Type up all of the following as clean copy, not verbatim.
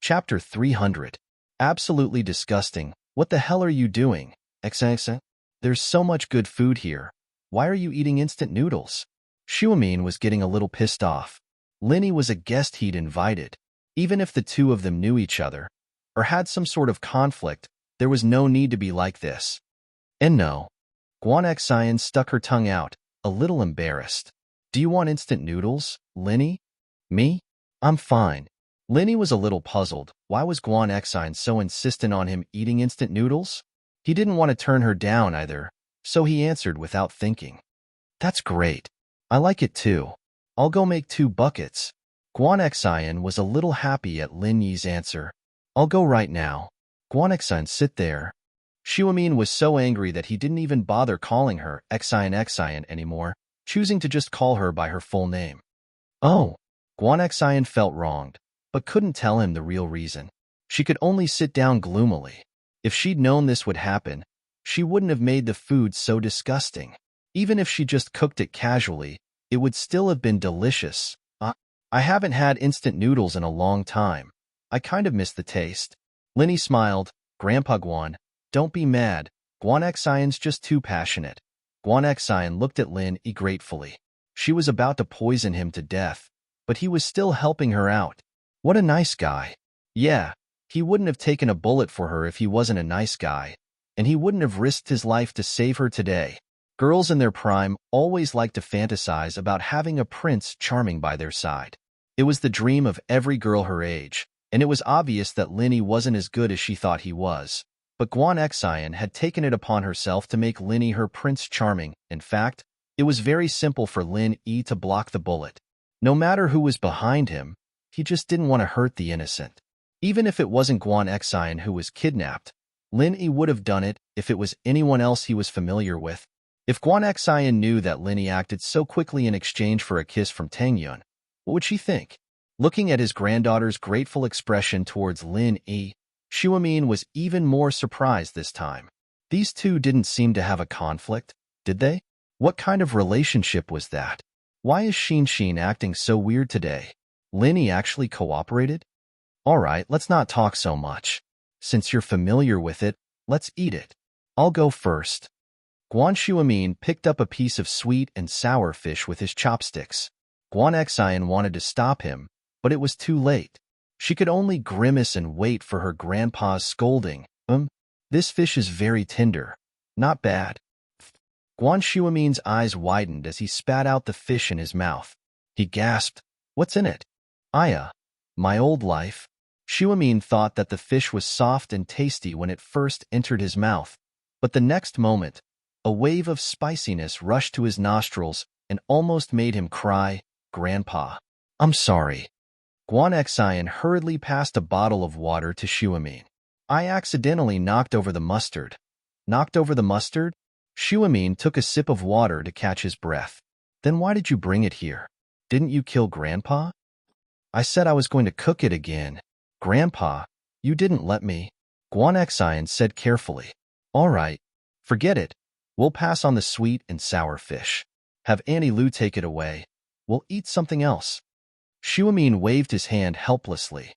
Chapter 300. Absolutely disgusting. What the hell are you doing? XX. There's so much good food here. Why are you eating instant noodles? Shuamin was getting a little pissed off. Linny was a guest he'd invited. Even if the two of them knew each other, or had some sort of conflict, there was no need to be like this. And no. Guan Xian stuck her tongue out, a little embarrassed. Do you want instant noodles, Linny? Me? I'm fine. Linny was a little puzzled. Why was Guan Xian so insistent on him eating instant noodles? He didn't want to turn her down either, so he answered without thinking. That's great. I like it too. I'll go make 2 buckets. Guan Xian was a little happy at Lin Yi's answer. I'll go right now. Guan Xian, sit there. Shuamin was so angry that he didn't even bother calling her Xian anymore, choosing to just call her by her full name. Oh, Guan Xian felt wronged, but couldn't tell him the real reason. She could only sit down gloomily. If she'd known this would happen, she wouldn't have made the food so disgusting. Even if she just cooked it casually, it would still have been delicious. I haven't had instant noodles in a long time. I kind of miss the taste. Linny smiled. Grandpa Guan, don't be mad. Guan Xian's just too passionate. Guan Xian looked at Lin Yi gratefully. She was about to poison him to death, but he was still helping her out. What a nice guy. Yeah, he wouldn't have taken a bullet for her if he wasn't a nice guy, and he wouldn't have risked his life to save her today. Girls in their prime always like to fantasize about having a prince charming by their side. It was the dream of every girl her age, and it was obvious that Linny wasn't as good as she thought he was. But Guan Xian had taken it upon herself to make Linny her Prince Charming. In fact, it was very simple for Lin Yi to block the bullet. No matter who was behind him, he just didn't want to hurt the innocent. Even if it wasn't Guan Xian who was kidnapped, Lin Yi would have done it if it was anyone else he was familiar with. If Guan Xian knew that Lin Yi acted so quickly in exchange for a kiss from Tang Yun, what would she think? Looking at his granddaughter's grateful expression towards Lin Yi, Shuamin was even more surprised this time. These two didn't seem to have a conflict, did they? What kind of relationship was that? Why is Xin acting so weird today? Lin Yi actually cooperated? Alright, let's not talk so much. Since you're familiar with it, let's eat it. I'll go first. Guan Shuamin picked up a piece of sweet and sour fish with his chopsticks. Guan Xian wanted to stop him, but it was too late. She could only grimace and wait for her grandpa's scolding. This fish is very tender. Not bad. Guan Shuamin's eyes widened as he spat out the fish in his mouth. He gasped, "What's in it?" "Aya, my old life." Shuamin thought that the fish was soft and tasty when it first entered his mouth, but the next moment, a wave of spiciness rushed to his nostrils and almost made him cry. "Grandpa, I'm sorry." Guan Xian hurriedly passed a bottle of water to Shuamin. "I accidentally knocked over the mustard." "Knocked over the mustard?" Shuamin took a sip of water to catch his breath. "Then why did you bring it here? Didn't you kill Grandpa?" "I said I was going to cook it again." "Grandpa, you didn't let me." Guan Xian said carefully. "All right, forget it. We'll pass on the sweet and sour fish. Have Auntie Lu take it away. We'll eat something else." Shuamin waved his hand helplessly.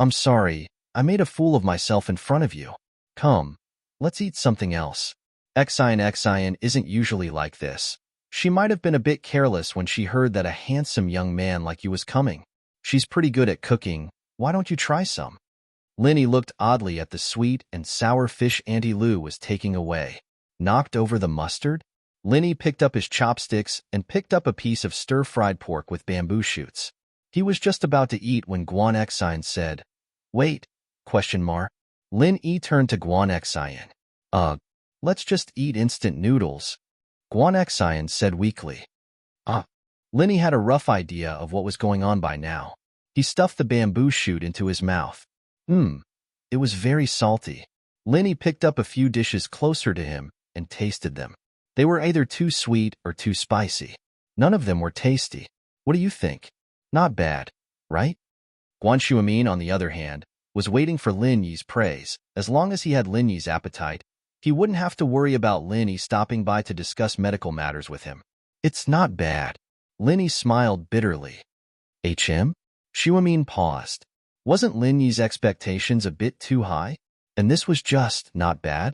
I'm sorry, I made a fool of myself in front of you. Come, let's eat something else." Xian isn't usually like this. She might have been a bit careless when she heard that a handsome young man like you was coming. She's pretty good at cooking. Why don't you try some? Linny looked oddly at the sweet and sour fish Auntie Lu was taking away. Knocked over the mustard? Linny picked up his chopsticks and picked up a piece of stir-fried pork with bamboo shoots. He was just about to eat when Guan Xian said, "Wait, ? Lin Yi turned to Guan Xian. Let's just eat instant noodles," Guan Xian said weakly. Linny had a rough idea of what was going on by now. He stuffed the bamboo shoot into his mouth. It was very salty. Linny picked up a few dishes closer to him and tasted them. They were either too sweet or too spicy. None of them were tasty. What do you think? Not bad, right? Guan Shuamin, on the other hand, was waiting for Lin Yi's praise. As long as he had Lin Yi's appetite, he wouldn't have to worry about Lin Yi stopping by to discuss medical matters with him. "It's not bad." Lin Yi smiled bitterly. "HM?" Shuamin paused. Wasn't Lin Yi's expectations a bit too high? And this was just not bad?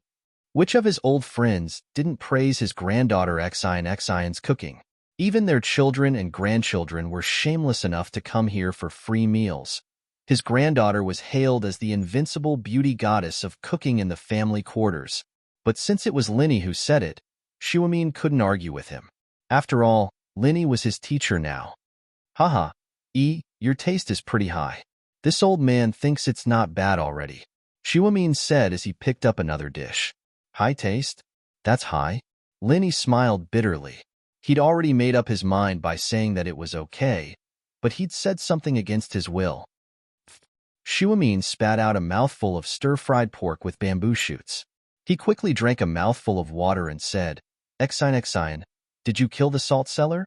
Which of his old friends didn't praise his granddaughter Xian's cooking? Even their children and grandchildren were shameless enough to come here for free meals. His granddaughter was hailed as the invincible beauty goddess of cooking in the family quarters. But since it was Linny who said it, Shuamin couldn't argue with him. After all, Linny was his teacher now. Haha, your taste is pretty high. This old man thinks it's not bad already, Shuamin said as he picked up another dish. High taste? That's high. Linny smiled bitterly. He'd already made up his mind by saying that it was okay, but he'd said something against his will. Shuamin spat out a mouthful of stir-fried pork with bamboo shoots. He quickly drank a mouthful of water and said, Xian, did you kill the salt cellar?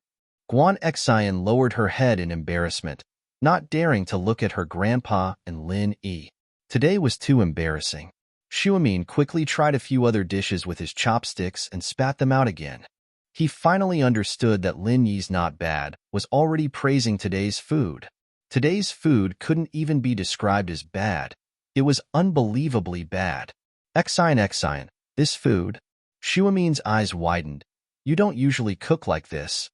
Guan Xian lowered her head in embarrassment, not daring to look at her grandpa and Lin Yi. Today was too embarrassing. Shuamin quickly tried a few other dishes with his chopsticks and spat them out again. He finally understood that Lin Yi's not bad was already praising today's food. Today's food couldn't even be described as bad. It was unbelievably bad. Xian, this food? Shuamin's eyes widened. You don't usually cook like this.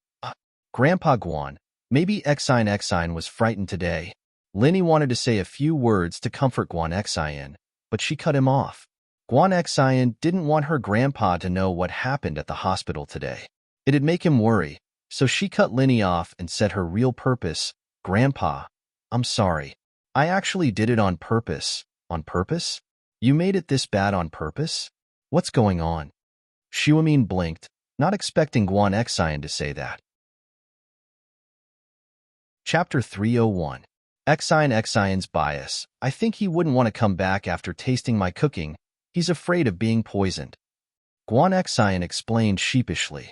Grandpa Guan, maybe Xian was frightened today. Linny wanted to say a few words to comfort Guan Xian, but she cut him off. Guan Xian didn't want her grandpa to know what happened at the hospital today. It'd make him worry, so she cut Linny off and said her real purpose, Grandpa, I'm sorry. I actually did it on purpose. On purpose? You made it this bad on purpose? What's going on? Shuamin blinked, not expecting Guan Xian to say that. Chapter 301. Xian's bias. I think he wouldn't want to come back after tasting my cooking. He's afraid of being poisoned. Guan Xian explained sheepishly.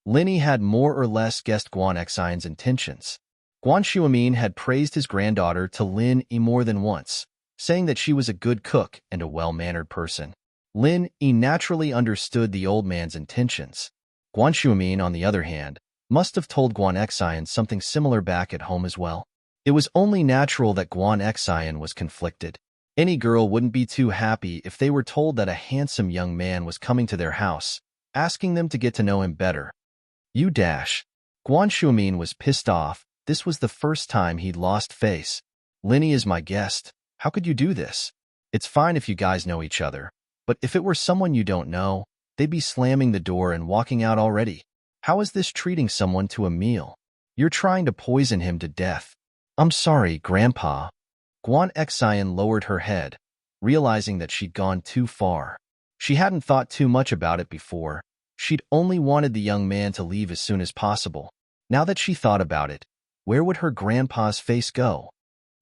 Linny had more or less guessed Guan Xian's intentions. Guan Shuamin had praised his granddaughter to Lin Yi more than once, saying that she was a good cook and a well-mannered person. Lin Yi naturally understood the old man's intentions. Guan Shuamin, on the other hand, must have told Guan Xian something similar back at home as well. It was only natural that Guan Xian was conflicted. Any girl wouldn't be too happy if they were told that a handsome young man was coming to their house, asking them to get to know him better. Guan Shuamin was pissed off. This was the first time he'd lost face. Linny is my guest. How could you do this? It's fine if you guys know each other, but if it were someone you don't know, they'd be slamming the door and walking out already. How is this treating someone to a meal? You're trying to poison him to death. I'm sorry, Grandpa. Guan Xian lowered her head, realizing that she'd gone too far. She hadn't thought too much about it before. She'd only wanted the young man to leave as soon as possible. Now that she thought about it, where would her grandpa's face go?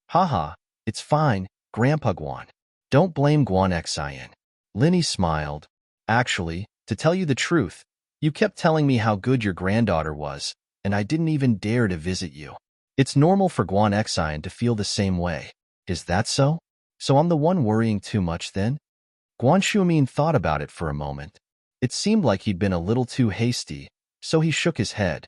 Haha, it's fine, Grandpa Guan. Don't blame Guan Xian. Linny smiled. Actually, to tell you the truth, you kept telling me how good your granddaughter was, and I didn't even dare to visit you. It's normal for Guan Xian to feel the same way. Is that so? So I'm the one worrying too much then? Guan Shuamin thought about it for a moment. It seemed like he'd been a little too hasty, so he shook his head.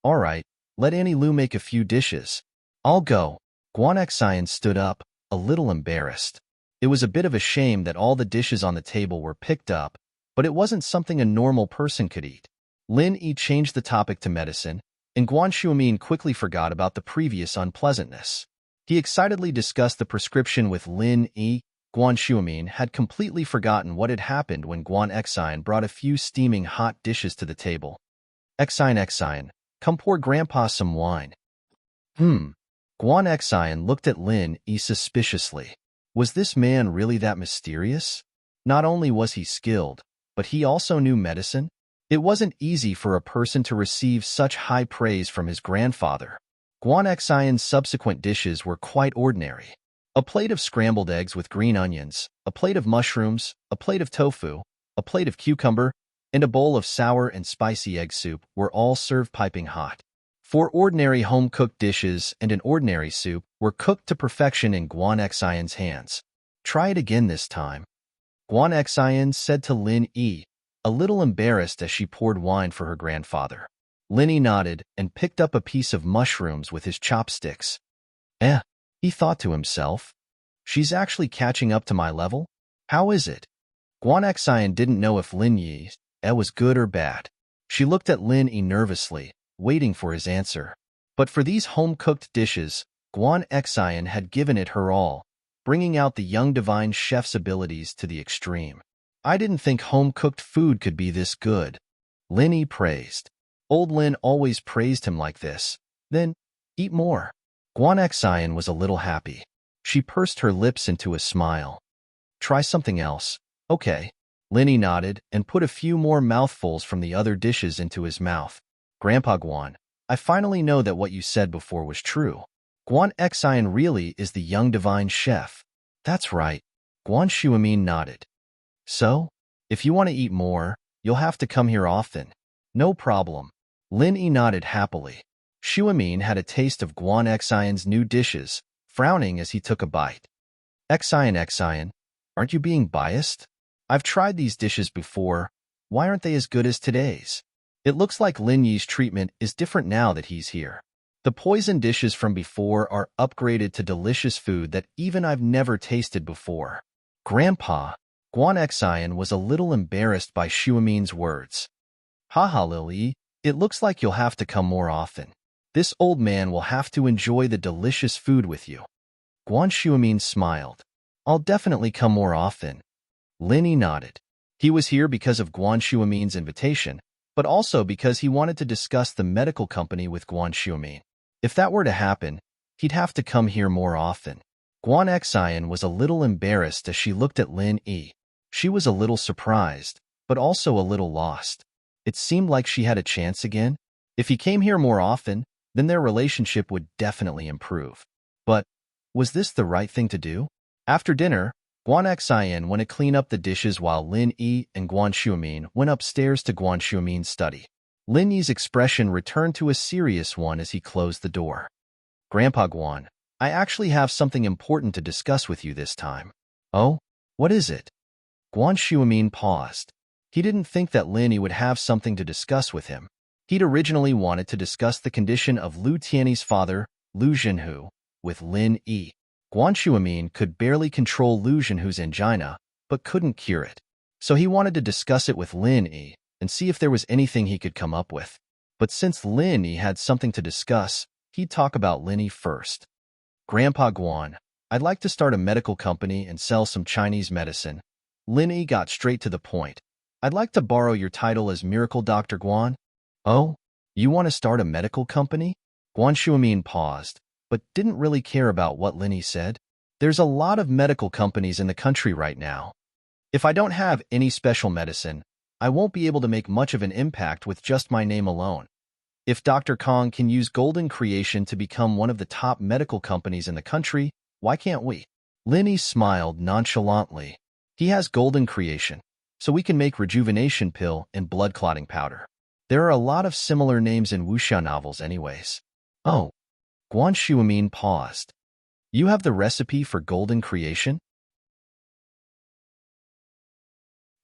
All right, let Annie Lu make a few dishes. I'll go. Guan Xian stood up, a little embarrassed. It was a bit of a shame that all the dishes on the table were picked up, but it wasn't something a normal person could eat. Lin Yi changed the topic to medicine, and Guan Shuamin quickly forgot about the previous unpleasantness. He excitedly discussed the prescription with Lin Yi. Guan Shuamin had completely forgotten what had happened when Guan Xian brought a few steaming hot dishes to the table. Xian, come pour Grandpa some wine. Guan Xian looked at Lin Yi suspiciously. Was this man really that mysterious? Not only was he skilled, but he also knew medicine. It wasn't easy for a person to receive such high praise from his grandfather. Guan Xian's subsequent dishes were quite ordinary. A plate of scrambled eggs with green onions, a plate of mushrooms, a plate of tofu, a plate of cucumber, and a bowl of sour and spicy egg soup were all served piping hot. 4 ordinary home-cooked dishes and an ordinary soup were cooked to perfection in Guan Xian's hands. Try it again this time. Guan Xian said to Lin Yi, a little embarrassed as she poured wine for her grandfather. Lin Yi nodded and picked up a piece of mushrooms with his chopsticks. He thought to himself. She's actually catching up to my level? How is it? Guan Xian didn't know if Lin Yi's was good or bad. She looked at Lin Yi nervously, waiting for his answer. But for these home-cooked dishes, Guan Xian had given it her all, bringing out the young divine chef's abilities to the extreme. I didn't think home-cooked food could be this good. Lin Yi praised. Old Lin always praised him like this. Then, eat more. Guan Xian was a little happy. She pursed her lips into a smile. Try something else. Okay. Lin Yi nodded and put a few more mouthfuls from the other dishes into his mouth. Grandpa Guan, I finally know that what you said before was true. Guan Xian really is the young divine chef. That's right. Guan Shuamin nodded. So, if you want to eat more, you'll have to come here often. No problem. Lin Yi nodded happily. Shuamin had a taste of Guan Xian's new dishes, frowning as he took a bite. Xian, aren't you being biased? I've tried these dishes before. Why aren't they as good as today's? It looks like Lin Yi's treatment is different now that he's here. The poison dishes from before are upgraded to delicious food that even I've never tasted before. Grandpa, Guan Xian was a little embarrassed by Shuamin's words. Haha, Lily, it looks like you'll have to come more often. This old man will have to enjoy the delicious food with you. Guan Shuamin smiled. I'll definitely come more often. Lin Yi nodded. He was here because of Guan Shuamin's invitation, but also because he wanted to discuss the medical company with Guan Shuamin. If that were to happen, he'd have to come here more often. Guan Xian was a little embarrassed as she looked at Lin Yi. She was a little surprised, but also a little lost. It seemed like she had a chance again. If he came here more often, then their relationship would definitely improve. But was this the right thing to do? After dinner, Guan Xian went to clean up the dishes while Lin Yi and Guan Shuamin went upstairs to Guan Shuamin's study. Lin Yi's expression returned to a serious one as he closed the door. Grandpa Guan, I actually have something important to discuss with you this time. Oh? What is it? Guan Shuamin paused. He didn't think that Lin Yi would have something to discuss with him. He'd originally wanted to discuss the condition of Lu Tiany's father, Lu Zhenhu, with Lin Yi. Guan Shuamin could barely control Lu Zhenhu's angina, but couldn't cure it. So he wanted to discuss it with Lin Yi and see if there was anything he could come up with. But since Lin Yi had something to discuss, he'd talk about Lin Yi first. Grandpa Guan, I'd like to start a medical company and sell some Chinese medicine. Lin Yi got straight to the point. I'd like to borrow your title as Miracle Dr. Guan. Oh? You want to start a medical company? Guan Shuamin paused, but didn't really care about what Lin Yi said. There's a lot of medical companies in the country right now. If I don't have any special medicine, I won't be able to make much of an impact with just my name alone. If Dr. Kong can use Golden Creation to become one of the top medical companies in the country, why can't we? Lin Yi smiled nonchalantly. He has Golden Creation, so we can make rejuvenation pill and blood clotting powder. There are a lot of similar names in wuxia novels anyways. Oh. Guan Shuamin paused. You have the recipe for Golden Creation?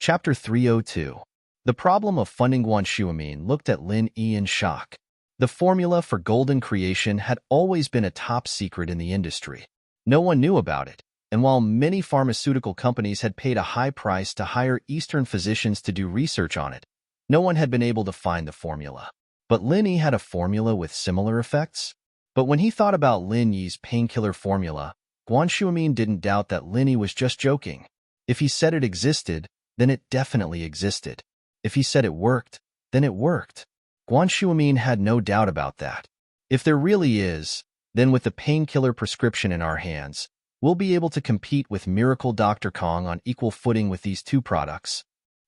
Chapter 302. The problem of funding. Guan Shuamin looked at Lin Yi in shock. The formula for Golden Creation had always been a top secret in the industry. No one knew about it, and while many pharmaceutical companies had paid a high price to hire Eastern physicians to do research on it, no one had been able to find the formula. But Lin Yi had a formula with similar effects? But when he thought about Lin Yi's painkiller formula, Guan Shuamin didn't doubt that Lin Yi was just joking. If he said it existed, then it definitely existed. If he said it worked, then it worked. Guan Shuamin had no doubt about that. If there really is, then with the painkiller prescription in our hands, we'll be able to compete with Miracle Dr. Kong on equal footing with these two products.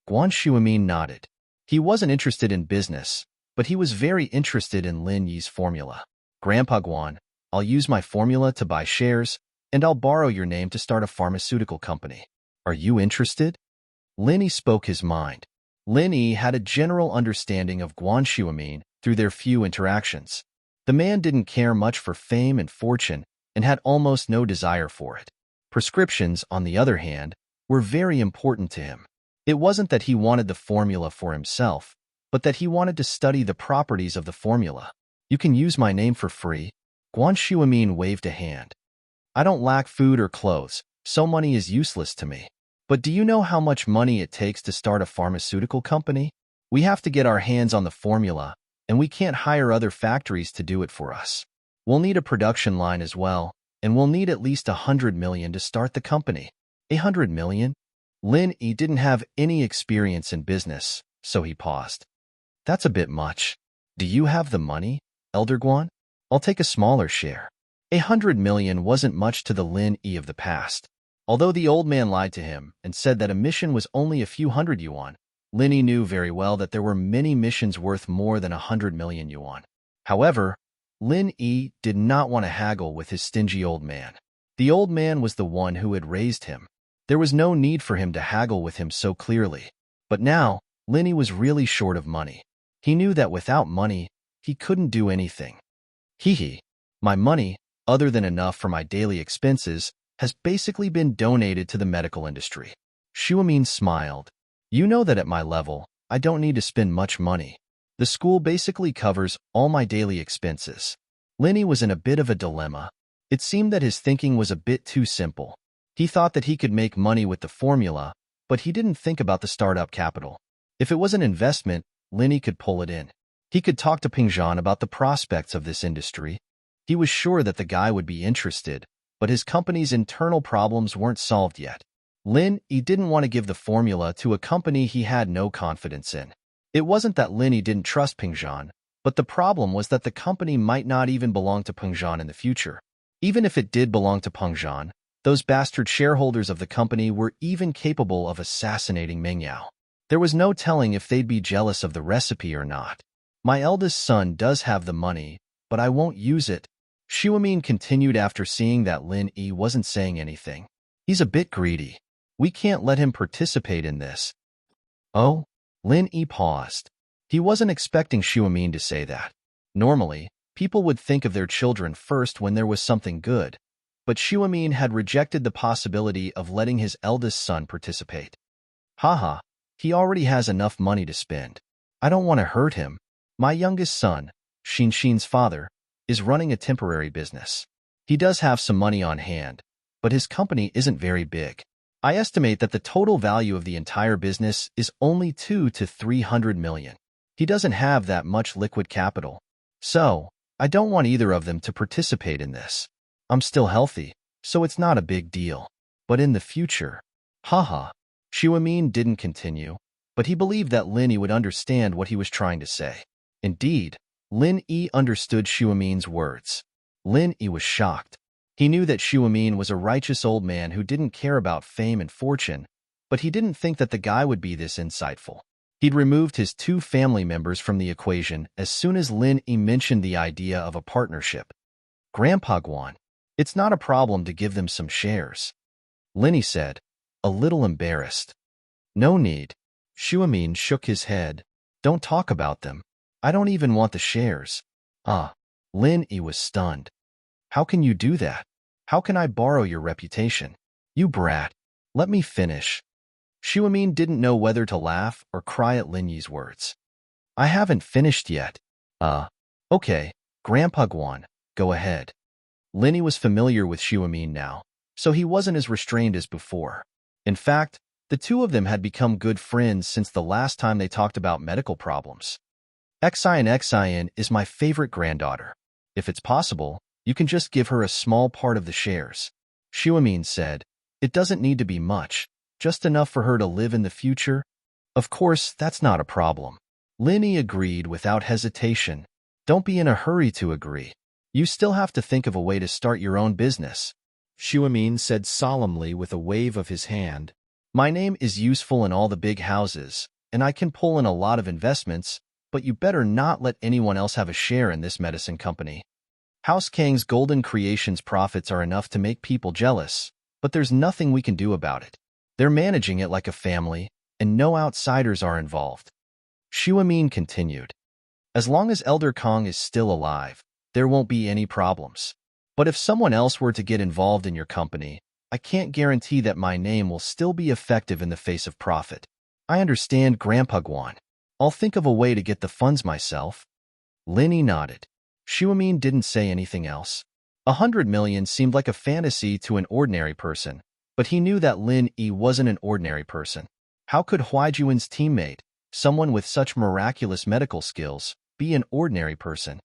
Guan Shuamin nodded. He wasn't interested in business, but he was very interested in Lin Yi's formula. Grandpa Guan, I'll use my formula to buy shares, and I'll borrow your name to start a pharmaceutical company. Are you interested? Lin Yi spoke his mind. Lin Yi had a general understanding of Guan Shuamin through their few interactions. The man didn't care much for fame and fortune and had almost no desire for it. Prescriptions, on the other hand, were very important to him. It wasn't that he wanted the formula for himself, but that he wanted to study the properties of the formula. You can use my name for free. Guan Shuamin waved a hand. I don't lack food or clothes, so money is useless to me. But do you know how much money it takes to start a pharmaceutical company? We have to get our hands on the formula, and we can't hire other factories to do it for us. We'll need a production line as well, and we'll need at least 100 million to start the company. 100 million? Lin Yi didn't have any experience in business, so he paused. That's a bit much. Do you have the money, Elder Guan? I'll take a smaller share. 100 million wasn't much to the Lin Yi of the past. Although the old man lied to him and said that a mission was only a few hundred yuan, Lin Yi knew very well that there were many missions worth more than 100 million yuan. However, Lin Yi did not want to haggle with his stingy old man. The old man was the one who had raised him. There was no need for him to haggle with him so clearly. But now, Lin Yi was really short of money. He knew that without money, he couldn't do anything. Hee, my money, other than enough for my daily expenses, has basically been donated to the medical industry. Shuamin smiled. You know that at my level, I don't need to spend much money. The school basically covers all my daily expenses. Lin Yi was in a bit of a dilemma. It seemed that his thinking was a bit too simple. He thought that he could make money with the formula, but he didn't think about the startup capital. If it was an investment, Lin Yi could pull it in. He could talk to Pingzhan about the prospects of this industry. He was sure that the guy would be interested, but his company's internal problems weren't solved yet. Lin Yi didn't want to give the formula to a company he had no confidence in. It wasn't that Lin Yi didn't trust Pingzhan, but the problem was that the company might not even belong to Pingzhan in the future. Even if it did belong to Pingzhan, those bastard shareholders of the company were even capable of assassinating Mingyao. There was no telling if they'd be jealous of the recipe or not. My eldest son does have the money, but I won't use it. Shuamin continued after seeing that Lin Yi wasn't saying anything. He's a bit greedy. We can't let him participate in this. Oh? Lin Yi paused. He wasn't expecting Shuamin to say that. Normally, people would think of their children first when there was something good, but Shuamin had rejected the possibility of letting his eldest son participate. Haha, he already has enough money to spend. I don't want to hurt him. My youngest son, Xinshin's father, is running a temporary business. He does have some money on hand, but his company isn't very big. I estimate that the total value of the entire business is only 200 to 300 million. He doesn't have that much liquid capital. So, I don't want either of them to participate in this. I'm still healthy, so it's not a big deal. But in the future, haha. Shuamin didn't continue, but he believed that Lin Yi would understand what he was trying to say. Indeed, Lin Yi understood Shuamin's words. Lin Yi was shocked. He knew that Shuamin was a righteous old man who didn't care about fame and fortune, but he didn't think that the guy would be this insightful. He'd removed his 2 family members from the equation as soon as Lin Yi mentioned the idea of a partnership. Grandpa Guan, it's not a problem to give them some shares, Lin Yi said, a little embarrassed. No need. Shuamin shook his head. Don't talk about them. I don't even want the shares. Lin Yi was stunned. How can you do that? How can I borrow your reputation? You brat. Let me finish. Shuamin didn't know whether to laugh or cry at Lin Yi's words. I haven't finished yet. Okay, Grandpa Guan, go ahead. Lin Yi was familiar with Shuamin now, so he wasn't as restrained as before. In fact, the two of them had become good friends since the last time they talked about medical problems. Xian is my favorite granddaughter. If it's possible, you can just give her a small part of the shares. Shuamin said, it doesn't need to be much, just enough for her to live in the future. Of course, that's not a problem. Lin Yi agreed without hesitation. Don't be in a hurry to agree. You still have to think of a way to start your own business. Shuamin said solemnly with a wave of his hand. My name is useful in all the big houses, and I can pull in a lot of investments, but you better not let anyone else have a share in this medicine company. House Kang's Golden Creations profits are enough to make people jealous, but there's nothing we can do about it. They're managing it like a family, and no outsiders are involved. Shuamin continued. As long as Elder Kong is still alive, there won't be any problems. But if someone else were to get involved in your company, I can't guarantee that my name will still be effective in the face of profit. I understand, Grandpa Guan. I'll think of a way to get the funds myself. Lin Yi nodded. Shuamin didn't say anything else. 100 million seemed like a fantasy to an ordinary person, but he knew that Lin Yi wasn't an ordinary person. How could Huaijuan's teammate, someone with such miraculous medical skills, be an ordinary person?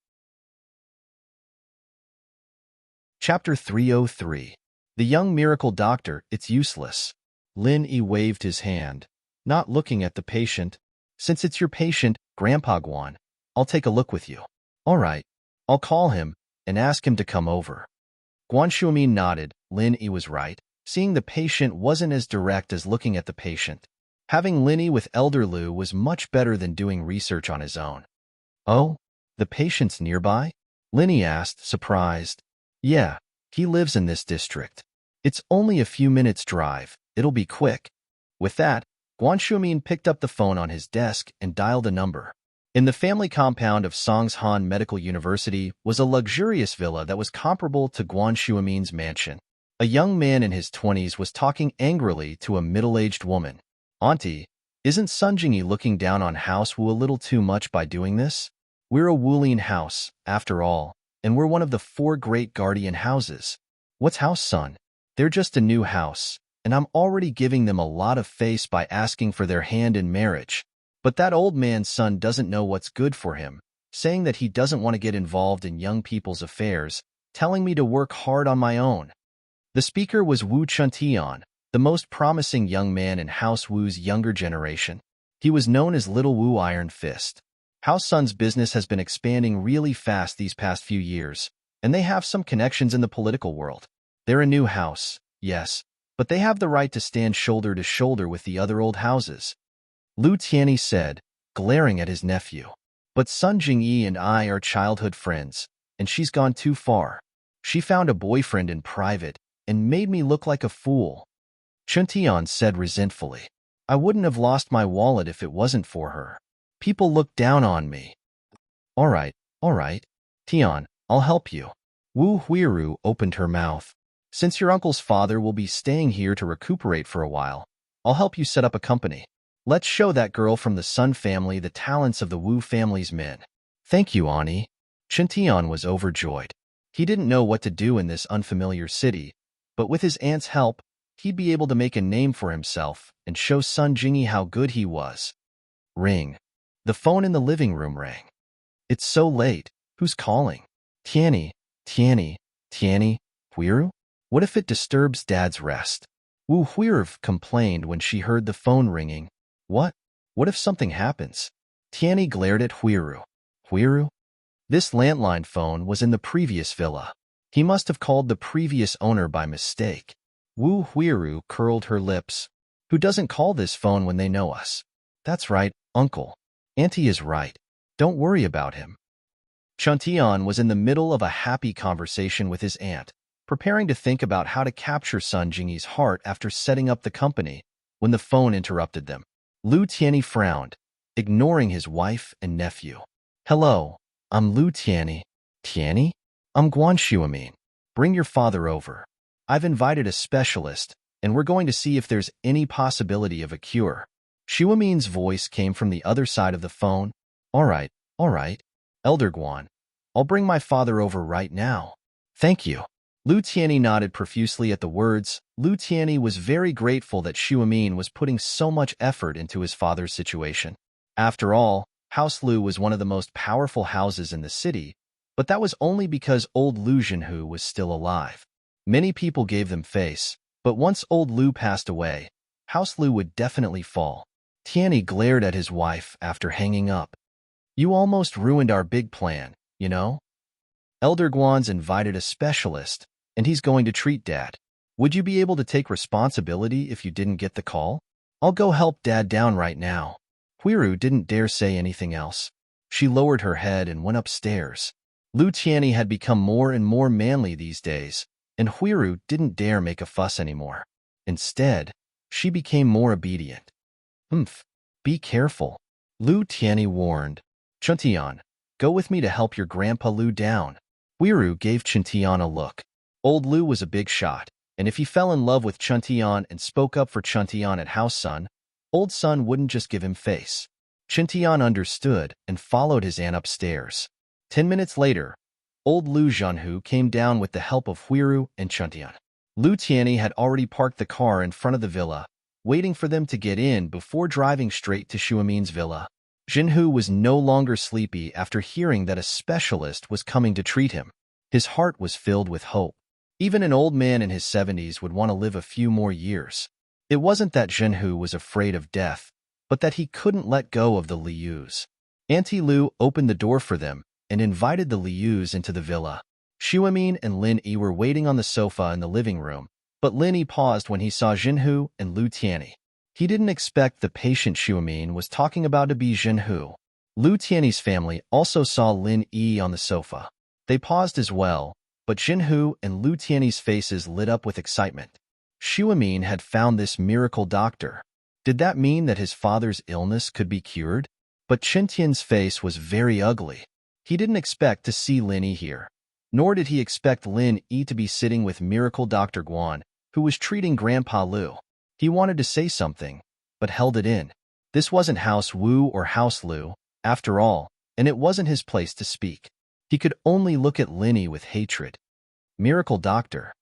Chapter 303. The Young Miracle Doctor, It's Useless. Lin Yi waved his hand, not looking at the patient. Since it's your patient, Grandpa Guan, I'll take a look with you. All right, I'll call him and ask him to come over. Guan Shuomin nodded. Lin Yi was right. Seeing the patient wasn't as direct as looking at the patient. Having Lin Yi with Elder Lu was much better than doing research on his own. Oh, the patient's nearby? Lin Yi asked, surprised. Yeah, he lives in this district. It's only a few minutes' drive. It'll be quick. With that, Guan Shuomin picked up the phone on his desk and dialed a number. In the family compound of Songshan Medical University was a luxurious villa that was comparable to Guan Shuomin's mansion. A young man in his 20s was talking angrily to a middle-aged woman. Auntie, isn't Sun Jingyi looking down on House Wu a little too much by doing this? We're a Wulian house, after all, and we're one of the 4 great guardian houses. What's House Sun? They're just a new house, and I'm already giving them a lot of face by asking for their hand in marriage. But that old man's son doesn't know what's good for him, saying that he doesn't want to get involved in young people's affairs, telling me to work hard on my own. The speaker was Wu Chuntian, the most promising young man in House Wu's younger generation. He was known as Little Wu Iron Fist. House Sun's business has been expanding really fast these past few years, and they have some connections in the political world. They're a new house, yes, but they have the right to stand shoulder to shoulder with the other old houses. Lu Tianyi said, glaring at his nephew. But Sun Jingyi and I are childhood friends, and she's gone too far. She found a boyfriend in private and made me look like a fool. Chuntian said resentfully. I wouldn't have lost my wallet if it wasn't for her. People look down on me. All right, Tian, I'll help you. Wu Huiru opened her mouth. Since your uncle's father will be staying here to recuperate for a while, I'll help you set up a company. Let's show that girl from the Sun family the talents of the Wu family's men. Thank you, Ani. Chuntian was overjoyed. He didn't know what to do in this unfamiliar city, but with his aunt's help, he'd be able to make a name for himself and show Sun Jingyi how good he was. Ring. The phone in the living room rang. It's so late. Who's calling? Tianyi, Huiru? What if it disturbs Dad's rest? Wu Huiru complained when she heard the phone ringing. What? What if something happens? Tianyi glared at Huiru. Huiru? This landline phone was in the previous villa. He must have called the previous owner by mistake. Wu Huiru curled her lips. Who doesn't call this phone when they know us? That's right, Uncle. Auntie is right. Don't worry about him. Chuntian was in the middle of a happy conversation with his aunt, preparing to think about how to capture Sun Jingyi's heart after setting up the company, when the phone interrupted them. Lu Tianyi frowned, ignoring his wife and nephew. Hello, I'm Lu Tianyi. Tianyi? I'm Guan Shuomin. Bring your father over. I've invited a specialist, and we're going to see if there's any possibility of a cure. Shuomin's voice came from the other side of the phone. All right, Elder Guan. I'll bring my father over right now. Thank you. Lu Tianyi nodded profusely at the words. Lu Tianyi was very grateful that Shuomin was putting so much effort into his father's situation. After all, House Lu was one of the most powerful houses in the city, but that was only because old Lu Zhenhu was still alive. Many people gave them face, but once old Lu passed away, House Lu would definitely fall. Tianyi glared at his wife after hanging up. You almost ruined our big plan, you know? Elder Guan's invited a specialist, and he's going to treat Dad. Would you be able to take responsibility if you didn't get the call? I'll go help Dad down right now. Huiru didn't dare say anything else. She lowered her head and went upstairs. Lu Tianyi had become more and more manly these days, and Huiru didn't dare make a fuss anymore. Instead, she became more obedient. Be careful, Lu Tianyi warned. Chuntian, go with me to help your Grandpa Lu down. Huiru gave Chuntian a look. Old Lu was a big shot, and if he fell in love with Chuntian and spoke up for Chuntian at House Sun, Old Sun wouldn't just give him face. Chuntian understood and followed his aunt upstairs. 10 minutes later, Old Lu Zhanhu came down with the help of Huiru and Chuntian. Lu Tianyi had already parked the car in front of the villa, waiting for them to get in before driving straight to Xuemin's villa. Zhenhu was no longer sleepy after hearing that a specialist was coming to treat him. His heart was filled with hope. Even an old man in his 70s would want to live a few more years. It wasn't that Zhenhu was afraid of death, but that he couldn't let go of the Lius. Auntie Lu opened the door for them and invited the Lius into the villa. Xuemin and Lin Yi were waiting on the sofa in the living room, but Lin Yi paused when he saw Zhenhu and Lu Tianyi. He didn't expect the patient Xuemin was talking about to be Zhenhu. Lu Tianyi's family also saw Lin Yi on the sofa. They paused as well, but Zhenhu and Lu Tianyi's faces lit up with excitement. Xuemin had found this miracle doctor. Did that mean that his father's illness could be cured? But Chen face was very ugly. He didn't expect to see Lin Yi here. Nor did he expect Lin Yi to be sitting with miracle Dr. Guan, who was treating Grandpa Lu. He wanted to say something, but held it in. This wasn't House Wu or House Lu, after all, and it wasn't his place to speak. He could only look at Lin Yi with hatred. Miracle Doctor,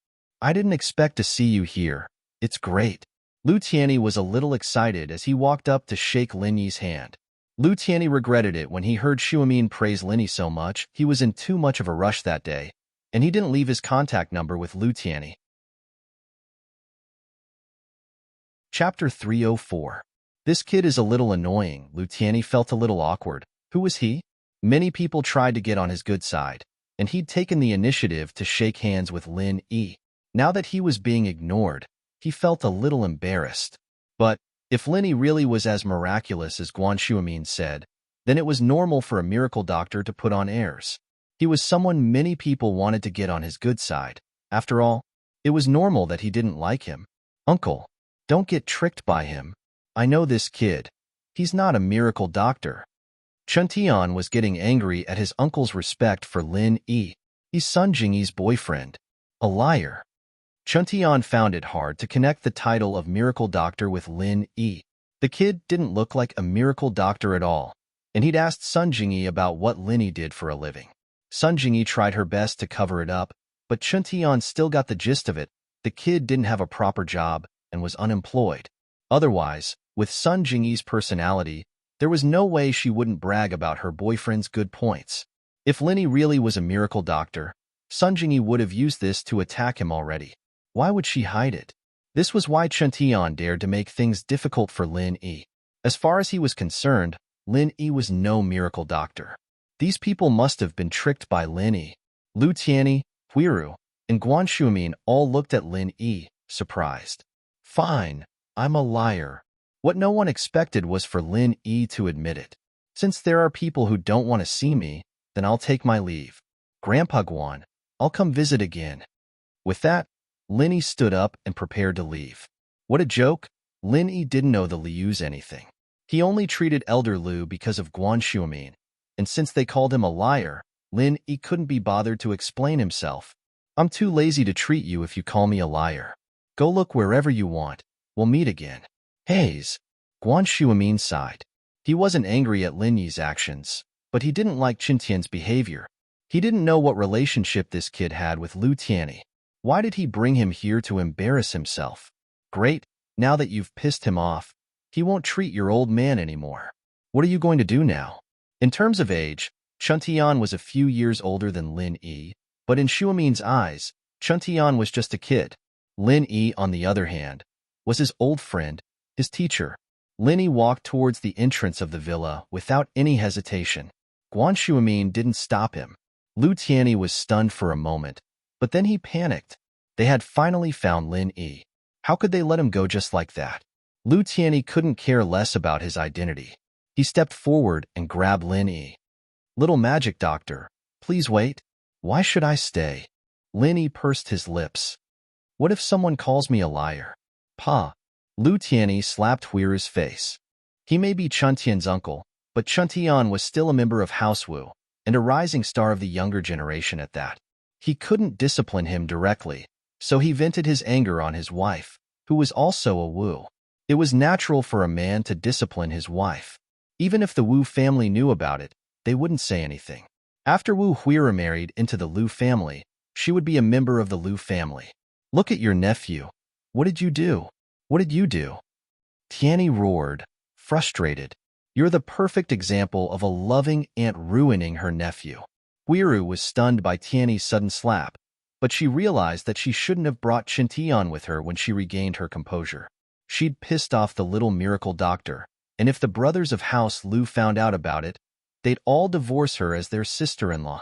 I didn't expect to see you here. It's great. Lu Tianyi was a little excited as he walked up to shake Lin Yi's hand. Lu Tianyi regretted it when he heard Xuemin praise Lin Yi so much. He was in too much of a rush that day, and he didn't leave his contact number with Lu Tianyi. Chapter 304. This kid is a little annoying. Lu Tianyi felt a little awkward. Who was he? Many people tried to get on his good side, and he'd taken the initiative to shake hands with Lin Yi. Now that he was being ignored, he felt a little embarrassed. But if Lin Yi really was as miraculous as Guan Xuemin said, then it was normal for a miracle doctor to put on airs. He was someone many people wanted to get on his good side. After all, it was normal that he didn't like him. Uncle, don't get tricked by him. I know this kid. He's not a miracle doctor. Chuntian was getting angry at his uncle's respect for Lin Yi. He's Sun Jingyi's boyfriend. A liar. Chuntian found it hard to connect the title of miracle doctor with Lin Yi. The kid didn't look like a miracle doctor at all, and he'd asked Sun Jingyi about what Lin Yi did for a living. Sun Jingyi tried her best to cover it up, but Chuntian still got the gist of it. The kid didn't have a proper job and was unemployed. Otherwise, with Sun Jingyi's personality, there was no way she wouldn't brag about her boyfriend's good points. If Lin Yi really was a miracle doctor, Sun Jingyi would have used this to attack him already. Why would she hide it? This was why Chuntian dared to make things difficult for Lin Yi. As far as he was concerned, Lin Yi was no miracle doctor. These people must have been tricked by Lin Yi. Lu Tianyi, Huiru, and Guan Xuemin all looked at Lin Yi, surprised. Fine, I'm a liar. What no one expected was for Lin Yi to admit it. Since there are people who don't want to see me, then I'll take my leave. Grandpa Guan, I'll come visit again. With that, Lin Yi stood up and prepared to leave. What a joke! Lin Yi didn't know the Lius anything. He only treated Elder Lu because of Guan Xuemin, and since they called him a liar, Lin Yi couldn't be bothered to explain himself. I'm too lazy to treat you if you call me a liar. Go look wherever you want. We'll meet again. Haze. Guan Xuemin sighed. He wasn't angry at Lin Yi's actions, but he didn't like Qintian's behavior. He didn't know what relationship this kid had with Lu Tianyi. Why did he bring him here to embarrass himself? Great, now that you've pissed him off, he won't treat your old man anymore. What are you going to do now? In terms of age, Chuntian was a few years older than Lin Yi, but in Xuemin's eyes, Chuntian was just a kid. Lin Yi, on the other hand, was his old friend, his teacher. Lin Yi walked towards the entrance of the villa without any hesitation. Guan Xuemin didn't stop him. Lu Tianyi was stunned for a moment, but then he panicked. They had finally found Lin Yi. How could they let him go just like that? Lu Tianyi couldn't care less about his identity. He stepped forward and grabbed Lin Yi. Little magic doctor, please wait. Why should I stay? Lin Yi pursed his lips. What if someone calls me a liar? Pa. Lu Tianyi slapped Huiru's face. He may be Chuntian's uncle, but Chuntian was still a member of House Wu, and a rising star of the younger generation at that. He couldn't discipline him directly, so he vented his anger on his wife, who was also a Wu. It was natural for a man to discipline his wife. Even if the Wu family knew about it, they wouldn't say anything. After Wu Huira married into the Liu family, she would be a member of the Liu family. Look at your nephew. What did you do? What did you do? Tianyi roared, frustrated. You're the perfect example of a loving aunt ruining her nephew. Huiru was stunned by Tianyi's sudden slap, but she realized that she shouldn't have brought Qintian with her when she regained her composure. She'd pissed off the little miracle doctor, and if the brothers of House Liu found out about it, they'd all divorce her as their sister-in-law.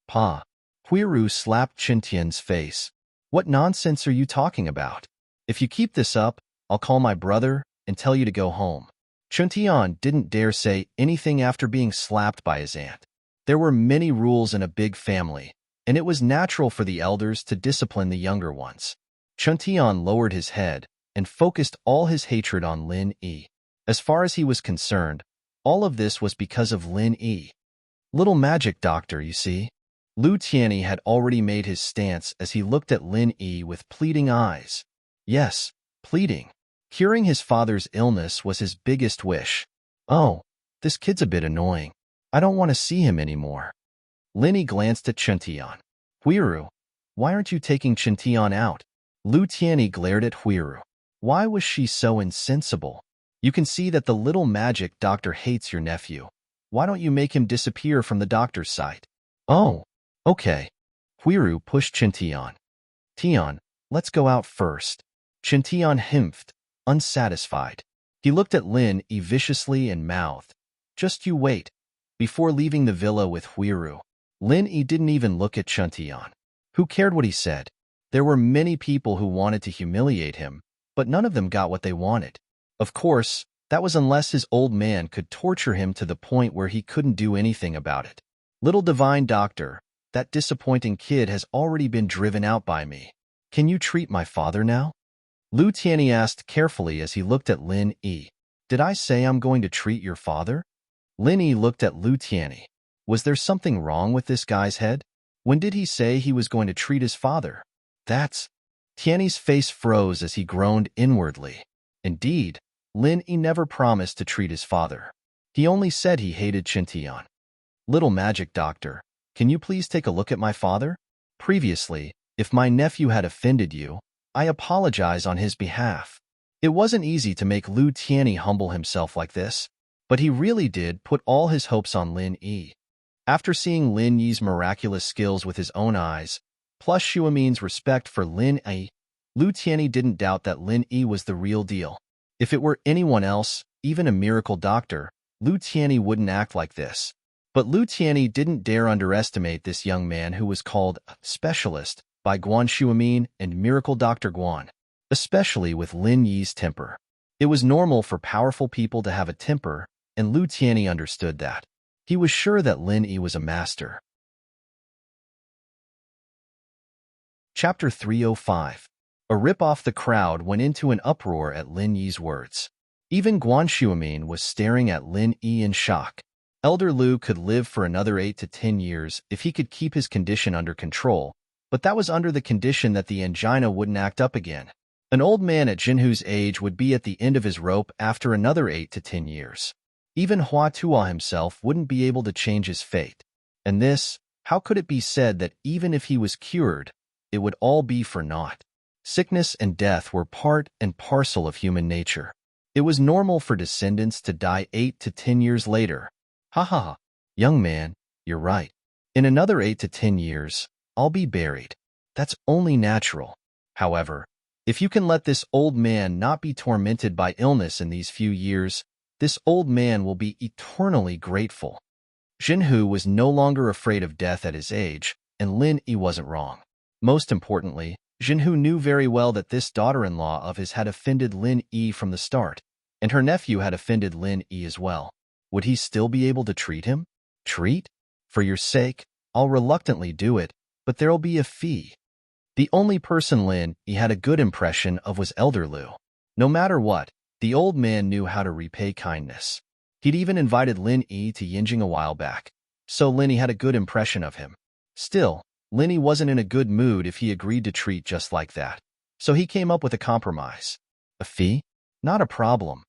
Pa. Huiru slapped Qintian's face. What nonsense are you talking about? If you keep this up, I'll call my brother and tell you to go home. Qintian didn't dare say anything after being slapped by his aunt. There were many rules in a big family, and it was natural for the elders to discipline the younger ones. Qintian lowered his head and focused all his hatred on Lin Yi. As far as he was concerned, all of this was because of Lin Yi. Little magic doctor, you see. Liu Tianyi had already made his stance as he looked at Lin Yi with pleading eyes. Yes, pleading. Curing his father's illness was his biggest wish. Oh, this kid's a bit annoying. I don't want to see him anymore. Lin Yi glanced at Qintian. Huiru, why aren't you taking Qintian out? Liu Tianyi glared at Huiru. Why was she so insensible? You can see that the little magic doctor hates your nephew. Why don't you make him disappear from the doctor's sight? Oh, okay. Huiru pushed Qintian. Tian, let's go out first. Qintian himphed, unsatisfied. He looked at Lin Yi viciously and mouthed, just you wait. Before leaving the villa with Huiru, Lin Yi didn't even look at Qintian. Who cared what he said? There were many people who wanted to humiliate him, but none of them got what they wanted. Of course, that was unless his old man could torture him to the point where he couldn't do anything about it. Little divine doctor, that disappointing kid has already been driven out by me. Can you treat my father now? Liu Tianyi asked carefully as he looked at Lin Yi. Did I say I'm going to treat your father? Lin Yi looked at Liu Tianyi. Was there something wrong with this guy's head? When did he say he was going to treat his father? That's... Tianyi's face froze as he groaned inwardly. Indeed, Lin Yi never promised to treat his father. He only said he hated Qintian. Little magic doctor, can you please take a look at my father? Previously, if my nephew had offended you, I apologize on his behalf. It wasn't easy to make Liu Tianyi humble himself like this, but he really did put all his hopes on Lin Yi. After seeing Lin Yi's miraculous skills with his own eyes, plus Xuemin's respect for Lin Yi, Liu Tianyi didn't doubt that Lin Yi was the real deal. If it were anyone else, even a miracle doctor, Liu Tianyi wouldn't act like this. But Liu Tianyi didn't dare underestimate this young man who was called a specialist by Guan Xuemin and Miracle Dr. Guan, especially with Lin Yi's temper. It was normal for powerful people to have a temper, and Liu Tianyi understood that. He was sure that Lin Yi was a master. Chapter 305. A rip-off. The crowd went into an uproar at Lin Yi's words. Even Guan Xuemin was staring at Lin Yi in shock. Elder Liu could live for another 8 to 10 years if he could keep his condition under control, but that was under the condition that the angina wouldn't act up again. An old man at Jinhu's age would be at the end of his rope after another 8 to 10 years. Even Hua Tuo himself wouldn't be able to change his fate. And this, how could it be said that even if he was cured, it would all be for naught? Sickness and death were part and parcel of human nature. It was normal for descendants to die 8 to 10 years later. Ha ha ha. Young man, you're right. In another 8 to 10 years, I'll be buried. That's only natural. However, if you can let this old man not be tormented by illness in these few years, this old man will be eternally grateful. Jinhu was no longer afraid of death at his age, and Lin Yi wasn't wrong. Most importantly, Jinhu knew very well that this daughter-in-law of his had offended Lin Yi from the start, and her nephew had offended Lin Yi as well. Would he still be able to treat him? Treat? For your sake, I'll reluctantly do it, but there'll be a fee. The only person Lin Yi had a good impression of was Elder Liu. No matter what, the old man knew how to repay kindness. He'd even invited Lin Yi to Yinjing a while back, so Lin Yi had a good impression of him. Still, Lin Yi wasn't in a good mood if he agreed to treat just like that, so he came up with a compromise. A fee? Not a problem.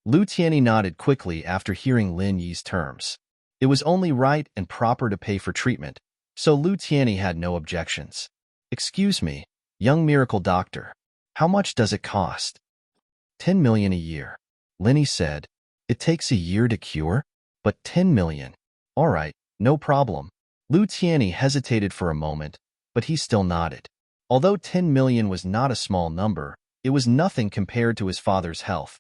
Liu Tianyi nodded quickly after hearing Lin Yi's terms. It was only right and proper to pay for treatment, so Lu Tianyi had no objections. Excuse me, young miracle doctor. How much does it cost? 10 million a year. Lenny said. It takes a year to cure? But 10 million. All right, no problem. Lu Tianyi hesitated for a moment, but he still nodded. Although 10 million was not a small number, it was nothing compared to his father's health.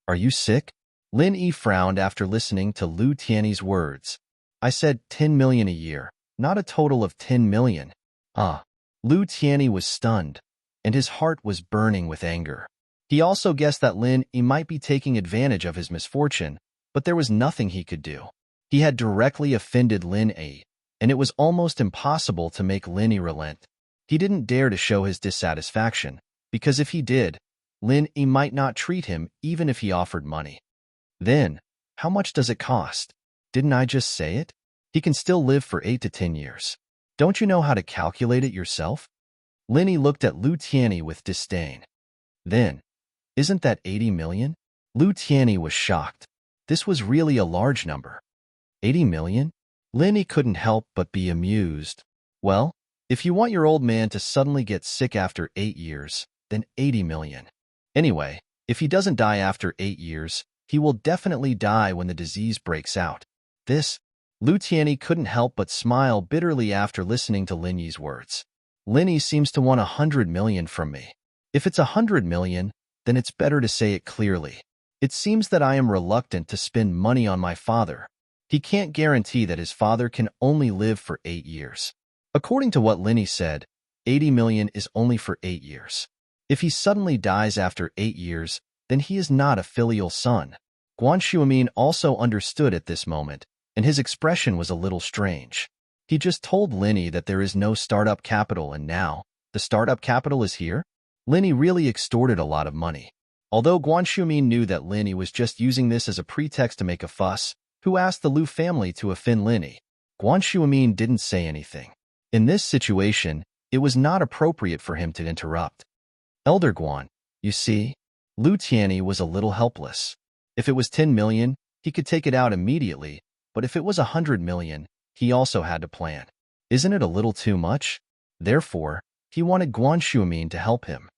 Are you sick? Lin Yi frowned after listening to Lu Tianyi's words. I said 10 million a year, not a total of 10 million. Ah. Lu Tianyi was stunned, and his heart was burning with anger. He also guessed that Lin Yi might be taking advantage of his misfortune, but there was nothing he could do. He had directly offended Lin Yi, and it was almost impossible to make Lin Yi relent. He didn't dare to show his dissatisfaction, because if he did, Lin Yi might not treat him even if he offered money. Then, how much does it cost? Didn't I just say it? He can still live for 8 to 10 years. Don't you know how to calculate it yourself? Lin Yi looked at Lu Tianyi with disdain. Then, isn't that 80 million? Lu Tianyi was shocked. This was really a large number. 80 million? Lin Yi couldn't help but be amused. Well, if you want your old man to suddenly get sick after 8 years, then 80 million. Anyway, if he doesn't die after 8 years, he will definitely die when the disease breaks out. Lu Tianyi couldn't help but smile bitterly after listening to Lin Yi's words. Lin Yi seems to want 100 million from me. If it's 100 million, then it's better to say it clearly. It seems that I am reluctant to spend money on my father. He can't guarantee that his father can only live for 8 years. According to what Lin Yi said, 80 million is only for 8 years. If he suddenly dies after 8 years, then he is not a filial son. Guan Shuimin also understood at this moment, and his expression was a little strange. He just told Lin Yi that there is no startup capital, and now, the startup capital is here? Lin Yi really extorted a lot of money. Although Guan Shuimin knew that Lin Yi was just using this as a pretext to make a fuss, who asked the Lu family to offend Lin Yi? Guan Shuimin didn't say anything. In this situation, it was not appropriate for him to interrupt. Elder Guan, you see? Lu Tianyi was a little helpless. If it was 10 million, he could take it out immediately, but if it was 100 million, he also had to plan. Isn't it a little too much? Therefore, he wanted Guan Shuimin to help him.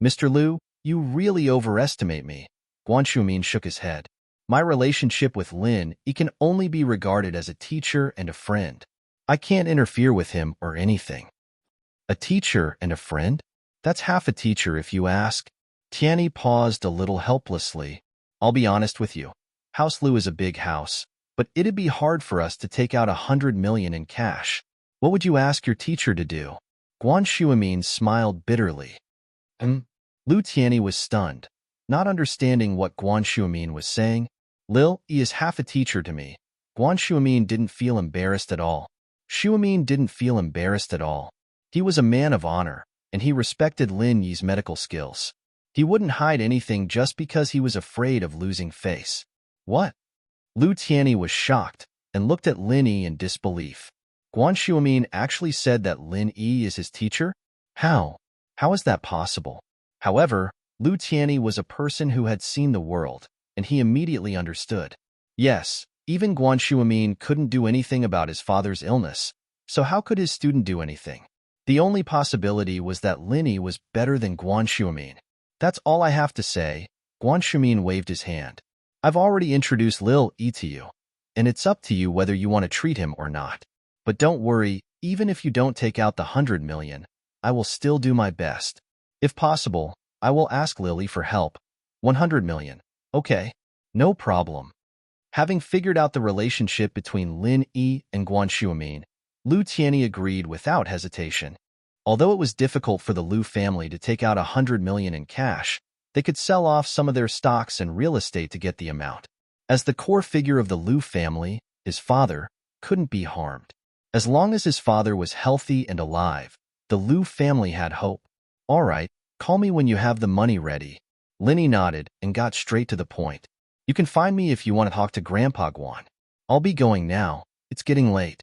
Mr. Lu, you really overestimate me. Guan Shuimin shook his head. My relationship with Lin Yi can only be regarded as a teacher and a friend. I can't interfere with him or anything. A teacher and a friend? That's half a teacher if you ask. Tianyi paused a little helplessly. I'll be honest with you. House Lu is a big house, but it'd be hard for us to take out 100 million in cash. What would you ask your teacher to do? Guan Shuimin smiled bitterly. Lu Tianyi was stunned, not understanding what Guan Shuimin was saying. Lil Yi is half a teacher to me. Guan Shuimin didn't feel embarrassed at all. Shuimin didn't feel embarrassed at all. He was a man of honor, and he respected Lin Yi's medical skills. He wouldn't hide anything just because he was afraid of losing face. What? Lu Tianyi was shocked and looked at Lin Yi in disbelief. Guan Shuimin actually said that Lin Yi is his teacher? How? How is that possible? However, Lu Tianyi was a person who had seen the world, and he immediately understood. Yes, even Guan Shuimin couldn't do anything about his father's illness, so how could his student do anything? The only possibility was that Lin Yi was better than Guan Shuimin. That's all I have to say. Guan Shuimin waved his hand. I've already introduced Lil Yi to you, and it's up to you whether you want to treat him or not. But don't worry, even if you don't take out the 100 million, I will still do my best. If possible, I will ask Lily for help. 100 million. Okay, no problem. Having figured out the relationship between Lin Yi and Guan Shuimin, Lu Tianyi agreed without hesitation. Although it was difficult for the Lu family to take out 100 million in cash, they could sell off some of their stocks and real estate to get the amount. As the core figure of the Lu family, his father couldn't be harmed. As long as his father was healthy and alive, the Lu family had hope. All right, call me when you have the money ready. Lin Yi nodded and got straight to the point. You can find me if you want to talk to Grandpa Guan. I'll be going now. It's getting late.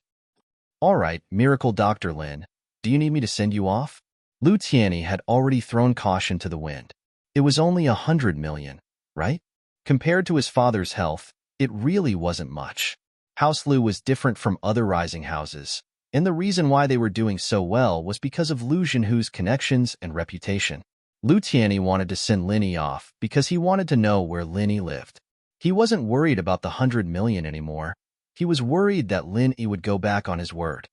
All right, Miracle Dr. Lin. Do you need me to send you off? Lu Tianyi had already thrown caution to the wind. It was only 100 million, right? Compared to his father's health, it really wasn't much. House Lu was different from other rising houses, and the reason why they were doing so well was because of Lu Zhenhu's connections and reputation. Lu Tianyi wanted to send Linny off because he wanted to know where Linny lived. He wasn't worried about the 100 million anymore. He was worried that Linny would go back on his word.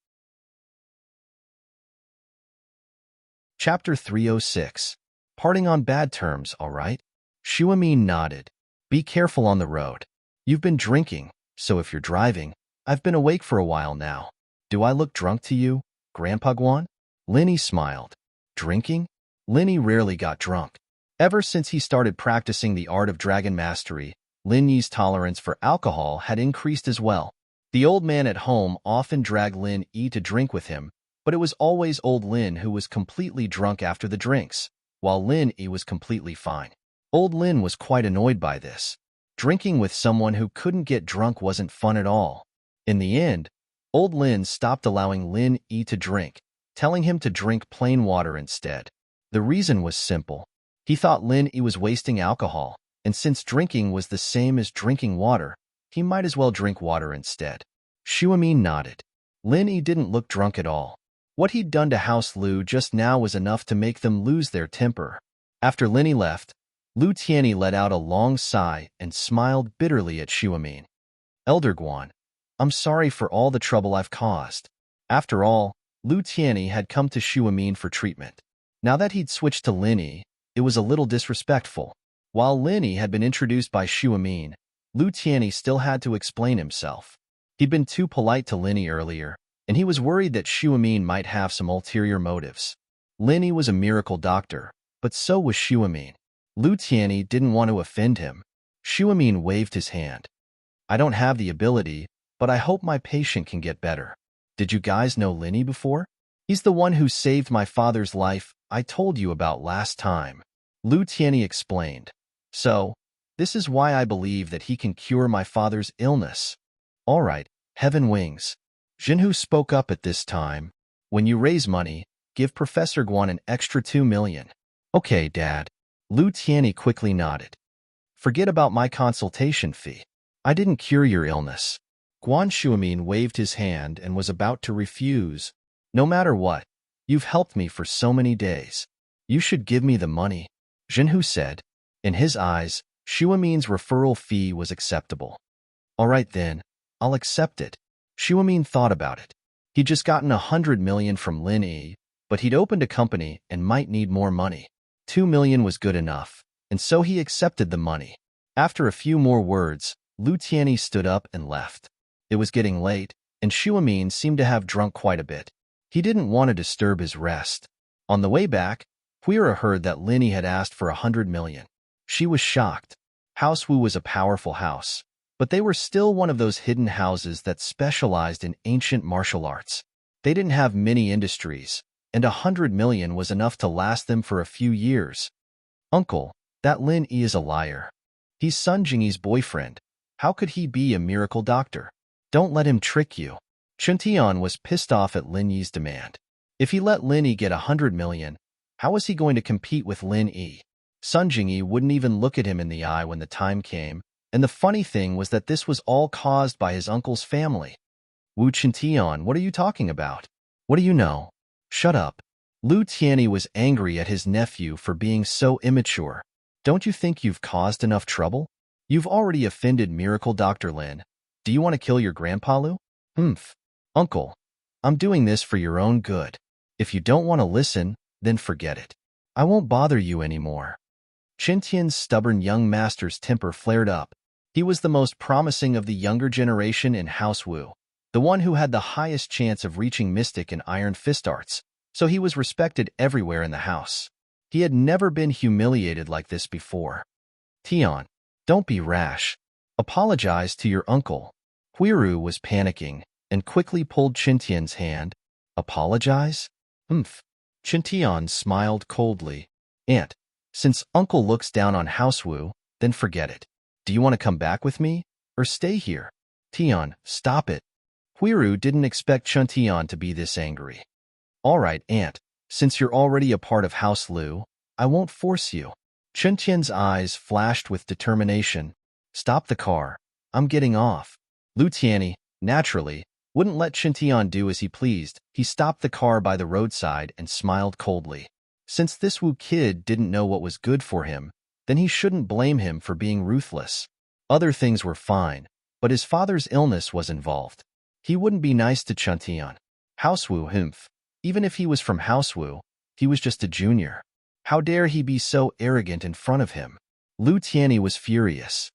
Chapter 306. Parting on bad terms, all right? Shuamin nodded. Be careful on the road. You've been drinking, so if you're driving, I've been awake for a while now. Do I look drunk to you, Grandpa Guan? Linny smiled. Drinking? Linny rarely got drunk. Ever since he started practicing the art of dragon mastery, Linny's tolerance for alcohol had increased as well. The old man at home often dragged Lin Yi to drink with him, but it was always old Lin who was completely drunk after the drinks, while Lin Yi was completely fine. Old Lin was quite annoyed by this. Drinking with someone who couldn't get drunk wasn't fun at all. In the end, old Lin stopped allowing Lin Yi to drink, telling him to drink plain water instead. The reason was simple. He thought Lin Yi was wasting alcohol, and since drinking was the same as drinking water, he might as well drink water instead. Shuamin nodded. Lin Yi didn't look drunk at all. What he'd done to House Lu just now was enough to make them lose their temper. After Lin Yi left, Lu Tianyi let out a long sigh and smiled bitterly at Shuamin. Elder Guan, I'm sorry for all the trouble I've caused. After all, Lu Tianyi had come to Shuamin for treatment. Now that he'd switched to Lin Yi, it was a little disrespectful. While Lin Yi had been introduced by Shuamin, Lu Tianyi still had to explain himself. He'd been too polite to Lin Yi earlier, and he was worried that Shuamin might have some ulterior motives. Lin Yi was a miracle doctor, but so was Shuamin. Lu Tianyi didn't want to offend him. Shuamin waved his hand. I don't have the ability, but I hope my patient can get better. Did you guys know Lin Yi before? He's the one who saved my father's life I told you about last time. Lu Tianyi explained. So, this is why I believe that he can cure my father's illness. All right, heaven wings. Zhenhu spoke up at this time. When you raise money, give Professor Guan an extra 2 million. Okay, Dad. Lu Tianyi quickly nodded. Forget about my consultation fee. I didn't cure your illness. Guan Shuamin waved his hand and was about to refuse. No matter what, you've helped me for so many days. You should give me the money, Zhenhu said. In his eyes, Shuamin's referral fee was acceptable. All right then, I'll accept it. Shuamin thought about it. He'd just gotten 100 million from Lin Yi, but he'd opened a company and might need more money. 2 million was good enough, and so he accepted the money. After a few more words, Lu Tianyi stood up and left. It was getting late, and Shuamin seemed to have drunk quite a bit. He didn't want to disturb his rest. On the way back, Huira heard that Lin Yi had asked for 100 million. She was shocked. House Wu was a powerful house, but they were still one of those hidden houses that specialized in ancient martial arts. They didn't have many industries, and 100 million was enough to last them for a few years. Uncle, that Lin Yi is a liar. He's Sun Jingyi's boyfriend. How could he be a miracle doctor? Don't let him trick you. Chun Tian was pissed off at Lin Yi's demand. If he let Lin Yi get 100 million, how was he going to compete with Lin Yi? Sun Jingyi wouldn't even look at him in the eye when the time came, and the funny thing was that this was all caused by his uncle's family. Wu Chuntian, what are you talking about? What do you know? Shut up. Lu Tianyi was angry at his nephew for being so immature. Don't you think you've caused enough trouble? You've already offended Miracle Dr. Lin. Do you want to kill your grandpa, Lu? Uncle, I'm doing this for your own good. If you don't want to listen, then forget it. I won't bother you anymore. Qin Tian's stubborn young master's temper flared up. He was the most promising of the younger generation in House Wu, the one who had the highest chance of reaching mystic and iron fist arts, so he was respected everywhere in the house. He had never been humiliated like this before. Tian, don't be rash. Apologize to your uncle. Huiru was panicking and quickly pulled Qin Tian's hand. Apologize? Qin Tian smiled coldly. Aunt, since uncle looks down on House Wu, then forget it. Do you want to come back with me, or stay here? Tian, stop it. Huiru didn't expect Chun Tian to be this angry. All right, Aunt, since you're already a part of House Lu, I won't force you. Chun Tian's eyes flashed with determination. Stop the car. I'm getting off. Lu Tianyi, Naturally, wouldn't let Shintian do as he pleased. He stopped the car by the roadside and smiled coldly. Since this Wu kid didn't know what was good for him, then he shouldn't blame him for being ruthless. Other things were fine, but his father's illness was involved. He wouldn't be nice to Chuntian. Housewu humph. Even if he was from Housewu, he was just a junior. How dare he be so arrogant in front of him? Lu Tianyi was furious.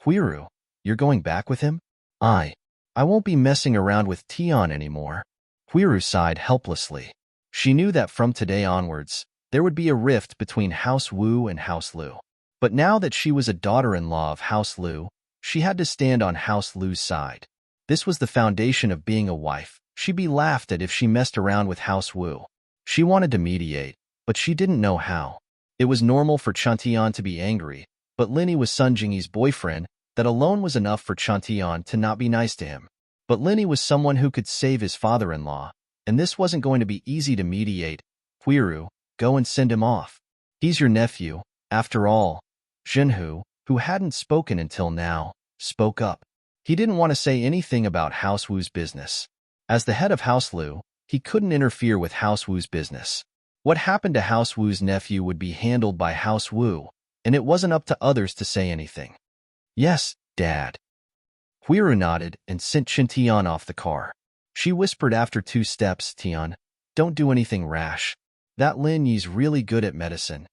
Quiru, you're going back with him? I won't be messing around with Tian anymore. Quiru sighed helplessly. She knew that from today onwards, there would be a rift between House Wu and House Lu. But now that she was a daughter-in-law of House Lu, she had to stand on House Lu's side. This was the foundation of being a wife. She'd be laughed at if she messed around with House Wu. She wanted to mediate, but she didn't know how. It was normal for Chuntian to be angry, but Linny was Sun Jingyi's boyfriend. That alone was enough for Chuntian to not be nice to him. But Linny was someone who could save his father-in-law, and this wasn't going to be easy to mediate. Quiru, go and send him off. He's your nephew, after all. Jinhu, who hadn't spoken until now, spoke up. He didn't want to say anything about House Wu's business. As the head of House Lu, he couldn't interfere with House Wu's business. What happened to House Wu's nephew would be handled by House Wu, and it wasn't up to others to say anything. Yes, Dad. Quiru nodded and sent Shintian off the car. She whispered after 2 steps, Tian, don't do anything rash. That Lin Yi's really good at medicine.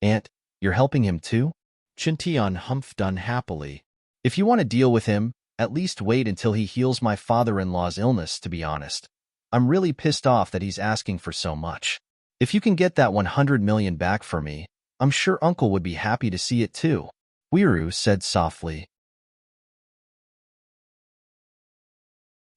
Aunt, you're helping him too? Shintian humphed unhappily. If you want to deal with him, at least wait until he heals my father-in-law's illness, to be honest. I'm really pissed off that he's asking for so much. If you can get that 100 million back for me, I'm sure Uncle would be happy to see it too. Quiru said softly.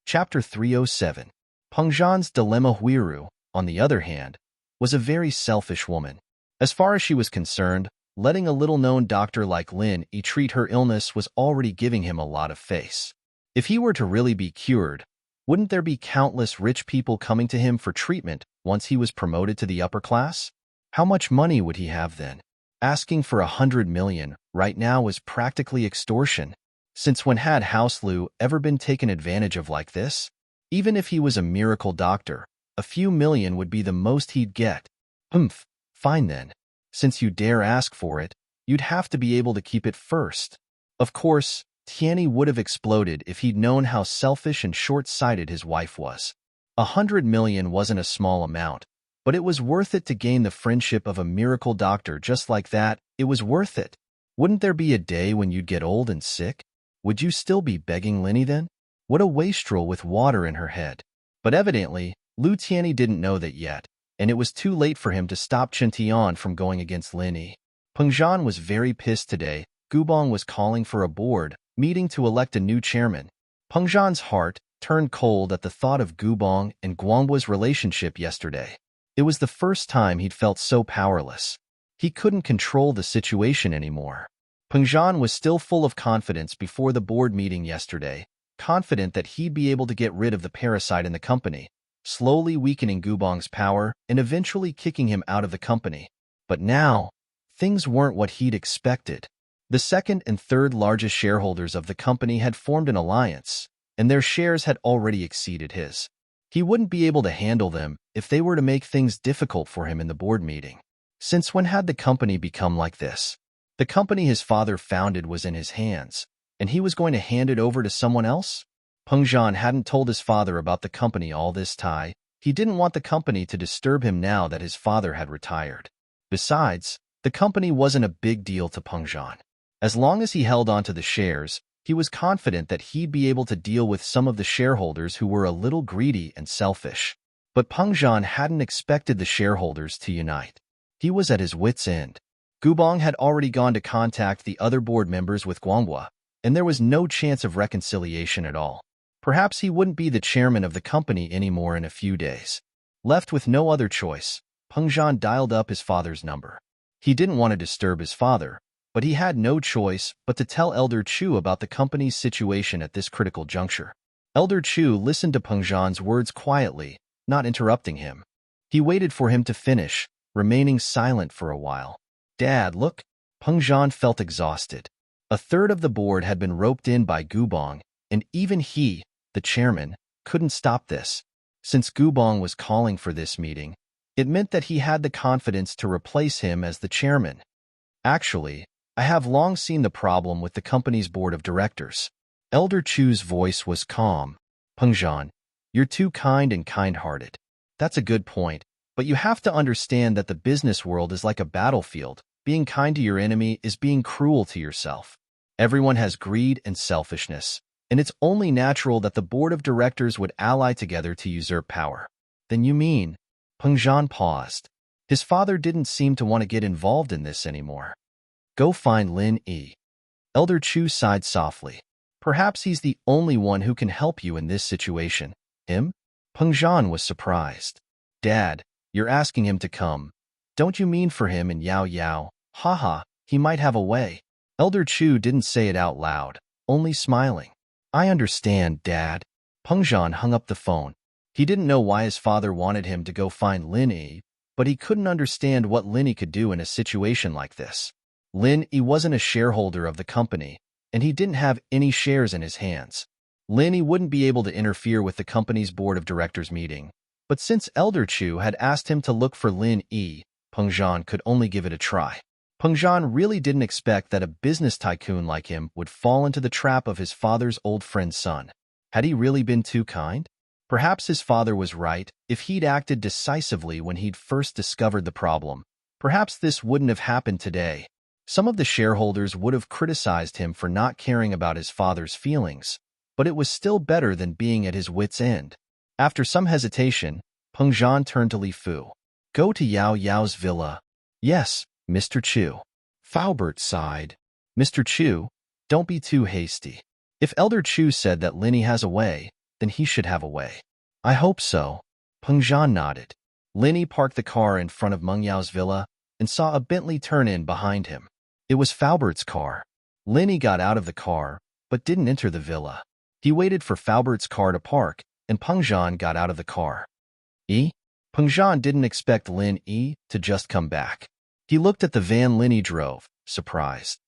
Chapter 307. Peng Zhan's dilemma. Quiru, on the other hand, was a very selfish woman. As far as she was concerned, letting a little-known doctor like Lin Yi treat her illness was already giving him a lot of face. If he were to really be cured, wouldn't there be countless rich people coming to him for treatment once he was promoted to the upper class? How much money would he have then? Asking for 100 million right now was practically extortion. Since when had House Lu ever been taken advantage of like this? Even if he was a miracle doctor, a few million would be the most he'd get. Humph, fine then. Since you dare ask for it, you'd have to be able to keep it first. Of course, Tianyi would have exploded if he'd known how selfish and short-sighted his wife was. 100 million wasn't a small amount, but it was worth it to gain the friendship of a miracle doctor just like that. It was worth it. Wouldn't there be a day when you'd get old and sick? Would you still be begging Linny then? What a wastrel with water in her head. But evidently, Lu Tianyi didn't know that yet, and it was too late for him to stop Chintian from going against Linny. Peng Zhan was very pissed today. Gubong was calling for a board meeting to elect a new chairman. Peng Zhan's heart turned cold at the thought of Gubong and Guanghua's relationship yesterday. It was the first time he'd felt so powerless. He couldn't control the situation anymore. Peng Zhan was still full of confidence before the board meeting yesterday, confident that he'd be able to get rid of the parasite in the company, slowly weakening Gubong's power and eventually kicking him out of the company. But now, things weren't what he'd expected. The second and third largest shareholders of the company had formed an alliance, and their shares had already exceeded his. He wouldn't be able to handle them if they were to make things difficult for him in the board meeting. Since when had the company become like this? The company his father founded was in his hands, and he was going to hand it over to someone else? Peng Zhan hadn't told his father about the company all this time. He didn't want the company to disturb him now that his father had retired. Besides, the company wasn't a big deal to Peng Zhan. As long as he held on to the shares, he was confident that he'd be able to deal with some of the shareholders who were a little greedy and selfish. But Peng Zhan hadn't expected the shareholders to unite. He was at his wit's end. Gubong had already gone to contact the other board members with Guanghua, and there was no chance of reconciliation at all. Perhaps he wouldn't be the chairman of the company anymore in a few days. Left with no other choice, Peng Zhan dialed up his father's number. He didn't want to disturb his father, but he had no choice but to tell Elder Chu about the company's situation at this critical juncture. Elder Chu listened to Peng Zhan's words quietly, not interrupting him. He waited for him to finish, remaining silent for a while. Dad, look. Peng Zhan felt exhausted. A third of the board had been roped in by Gubong, and even he the chairman, couldn't stop this. Since Gubong was calling for this meeting, it meant that he had the confidence to replace him as the chairman. Actually, I have long seen the problem with the company's board of directors. Elder Chu's voice was calm. Pengzhan, you're too kind and kind-hearted. That's a good point, but you have to understand that the business world is like a battlefield. Being kind to your enemy is being cruel to yourself. Everyone has greed and selfishness, and it's only natural that the board of directors would ally together to usurp power. Then you mean? Pengzhan paused. His father didn't seem to want to get involved in this anymore. Go find Lin Yi. Elder Chu sighed softly. Perhaps he's the only one who can help you in this situation. Him? Pengzhan was surprised. Dad, you're asking him to come. Don't you mean for him and Yao Yao? Haha, he might have a way. Elder Chu didn't say it out loud, only smiling. I understand, Dad. Pengzhan hung up the phone. He didn't know why his father wanted him to go find Lin Yi, but he couldn't understand what Lin Yi could do in a situation like this. Lin Yi wasn't a shareholder of the company, and he didn't have any shares in his hands. Lin Yi wouldn't be able to interfere with the company's board of directors meeting, but since Elder Chu had asked him to look for Lin Yi, Pengzhan could only give it a try. Pengzhan really didn't expect that a business tycoon like him would fall into the trap of his father's old friend's son. Had he really been too kind? Perhaps his father was right. If he'd acted decisively when he'd first discovered the problem, perhaps this wouldn't have happened today. Some of the shareholders would have criticized him for not caring about his father's feelings, but it was still better than being at his wit's end. After some hesitation, Pengzhan turned to Li Fu. Go to Yao Yao's villa. Yes, Mr. Chu. Faubert sighed. Mr. Chu, don't be too hasty. If Elder Chu said that Lin Yi has a way, then he should have a way. I hope so. Pengzhan nodded. Lin Yi parked the car in front of Meng Yao's villa and saw a Bentley turn in behind him. It was Faubert's car. Lin Yi got out of the car, but didn't enter the villa. He waited for Faubert's car to park, and Pengzhan got out of the car. Pengzhan didn't expect Lin Yi to just come back. He looked at the van Lin Yi drove, surprised.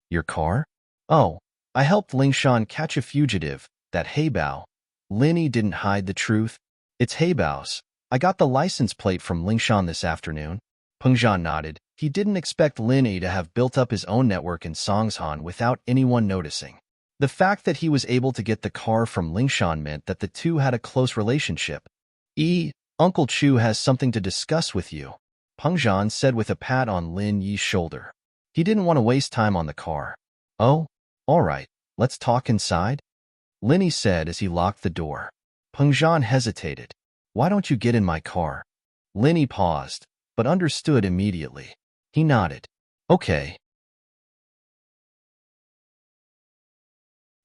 Your car? Oh, I helped Lingshan catch a fugitive, that Heibao. Lin Yi didn't hide the truth. It's Heibao's. I got the license plate from Lingshan this afternoon. Pengzhan nodded. He didn't expect Lin Yi to have built up his own network in Songshan without anyone noticing. The fact that he was able to get the car from Lingshan meant that the two had a close relationship. Uncle Chu has something to discuss with you, Pengzhan said with a pat on Lin Yi's shoulder. He didn't want to waste time on the car. Oh, all right, let's talk inside, Lin Yi said as he locked the door. Pengzhan hesitated. Why don't you get in my car? Lin Yi paused, but understood immediately. He nodded. Okay.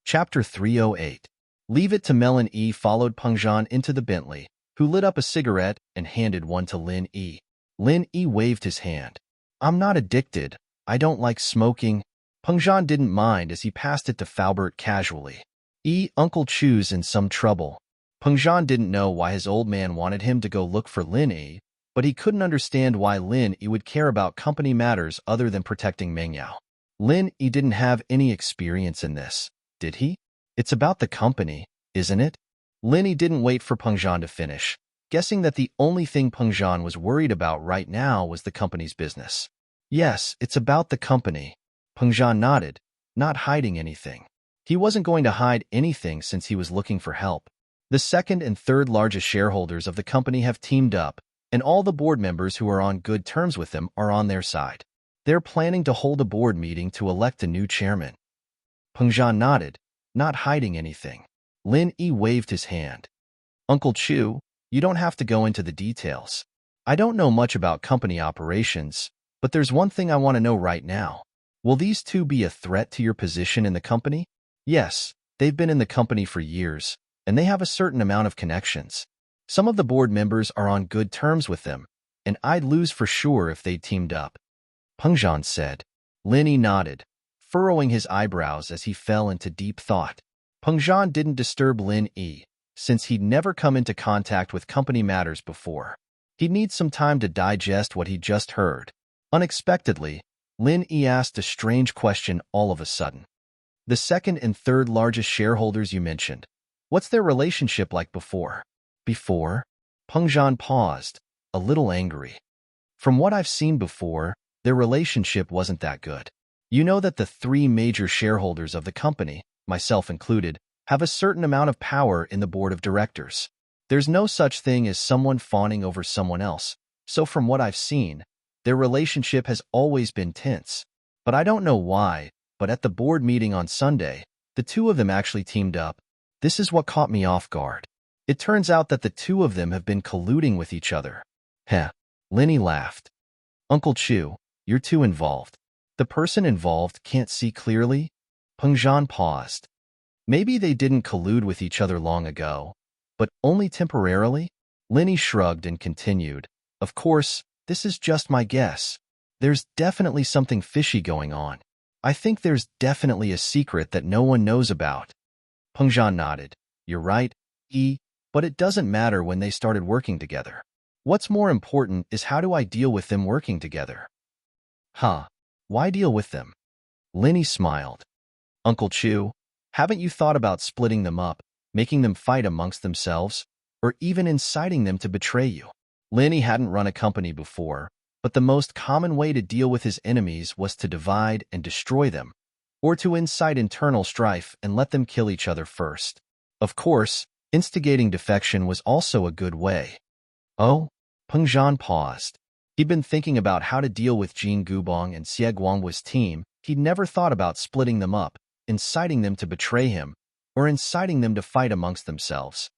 Chapter 308. Leave It to Melon E followed Pengzhan into the Bentley, who lit up a cigarette and handed one to Lin Yi. Lin Yi waved his hand. I'm not addicted. I don't like smoking. Pengzhan didn't mind as he passed it to Faubert casually. Uncle Chu's in some trouble. Pengzhan didn't know why his old man wanted him to go look for Lin Yi, but he couldn't understand why Lin Yi would care about company matters other than protecting Meng Yao. Lin Yi didn't have any experience in this, did he? It's about the company, isn't it? Lin Yi didn't wait for Pengzhan to finish, guessing that the only thing Pengzhan was worried about right now was the company's business. Yes, it's about the company. Pengzhan nodded, not hiding anything. He wasn't going to hide anything since he was looking for help. The second and third largest shareholders of the company have teamed up, and all the board members who are on good terms with them are on their side. They're planning to hold a board meeting to elect a new chairman. Pengzhan nodded, not hiding anything. Lin Yi waved his hand. Uncle Chu, you don't have to go into the details. I don't know much about company operations, but there's one thing I want to know right now. Will these two be a threat to your position in the company? Yes, they've been in the company for years, and they have a certain amount of connections. Some of the board members are on good terms with them, and I'd lose for sure if they teamed up. Pengzhan said. Lin Yi nodded, furrowing his eyebrows as he fell into deep thought. Pengzhan didn't disturb Lin Yi, since he'd never come into contact with company matters before. He'd need some time to digest what he'd just heard. Unexpectedly, Lin Yi asked a strange question all of a sudden. The second and third largest shareholders you mentioned, What's their relationship like before? Before? Peng Zhan paused, a little angry. From what I've seen before, their relationship wasn't that good. You know that the three major shareholders of the company, myself included, have a certain amount of power in the board of directors. There's no such thing as someone fawning over someone else, so from what I've seen, their relationship has always been tense. But I don't know why, but at the board meeting on Sunday, the two of them actually teamed up. This is what caught me off guard. It turns out that the two of them have been colluding with each other. Heh. Linny laughed. Uncle Chu, you're too involved. The person involved can't see clearly? Peng Zhan paused. Maybe they didn't collude with each other long ago, but only temporarily? Linny shrugged and continued. Of course, this is just my guess. There's definitely something fishy going on. I think there's definitely a secret that no one knows about. Peng Zhan nodded. You're right, but it doesn't matter when they started working together. What's more important is how do I deal with them working together? Huh. Why deal with them? Linny smiled. Uncle Chu, haven't you thought about splitting them up, making them fight amongst themselves, or even inciting them to betray you? Linny hadn't run a company before, but the most common way to deal with his enemies was to divide and destroy them, or to incite internal strife and let them kill each other first. Of course, instigating defection was also a good way. Oh? Peng Zhan paused. He'd been thinking about how to deal with Jin Gubong and Xie Guanghua's team. He'd never thought about splitting them up, inciting them to betray him, or inciting them to fight amongst themselves.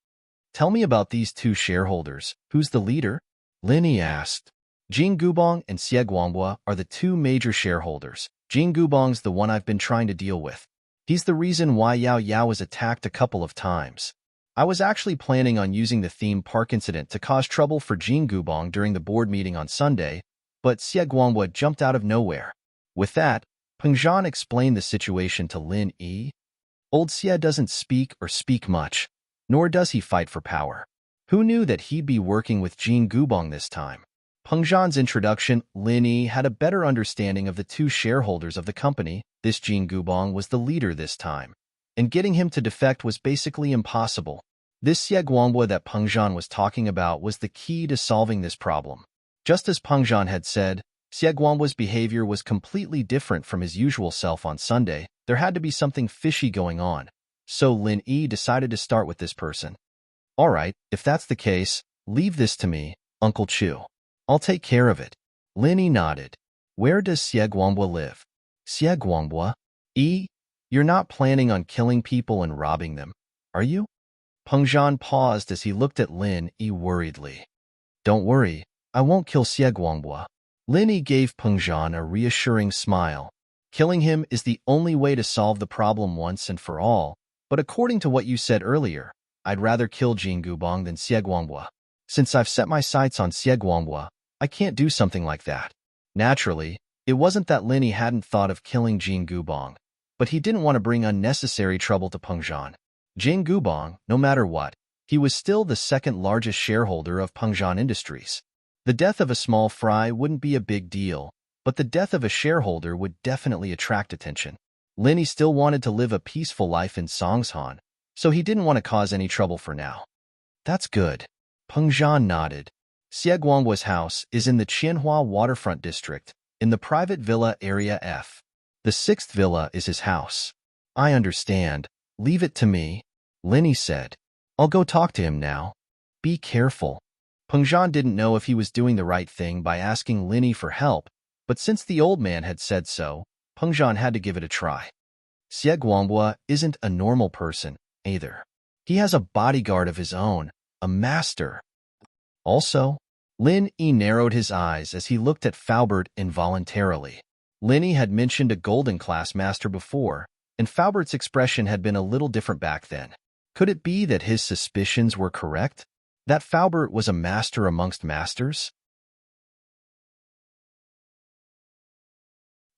Tell me about these two shareholders. Who's the leader? Linny asked. Jin Gubong and Xie Guanghua are the two major shareholders. Jin Gubong's the one I've been trying to deal with. He's the reason why Yao Yao was attacked a couple of times. I was actually planning on using the theme park incident to cause trouble for Jin Gubong during the board meeting on Sunday, but Xie Guanghua jumped out of nowhere. With that, Peng Zhan explained the situation to Lin Yi. Old Xie doesn't speak or speak much, nor does he fight for power. Who knew that he'd be working with Jin Gubong this time? Peng Zhan's introduction, Lin Yi had a better understanding of the two shareholders of the company. This Jin Gubong was the leader this time, and getting him to defect was basically impossible. This Xie Guanghua that Peng Zhan was talking about was the key to solving this problem. Just as Peng Zhan had said, Xie Guanghua's behavior was completely different from his usual self on Sunday. There had to be something fishy going on. So Lin Yi decided to start with this person. All right, if that's the case, leave this to me, Uncle Chu. I'll take care of it. Lin Yi nodded. Where does Xie Guanghua live? Xie Guanghua? You're not planning on killing people and robbing them, are you? Peng Zhan paused as he looked at Lin Yi worriedly. Don't worry, I won't kill Xie Guanghua. Lin Yi gave Peng Zhan a reassuring smile. Killing him is the only way to solve the problem once and for all, but according to what you said earlier, I'd rather kill Jin Gubong than Xie Guanghua. Since I've set my sights on Xie Guanghua, I can't do something like that. Naturally, it wasn't that Lin Yi hadn't thought of killing Jin Gubong, but he didn't want to bring unnecessary trouble to Peng Zhan. Jin Gubong, no matter what, he was still the second largest shareholder of Peng Zhan Industries. The death of a small fry wouldn't be a big deal, but the death of a shareholder would definitely attract attention. Lin Yi still wanted to live a peaceful life in Songshan, so he didn't want to cause any trouble for now. That's good. Peng Zhan nodded. Xie Guanghua's house is in the Qianhua waterfront district, in the private villa area F. The 6th villa is his house. I understand. Leave it to me, Lin Yi said. I'll go talk to him now. Be careful. Peng Zhan didn't know if he was doing the right thing by asking Lin Yi for help, but since the old man had said so, Peng Zhan had to give it a try. Xie Guanghua isn't a normal person, either. He has a bodyguard of his own, a master. Also, Lin Yi narrowed his eyes as he looked at Faubert involuntarily. Lin Yi had mentioned a golden class master before, and Faubert's expression had been a little different back then. Could it be that his suspicions were correct? That Faubert was a master amongst masters?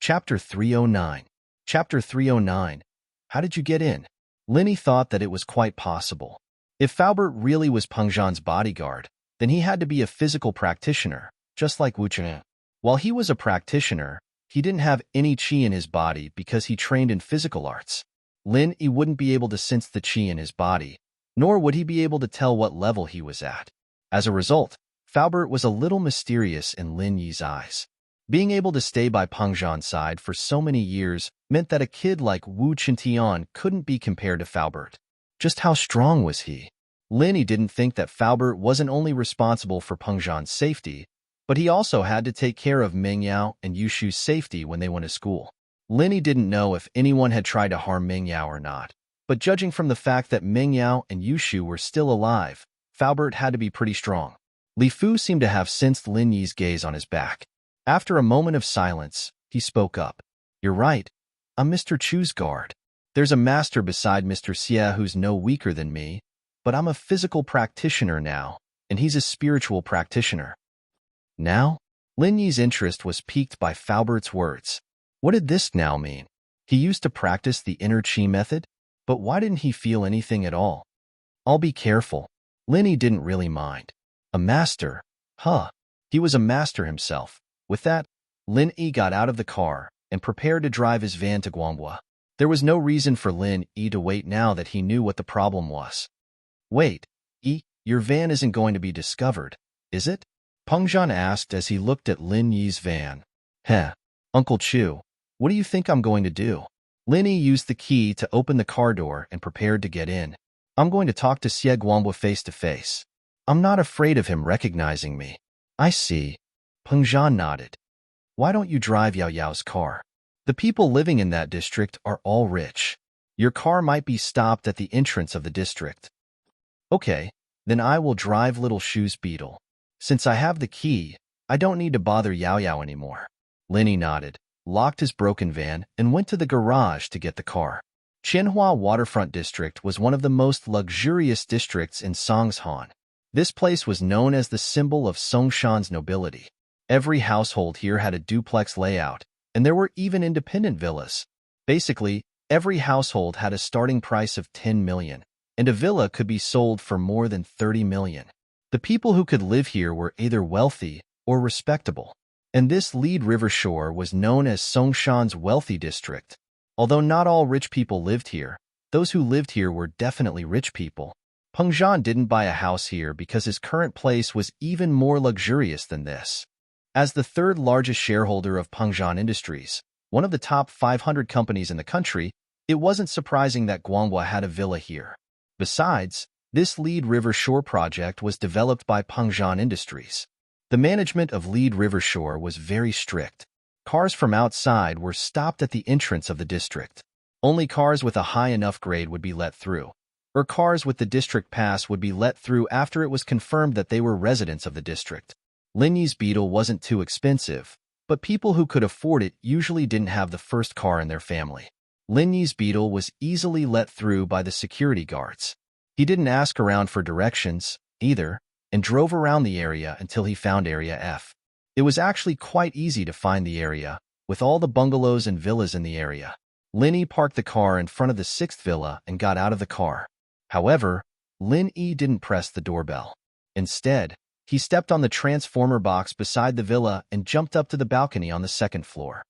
Chapter 309. Chapter 309. How did you get in? Lin Yi thought that it was quite possible. If Faubert really was Peng Zhan's bodyguard, then he had to be a physical practitioner, just like Wu Chen. While he was a practitioner, he didn't have any qi in his body because he trained in physical arts. Lin Yi wouldn't be able to sense the qi in his body, nor would he be able to tell what level he was at. As a result, Faubert was a little mysterious in Lin Yi's eyes. Being able to stay by Peng Zhan's side for so many years meant that a kid like Wu Qintian couldn't be compared to Faubert. Just how strong was he? Lin Yi didn't think that Faubert wasn't only responsible for Peng Zhan's safety, but he also had to take care of Meng Yao and Yushu's safety when they went to school. Lin Yi didn't know if anyone had tried to harm Meng Yao or not, but judging from the fact that Meng Yao and Yushu were still alive, Faubert had to be pretty strong. Li Fu seemed to have sensed Lin Yi's gaze on his back. After a moment of silence, he spoke up. "You're right. I'm Mr. Chu's guard. There's a master beside Mr. Xie who's no weaker than me, but I'm a physical practitioner now, and he's a spiritual practitioner." Now? Lin Yi's interest was piqued by Faubert's words. What did this now mean? He used to practice the inner qi method, but why didn't he feel anything at all? "I'll be careful." Lin Yi didn't really mind. A master? Huh. He was a master himself. With that, Lin Yi got out of the car and prepared to drive his van to Guanghua. There was no reason for Lin Yi to wait now that he knew what the problem was. "Wait, Yi, your van isn't going to be discovered, is it?" Peng Zhan asked as he looked at Lin Yi's van. "Heh, Uncle Chu, what do you think I'm going to do?" Lin Yi used the key to open the car door and prepared to get in. "I'm going to talk to Xie Guanghua face to face. I'm not afraid of him recognizing me." "I see." Peng Zhan nodded. "Why don't you drive Yao Yao's car? The people living in that district are all rich. Your car might be stopped at the entrance of the district." "Okay, then I will drive Little Shu's beetle. Since I have the key, I don't need to bother Yao Yao anymore." Lin Yi nodded, locked his broken van, and went to the garage to get the car. Qianhua Waterfront District was one of the most luxurious districts in Songshan. This place was known as the symbol of Songshan's nobility. Every household here had a duplex layout, and there were even independent villas. Basically, every household had a starting price of 10 million, and a villa could be sold for more than 30 million. The people who could live here were either wealthy or respectable, and this Lead River Shore was known as Songshan's wealthy district. Although not all rich people lived here, those who lived here were definitely rich people. Peng Zhan didn't buy a house here because his current place was even more luxurious than this. As the third largest shareholder of Peng Zhan Industries, one of the top 500 companies in the country, it wasn't surprising that Guanghua had a villa here. Besides, this Lead River Shore project was developed by Peng Zhan Industries. The management of Lead River Shore was very strict. Cars from outside were stopped at the entrance of the district. Only cars with a high enough grade would be let through, or cars with the district pass would be let through after it was confirmed that they were residents of the district. Lin Yi's beetle wasn't too expensive, but people who could afford it usually didn't have the first car in their family. Lin Yi's beetle was easily let through by the security guards. He didn't ask around for directions, either, and drove around the area until he found Area F. It was actually quite easy to find the area, with all the bungalows and villas in the area. Lin Yi parked the car in front of the 6th villa and got out of the car. However, Lin Yi didn't press the doorbell. Instead, he stepped on the transformer box beside the villa and jumped up to the balcony on the 2nd floor.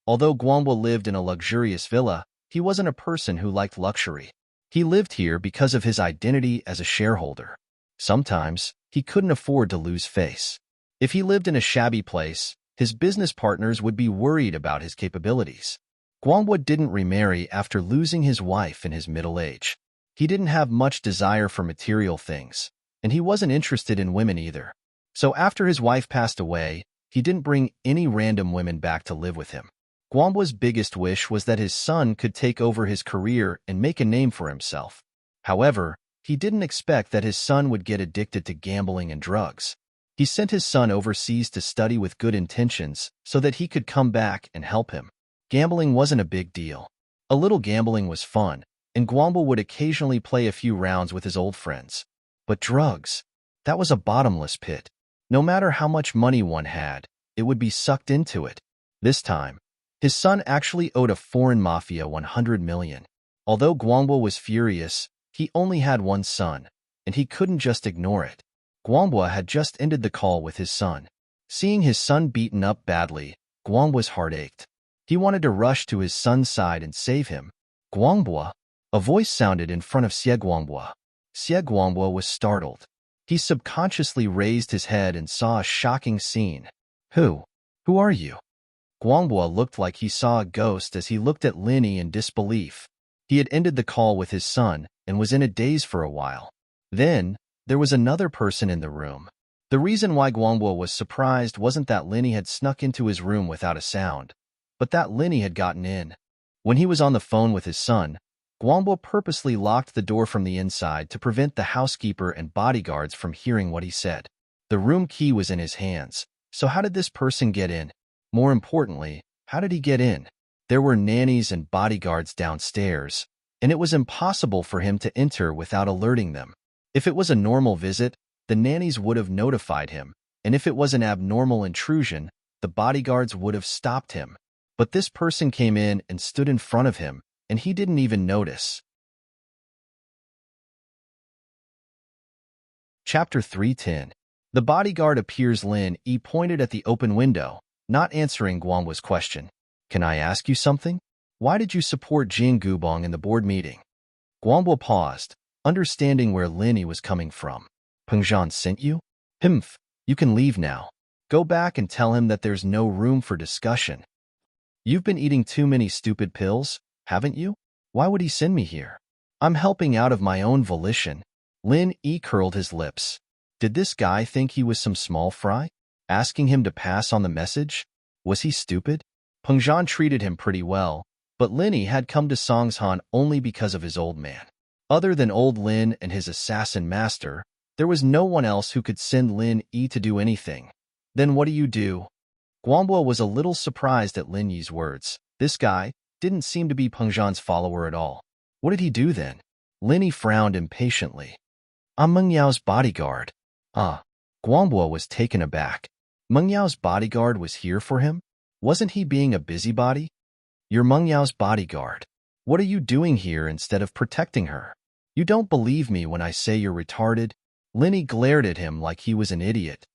Although Guanghua lived in a luxurious villa, he wasn't a person who liked luxury. He lived here because of his identity as a shareholder. Sometimes, he couldn't afford to lose face. If he lived in a shabby place, his business partners would be worried about his capabilities. Guanghua didn't remarry after losing his wife in his middle age. He didn't have much desire for material things, and he wasn't interested in women either. So after his wife passed away, he didn't bring any random women back to live with him. Guanghua's biggest wish was that his son could take over his career and make a name for himself. However, he didn't expect that his son would get addicted to gambling and drugs. He sent his son overseas to study with good intentions so that he could come back and help him. Gambling wasn't a big deal. A little gambling was fun, and Guanghua would occasionally play a few rounds with his old friends. But drugs, that was a bottomless pit. No matter how much money one had, it would be sucked into it. This time, his son actually owed a foreign mafia 100 million. Although Guanghua was furious, he only had one son, and he couldn't just ignore it. Guanghua had just ended the call with his son. Seeing his son beaten up badly, Guanghua's heart ached. He wanted to rush to his son's side and save him. "Guanghua," a voice sounded in front of Xie Guanghua. Xie Guangbo was startled. He subconsciously raised his head and saw a shocking scene. Who? Who are you? Guangbo looked like he saw a ghost as he looked at Lin Yi in disbelief. He had ended the call with his son and was in a daze for a while. Then, there was another person in the room. The reason why Guangbo was surprised wasn't that Lin Yi had snuck into his room without a sound, but that Lin Yi had gotten in. When he was on the phone with his son, Guangbo purposely locked the door from the inside to prevent the housekeeper and bodyguards from hearing what he said. The room key was in his hands, so how did this person get in? More importantly, how did he get in? There were nannies and bodyguards downstairs, and it was impossible for him to enter without alerting them. If it was a normal visit, the nannies would have notified him, and if it was an abnormal intrusion, the bodyguards would have stopped him. But this person came in and stood in front of him, and he didn't even notice. Chapter 310. The bodyguard appears. Lin Yi pointed at the open window, not answering Guangbo's question. Can I ask you something? Why did you support Jing Gubong in the board meeting? Guangbo paused, understanding where Lin Yi was coming from. Pengzhan sent you? Humph, you can leave now. Go back and tell him that there's no room for discussion. You've been eating too many stupid pills, haven't you? Why would he send me here? I'm helping out of my own volition. Lin Yi curled his lips. Did this guy think he was some small fry? Asking him to pass on the message? Was he stupid? Pengzhan treated him pretty well, but Lin Yi had come to Songshan only because of his old man. Other than old Lin and his assassin master, there was no one else who could send Lin Yi to do anything. Then what do you do? Guangbo was a little surprised at Lin Yi's words. This guy didn't seem to be Pengzhan's follower at all. What did he do then? Lin Yi frowned impatiently. I'm Meng Yao's bodyguard. Guangbo was taken aback. Meng Yao's bodyguard was here for him? Wasn't he being a busybody? You're Meng Yao's bodyguard. What are you doing here instead of protecting her? You don't believe me when I say you're retarded? Lin Yi glared at him like he was an idiot.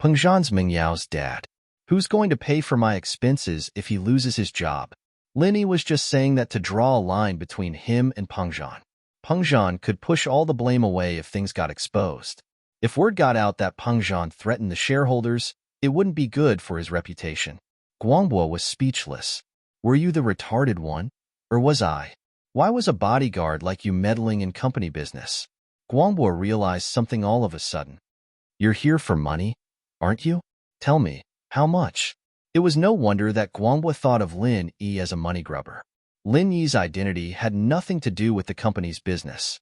Pengzhan's Meng Yao's dad. Who's going to pay for my expenses if he loses his job? Lin Yi was just saying that to draw a line between him and Pengzhan. Pengzhan could push all the blame away if things got exposed. If word got out that Pengzhan threatened the shareholders, it wouldn't be good for his reputation. Guangbo was speechless. Were you the retarded one? Or was I? Why was a bodyguard like you meddling in company business? Guangbo realized something all of a sudden. You're here for money, aren't you? Tell me, how much? It was no wonder that Guangbo thought of Lin Yi as a money grubber. Lin Yi's identity had nothing to do with the company's business.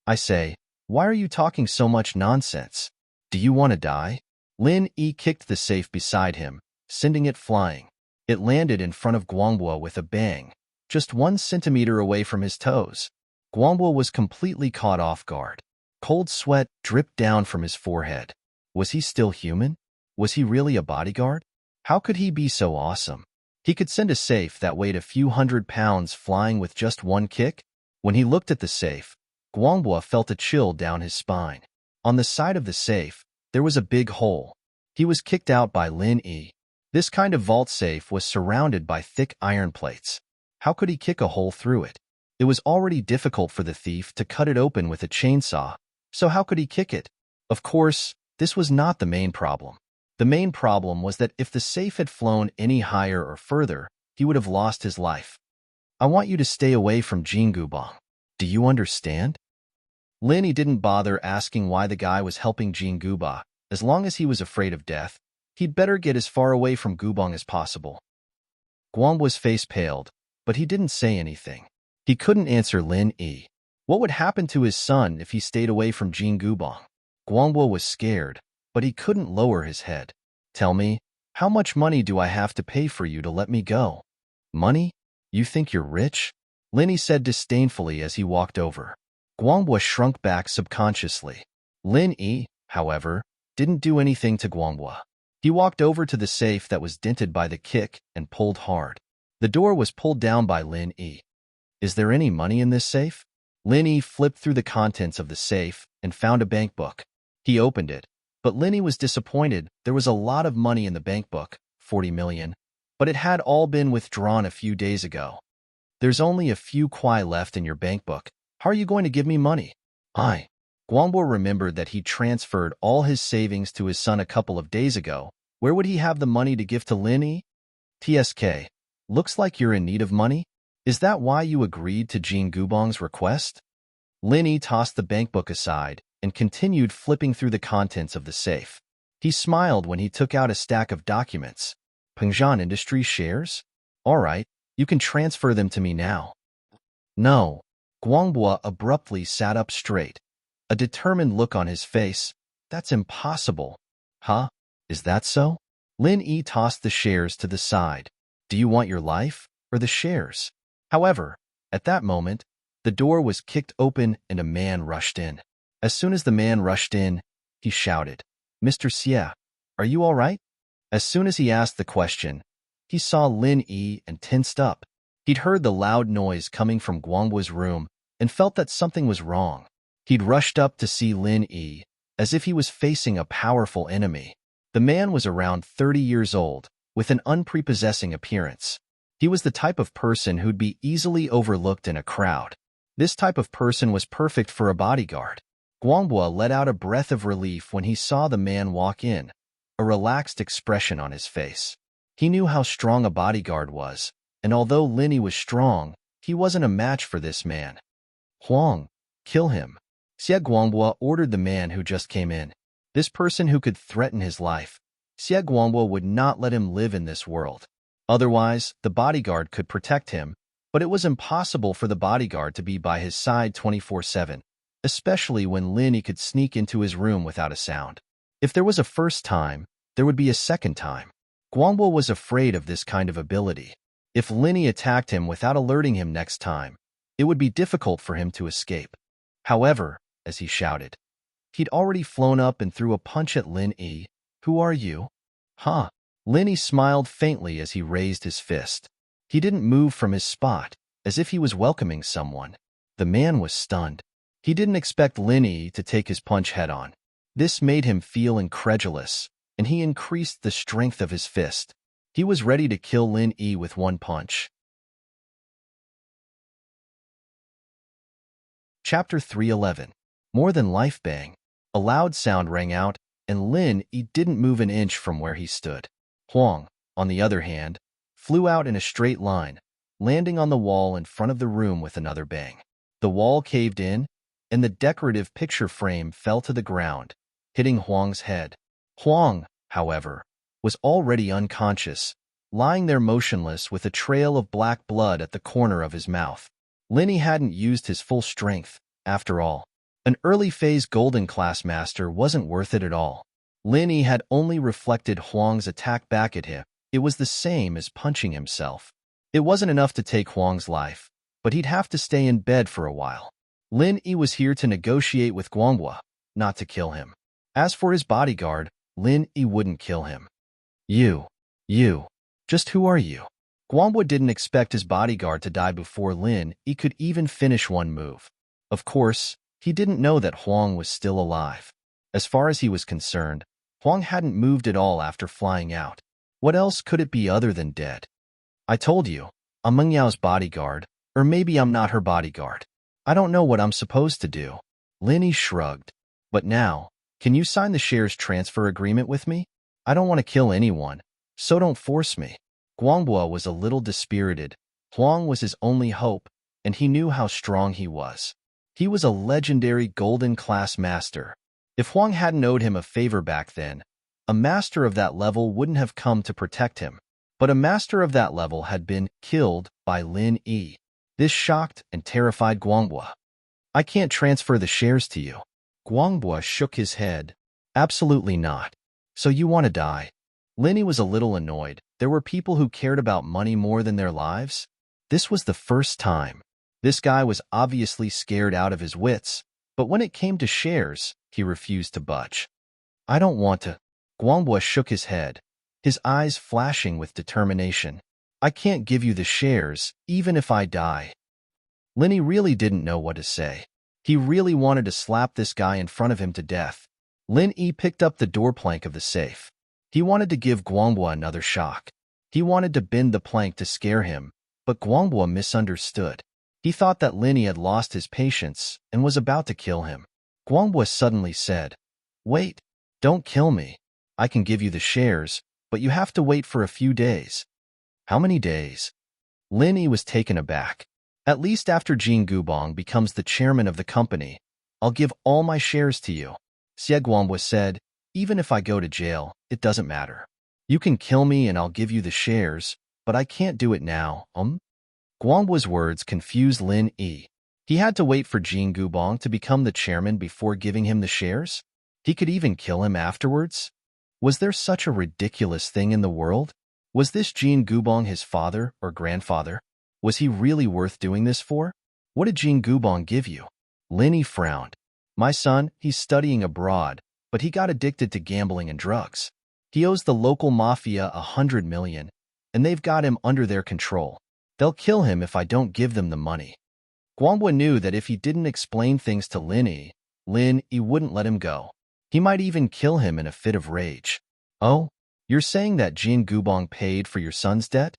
I say, why are you talking so much nonsense? Do you want to die? Lin Yi kicked the safe beside him, sending it flying. It landed in front of Guangbo with a bang, just 1 centimeter away from his toes. Guangbo was completely caught off guard. Cold sweat dripped down from his forehead. Was he still human? Was he really a bodyguard? How could he be so awesome? He could send a safe that weighed a few £100 flying with just 1 kick? When he looked at the safe, Guangbo felt a chill down his spine. On the side of the safe, there was a big hole. He was kicked out by Lin Yi. This kind of vault safe was surrounded by thick iron plates. How could he kick a hole through it? It was already difficult for the thief to cut it open with a chainsaw, so how could he kick it? Of course, this was not the main problem. The main problem was that if the safe had flown any higher or further, he would have lost his life. I want you to stay away from Jinggubong. Do you understand? Lin Yi didn't bother asking why the guy was helping Jinggubong. As long as he was afraid of death, he'd better get as far away from Gubong as possible. Guangbo's face paled, but he didn't say anything. He couldn't answer Lin Yi. What would happen to his son if he stayed away from Jinggubong? Guangbo was scared, but he couldn't lower his head. Tell me, how much money do I have to pay for you to let me go? Money? You think you're rich? Lin Yi said disdainfully as he walked over. Guangbo shrunk back subconsciously. Lin Yi, however, didn't do anything to Guangbo. He walked over to the safe that was dented by the kick and pulled hard. The door was pulled down by Lin Yi. Is there any money in this safe? Lin Yi flipped through the contents of the safe and found a bank book. He opened it, but Lin Yi was disappointed. There was a lot of money in the bank book, 40 million, but it had all been withdrawn a few days ago. There's only a few kwai left in your bank book. How are you going to give me money? Guangbo remembered that he transferred all his savings to his son a couple of days ago. Where would he have the money to give to Lin Yi? TSK, looks like you're in need of money? Is that why you agreed to Jean Gubong's request? Lin Yi tossed the bankbook aside and continued flipping through the contents of the safe. He smiled when he took out a stack of documents. Pengzhan Industries shares? All right, you can transfer them to me now. No. Guangbo abruptly sat up straight, a determined look on his face. That's impossible. Huh? Is that so? Lin Yi tossed the shares to the side. Do you want your life or the shares? However, at that moment, the door was kicked open and a man rushed in. As soon as the man rushed in, he shouted, Mr. Xie, are you all right? As soon as he asked the question, he saw Lin Yi and tensed up. He'd heard the loud noise coming from Guangbo's room and felt that something was wrong. He'd rushed up to see Lin Yi, as if he was facing a powerful enemy. The man was around 30 years old, with an unprepossessing appearance. He was the type of person who'd be easily overlooked in a crowd. This type of person was perfect for a bodyguard. Guangbo let out a breath of relief when he saw the man walk in, a relaxed expression on his face. He knew how strong a bodyguard was, and although Lin Yi was strong, he wasn't a match for this man. Huang, kill him. Xie Guangbo ordered the man who just came in. This person who could threaten his life. Xie Guangbo would not let him live in this world. Otherwise, the bodyguard could protect him, but it was impossible for the bodyguard to be by his side 24/7, especially when Lin Yi could sneak into his room without a sound. If there was a first time, there would be a second time. Guangbo was afraid of this kind of ability. If Lin Yi attacked him without alerting him next time, it would be difficult for him to escape. However, as he shouted, he'd already flown up and threw a punch at Lin Yi. Who are you? Huh? Lin Yi smiled faintly as he raised his fist. He didn't move from his spot, as if he was welcoming someone. The man was stunned. He didn't expect Lin Yi to take his punch head-on. This made him feel incredulous, and he increased the strength of his fist. He was ready to kill Lin Yi with one punch. Chapter 311. More than life bang. A loud sound rang out, and Lin Yi didn't move an inch from where he stood. Huang, on the other hand, flew out in a straight line, landing on the wall in front of the room with another bang. The wall caved in, and the decorative picture frame fell to the ground, hitting Huang's head. Huang, however, was already unconscious, lying there motionless with a trail of black blood at the corner of his mouth. Lin Yi hadn't used his full strength, after all. An early-phase Golden Class Master wasn't worth it at all. Lin Yi had only reflected Huang's attack back at him. It was the same as punching himself. It wasn't enough to take Huang's life, but he'd have to stay in bed for a while. Lin Yi was here to negotiate with Guangbo, not to kill him. As for his bodyguard, Lin Yi wouldn't kill him. You, just who are you? Guangbo didn't expect his bodyguard to die before Lin Yi could even finish one move. Of course, he didn't know that Huang was still alive. As far as he was concerned, Huang hadn't moved at all after flying out. What else could it be other than dead? I told you, I'm Meng Yao's bodyguard, or maybe I'm not her bodyguard. I don't know what I'm supposed to do. Lin Yi shrugged. But now, can you sign the shares transfer agreement with me? I don't want to kill anyone, so don't force me. Guangbo was a little dispirited. Huang was his only hope, and he knew how strong he was. He was a legendary Golden Class Master. If Huang hadn't owed him a favor back then, a master of that level wouldn't have come to protect him. But a master of that level had been killed by Lin Yi. This shocked and terrified Guangbo. I can't transfer the shares to you. Guangbo shook his head. Absolutely not. So you want to die? Lin Yi was a little annoyed. There were people who cared about money more than their lives. This was the first time. This guy was obviously scared out of his wits, but when it came to shares, he refused to budge. I don't want to. Guangbo shook his head, his eyes flashing with determination. I can't give you the shares, even if I die. Lin Yi really didn't know what to say. He really wanted to slap this guy in front of him to death. Lin Yi picked up the door plank of the safe. He wanted to give Guangbo another shock. He wanted to bend the plank to scare him, but Guangbo misunderstood. He thought that Lin Yi had lost his patience and was about to kill him. Guanghua suddenly said, "Wait, don't kill me. I can give you the shares, but you have to wait for a few days." "How many days?" Lin Yi was taken aback. "At least after Jin Gubong becomes the chairman of the company, I'll give all my shares to you." Xie Guanghua said, "Even if I go to jail, it doesn't matter. You can kill me and I'll give you the shares, but I can't do it now." Guanghua's words confused Lin Yi. He had to wait for Jin Gubong to become the chairman before giving him the shares? He could even kill him afterwards? Was there such a ridiculous thing in the world? Was this Jin Gubong his father or grandfather? Was he really worth doing this for? What did Jin Gubong give you? Lin Yi frowned. "My son, he's studying abroad, but he got addicted to gambling and drugs. He owes the local mafia 100 million, and they've got him under their control. They'll kill him if I don't give them the money." Guanghua knew that if he didn't explain things to Lin Yi wouldn't let him go. He might even kill him in a fit of rage. "Oh, you're saying that Jin Gubong paid for your son's debt?"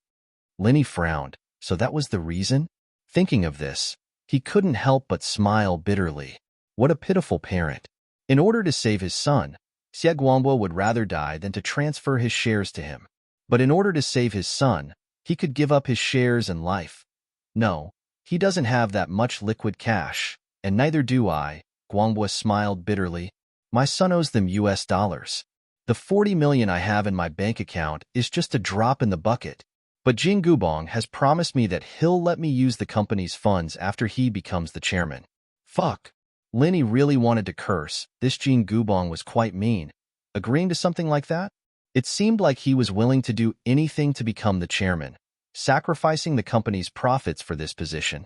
Lin Yi frowned. So that was the reason? Thinking of this, he couldn't help but smile bitterly. What a pitiful parent. In order to save his son, Xie Guanghua would rather die than to transfer his shares to him. But in order to save his son, he could give up his shares and life. No, he doesn't have that much liquid cash, and neither do I. Guanghua smiled bitterly. My son owes them US dollars. The 40 million I have in my bank account is just a drop in the bucket. But Jin Gubong has promised me that he'll let me use the company's funds after he becomes the chairman. Fuck. Lin Yi really wanted to curse. This Jin Gubong was quite mean. Agreeing to something like that? It seemed like he was willing to do anything to become the chairman, sacrificing the company's profits for this position.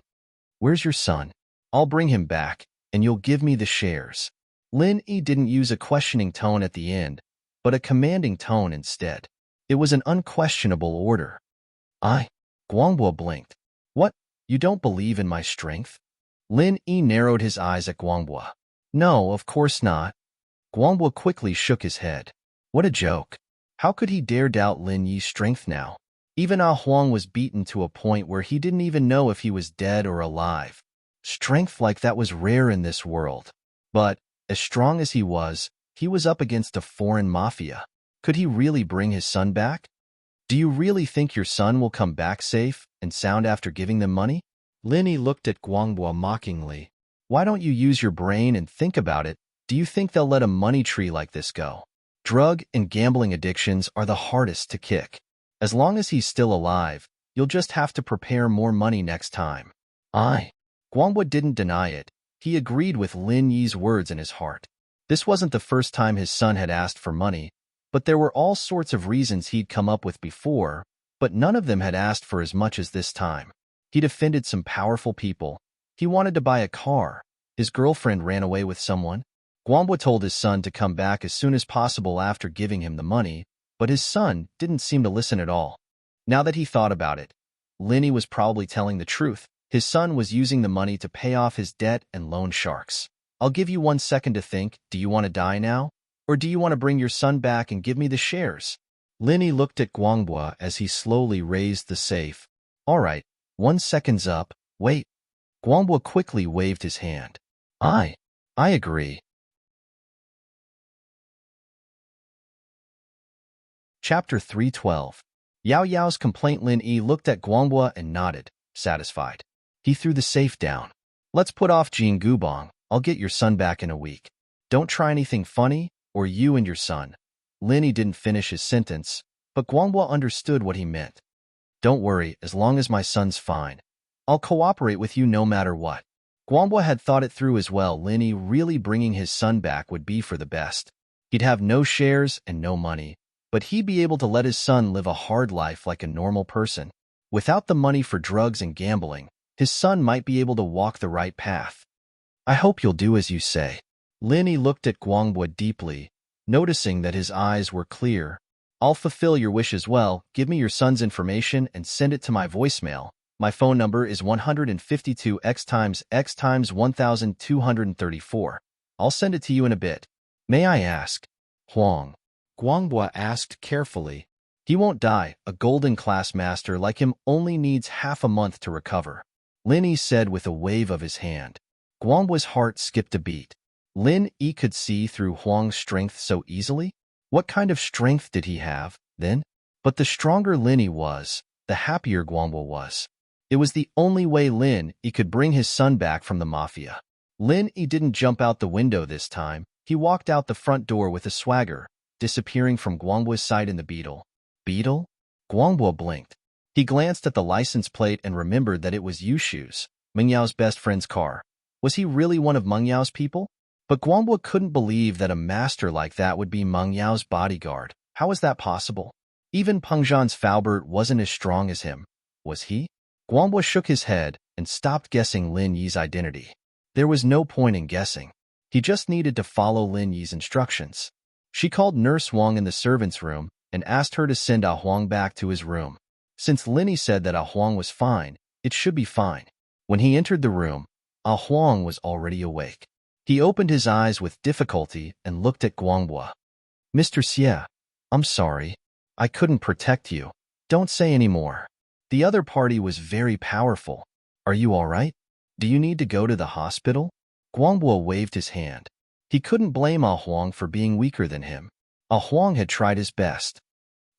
"Where's your son? I'll bring him back, and you'll give me the shares." Lin Yi didn't use a questioning tone at the end, but a commanding tone instead. It was an unquestionable order. Guanghua blinked. "What? You don't believe in my strength?" Lin Yi narrowed his eyes at Guanghua. "No, of course not." Guanghua quickly shook his head. What a joke. How could he dare doubt Lin Yi's strength now? Even Ah Huang was beaten to a point where he didn't even know if he was dead or alive. Strength like that was rare in this world. But, as strong as he was up against a foreign mafia. Could he really bring his son back? "Do you really think your son will come back safe and sound after giving them money?" Lin Yi looked at Guanghua mockingly. "Why don't you use your brain and think about it? Do you think they'll let a money tree like this go? Drug and gambling addictions are the hardest to kick. As long as he's still alive, you'll just have to prepare more money next time." Guanghua didn't deny it. He agreed with Lin Yi's words in his heart. This wasn't the first time his son had asked for money, but there were all sorts of reasons he'd come up with before, but none of them had asked for as much as this time. He'd offended some powerful people. He wanted to buy a car. His girlfriend ran away with someone. Guanghua told his son to come back as soon as possible after giving him the money, but his son didn't seem to listen at all. Now that he thought about it, Lin Yi was probably telling the truth. His son was using the money to pay off his debt and loan sharks. "I'll give you 1 second to think. Do you want to die now? Or do you want to bring your son back and give me the shares?" Lin Yi looked at Guanghua as he slowly raised the safe. "All right, 1 second's up. Wait." Guanghua quickly waved his hand. I agree." Chapter 312. Yao Yao's complaint. Lin Yi looked at Guanghua and nodded, satisfied. He threw the safe down. "Let's put off Jin Gubong. I'll get your son back in a week. Don't try anything funny, or you and your son." Lin Yi didn't finish his sentence, but Guanghua understood what he meant. "Don't worry, as long as my son's fine. I'll cooperate with you no matter what." Guanghua had thought it through as well. Lin Yi really bringing his son back would be for the best. He'd have no shares and no money, but he'd be able to let his son live a hard life like a normal person. Without the money for drugs and gambling, his son might be able to walk the right path. "I hope you'll do as you say." Lin Yi looked at Guanghua deeply, noticing that his eyes were clear. "I'll fulfill your wish as well. Give me your son's information and send it to my voicemail. My phone number is 152x1234. I'll send it to you in a bit." "May I ask?" Huang. Guanghua asked carefully. "He won't die. A golden class master like him only needs half a month to recover," Lin Yi said with a wave of his hand. Guanghua's heart skipped a beat. Lin Yi could see through Huang's strength so easily? What kind of strength did he have, then? But the stronger Lin Yi was, the happier Guangbo was. It was the only way Lin Yi could bring his son back from the mafia. Lin Yi didn't jump out the window this time. He walked out the front door with a swagger, disappearing from Guangbo's sight in the Beetle. Beetle? Guangbo blinked. He glanced at the license plate and remembered that it was Yushu's, Meng Yao's best friend's car. Was he really one of Meng Yao's people? But Guangbo couldn't believe that a master like that would be Meng Yao's bodyguard. How was that possible? Even Peng Zhan's Faubert wasn't as strong as him. Was he? Guangbo shook his head and stopped guessing Lin Yi's identity. There was no point in guessing. He just needed to follow Lin Yi's instructions. She called Nurse Wang in the servants' room and asked her to send Ah Huang back to his room. Since Lin Yi said that Ah Huang was fine, it should be fine. When he entered the room, Ah Huang was already awake. He opened his eyes with difficulty and looked at Guangbo. Mr. Xie, I'm sorry. I couldn't protect you. Don't say any more. The other party was very powerful. Are you all right? Do you need to go to the hospital? Guangbo waved his hand. He couldn't blame Ah Huang for being weaker than him. Ah Huang had tried his best.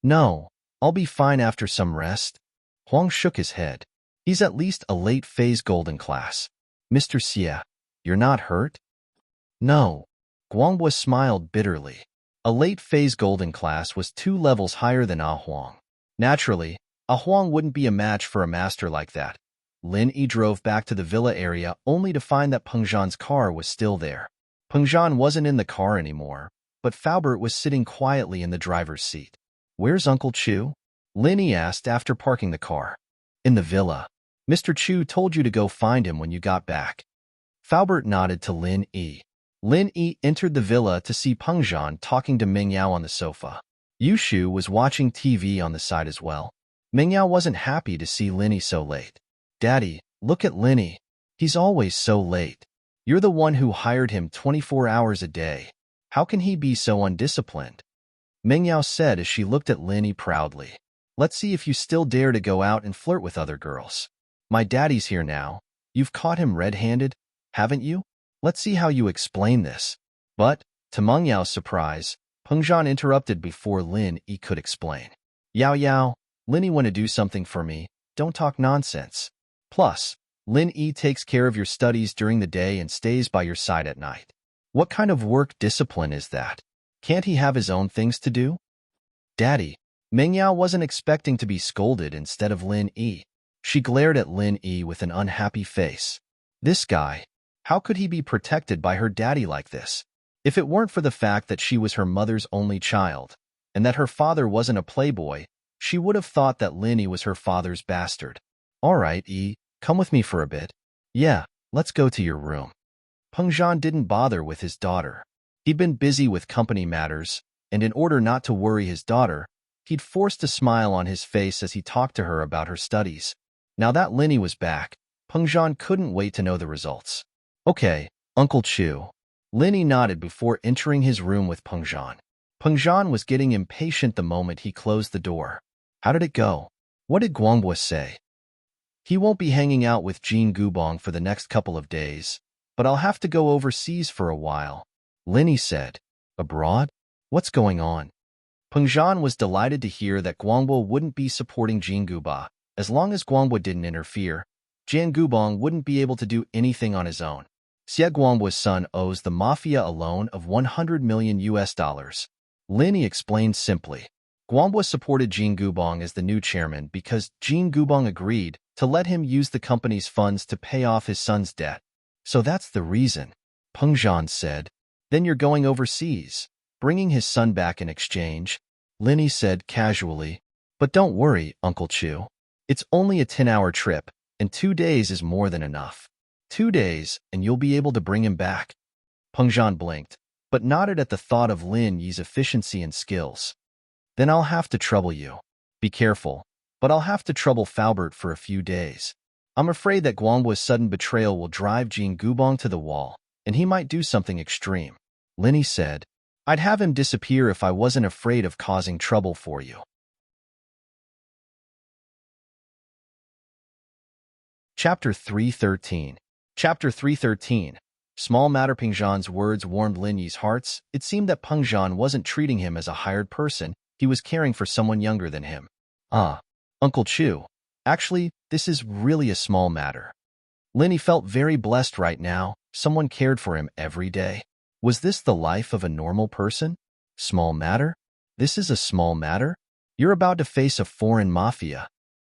No, I'll be fine after some rest. Huang shook his head. He's at least a late phase golden class. Mr. Xie, you're not hurt? No. Guangbo smiled bitterly. A late phase golden class was 2 levels higher than Ah Huang. Naturally, Ah Huang wouldn't be a match for a master like that. Lin Yi drove back to the villa area only to find that Peng Zhan's car was still there. Peng Zhan wasn't in the car anymore, but Faubert was sitting quietly in the driver's seat. Where's Uncle Chu? Lin Yi asked after parking the car. In the villa. Mr. Chu told you to go find him when you got back. Faubert nodded to Lin Yi. Lin Yi entered the villa to see Peng Zhan talking to Meng Yao on the sofa. Yushu was watching TV on the side as well. Meng Yao wasn't happy to see Lin Yi so late. Daddy, look at Lin Yi. He's always so late. You're the one who hired him 24 hours a day. How can he be so undisciplined? Meng Yao said as she looked at Lin Yi proudly. Let's see if you still dare to go out and flirt with other girls. My daddy's here now. You've caught him red-handed, haven't you? Let's see how you explain this. But, to Meng Yao's surprise, Peng Zhan interrupted before Lin Yi could explain. Yao Yao, Lin Yi want to do something for me. Don't talk nonsense. Plus, Lin Yi takes care of your studies during the day and stays by your side at night. What kind of work discipline is that? Can't he have his own things to do? Daddy, Meng Yao wasn't expecting to be scolded instead of Lin Yi. She glared at Lin Yi with an unhappy face. This guy, how could he be protected by her daddy like this? If it weren't for the fact that she was her mother's only child, and that her father wasn't a playboy, she would have thought that Lin Yi was her father's bastard. All right, Yi, come with me for a bit. Yeah, let's go to your room. Peng Zhan didn't bother with his daughter. He'd been busy with company matters, and in order not to worry his daughter, he'd forced a smile on his face as he talked to her about her studies. Now that Lin Yi was back, Peng Zhan couldn't wait to know the results. Okay, Uncle Chu. Lin Yi nodded before entering his room with Peng Zhan. Peng Zhan was getting impatient the moment he closed the door. How did it go? What did Guangbo say? He won't be hanging out with Jean Gubong for the next couple of days, but I'll have to go overseas for a while. Lin Yi said. Abroad? What's going on? Peng Zhan was delighted to hear that Guangbo wouldn't be supporting Jean Guba. As long as Guangbo didn't interfere, Jian Gubong wouldn't be able to do anything on his own. Xie Guangbo's son owes the mafia a loan of $100 million. Lin Yi explained simply. Guangbo supported Jean Gubong as the new chairman because Jean Gubong agreed to let him use the company's funds to pay off his son's debt. So that's the reason, Peng Zhan said. Then you're going overseas, bringing his son back in exchange, Lin Yi said casually. But don't worry, Uncle Chu. It's only a 10-hour trip, and 2 days is more than enough. 2 days, and you'll be able to bring him back. Peng Zhan blinked, but nodded at the thought of Lin Yi's efficiency and skills. Then I'll have to trouble you. Be careful, but I'll have to trouble Faubert for a few days. I'm afraid that Guangbo's sudden betrayal will drive Jean Gubong to the wall, and he might do something extreme. Lin Yi said, I'd have him disappear if I wasn't afraid of causing trouble for you. Chapter 313. Chapter 313. Small matter. Peng Zhan's words warmed Lin Yi's hearts. It seemed that Peng Zhan wasn't treating him as a hired person, he was caring for someone younger than him. Ah, Uncle Chu. Actually, this is really a small matter. Lin Yi felt very blessed right now. Someone cared for him every day. Was this the life of a normal person? Small matter? This is a small matter? You're about to face a foreign mafia.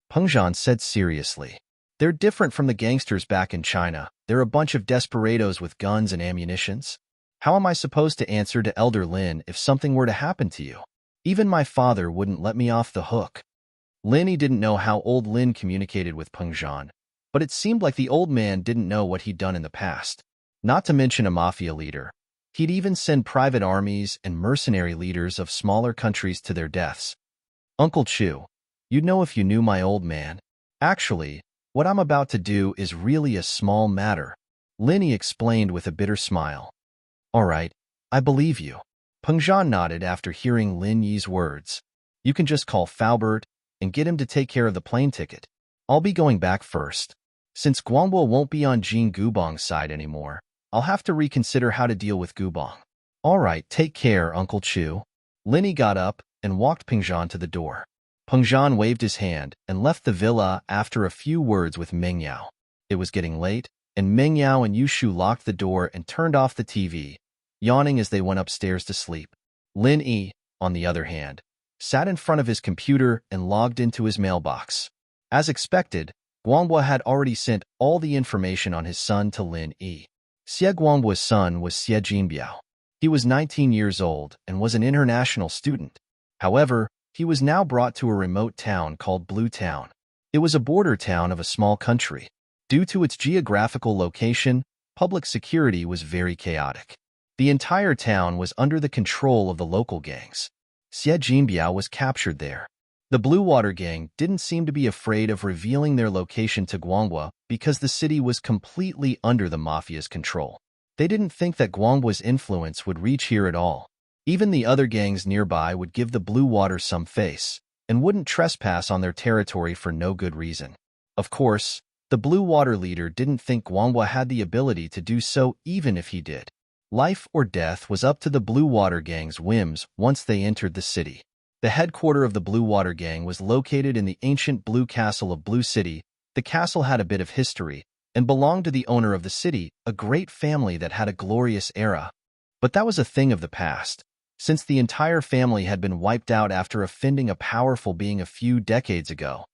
Peng Zhan said seriously. They're different from the gangsters back in China. They're a bunch of desperados with guns and ammunitions. How am I supposed to answer to Elder Lin if something were to happen to you? Even my father wouldn't let me off the hook. Lin Yi didn't know how old Lin communicated with Peng Zhan, but it seemed like the old man didn't know what he'd done in the past. Not to mention a mafia leader. He'd even send private armies and mercenary leaders of smaller countries to their deaths. Uncle Chu, you'd know if you knew my old man. Actually, what I'm about to do is really a small matter, Lin Yi explained with a bitter smile. All right, I believe you. Peng Zhan nodded after hearing Lin Yi's words. You can just call Faubert and get him to take care of the plane ticket. I'll be going back first. Since Guangbo won't be on Jin Gubong's side anymore, I'll have to reconsider how to deal with Gubong. All right, take care, Uncle Chu. Lin Yi got up and walked Peng Zhan to the door. Peng Zhan waved his hand and left the villa after a few words with Meng Yao. It was getting late, and Meng Yao and Yushu locked the door and turned off the TV, yawning as they went upstairs to sleep. Lin Yi, on the other hand, sat in front of his computer and logged into his mailbox. As expected, Guangbo had already sent all the information on his son to Lin Yi. Xie Guangbo's son was Xie Jinbiao. He was 19 years old and was an international student. However, he was now brought to a remote town called Blue Town. It was a border town of a small country. Due to its geographical location, public security was very chaotic. The entire town was under the control of the local gangs. Xie Jinbiao was captured there. The Blue Water Gang didn't seem to be afraid of revealing their location to Guangbo because the city was completely under the mafia's control. They didn't think that Guangbo's influence would reach here at all. Even the other gangs nearby would give the Blue Water some face and wouldn't trespass on their territory for no good reason. Of course, the Blue Water leader didn't think Guangbo had the ability to do so even if he did. Life or death was up to the Blue Water Gang's whims once they entered the city. The headquarters of the Blue Water Gang was located in the ancient Blue Castle of Blue City. The castle had a bit of history and belonged to the owner of the city, a great family that had a glorious era. But that was a thing of the past, since the entire family had been wiped out after offending a powerful being a few decades ago.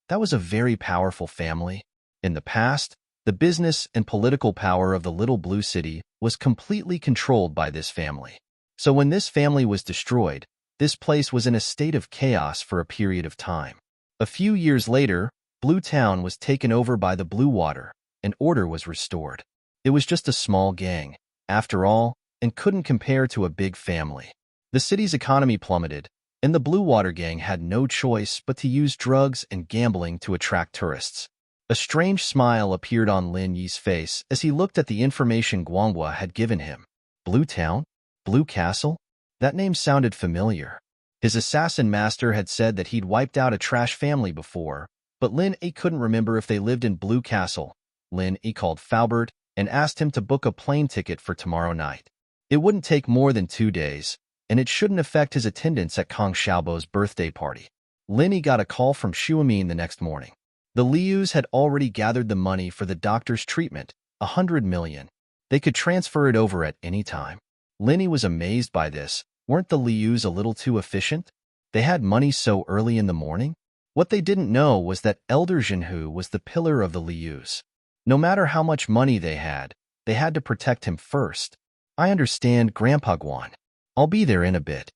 That was a very powerful family. In the past, the business and political power of the little blue city was completely controlled by this family. So when this family was destroyed, this place was in a state of chaos for a period of time. A few years later, Blue Town was taken over by the Blue Water, and order was restored. It was just a small gang, after all, and couldn't compare to a big family. The city's economy plummeted, and the Blue Water Gang had no choice but to use drugs and gambling to attract tourists. A strange smile appeared on Lin Yi's face as he looked at the information Guangbo had given him. Blue Town? Blue Castle? That name sounded familiar. His assassin master had said that he'd wiped out a trash family before, but Lin Yi couldn't remember if they lived in Blue Castle. Lin Yi called Faubert and asked him to book a plane ticket for tomorrow night. It wouldn't take more than 2 days, and it shouldn't affect his attendance at Kong Xiaobo's birthday party. Lin Yi got a call from Xuemin the next morning. The Lius had already gathered the money for the doctor's treatment, 100 million. They could transfer it over at any time. Lin Yi was amazed by this. Weren't the Lius a little too efficient? They had money so early in the morning? What they didn't know was that Elder Jinhu was the pillar of the Lius. No matter how much money they had to protect him first. I understand, Grandpa Guan. I'll be there in a bit.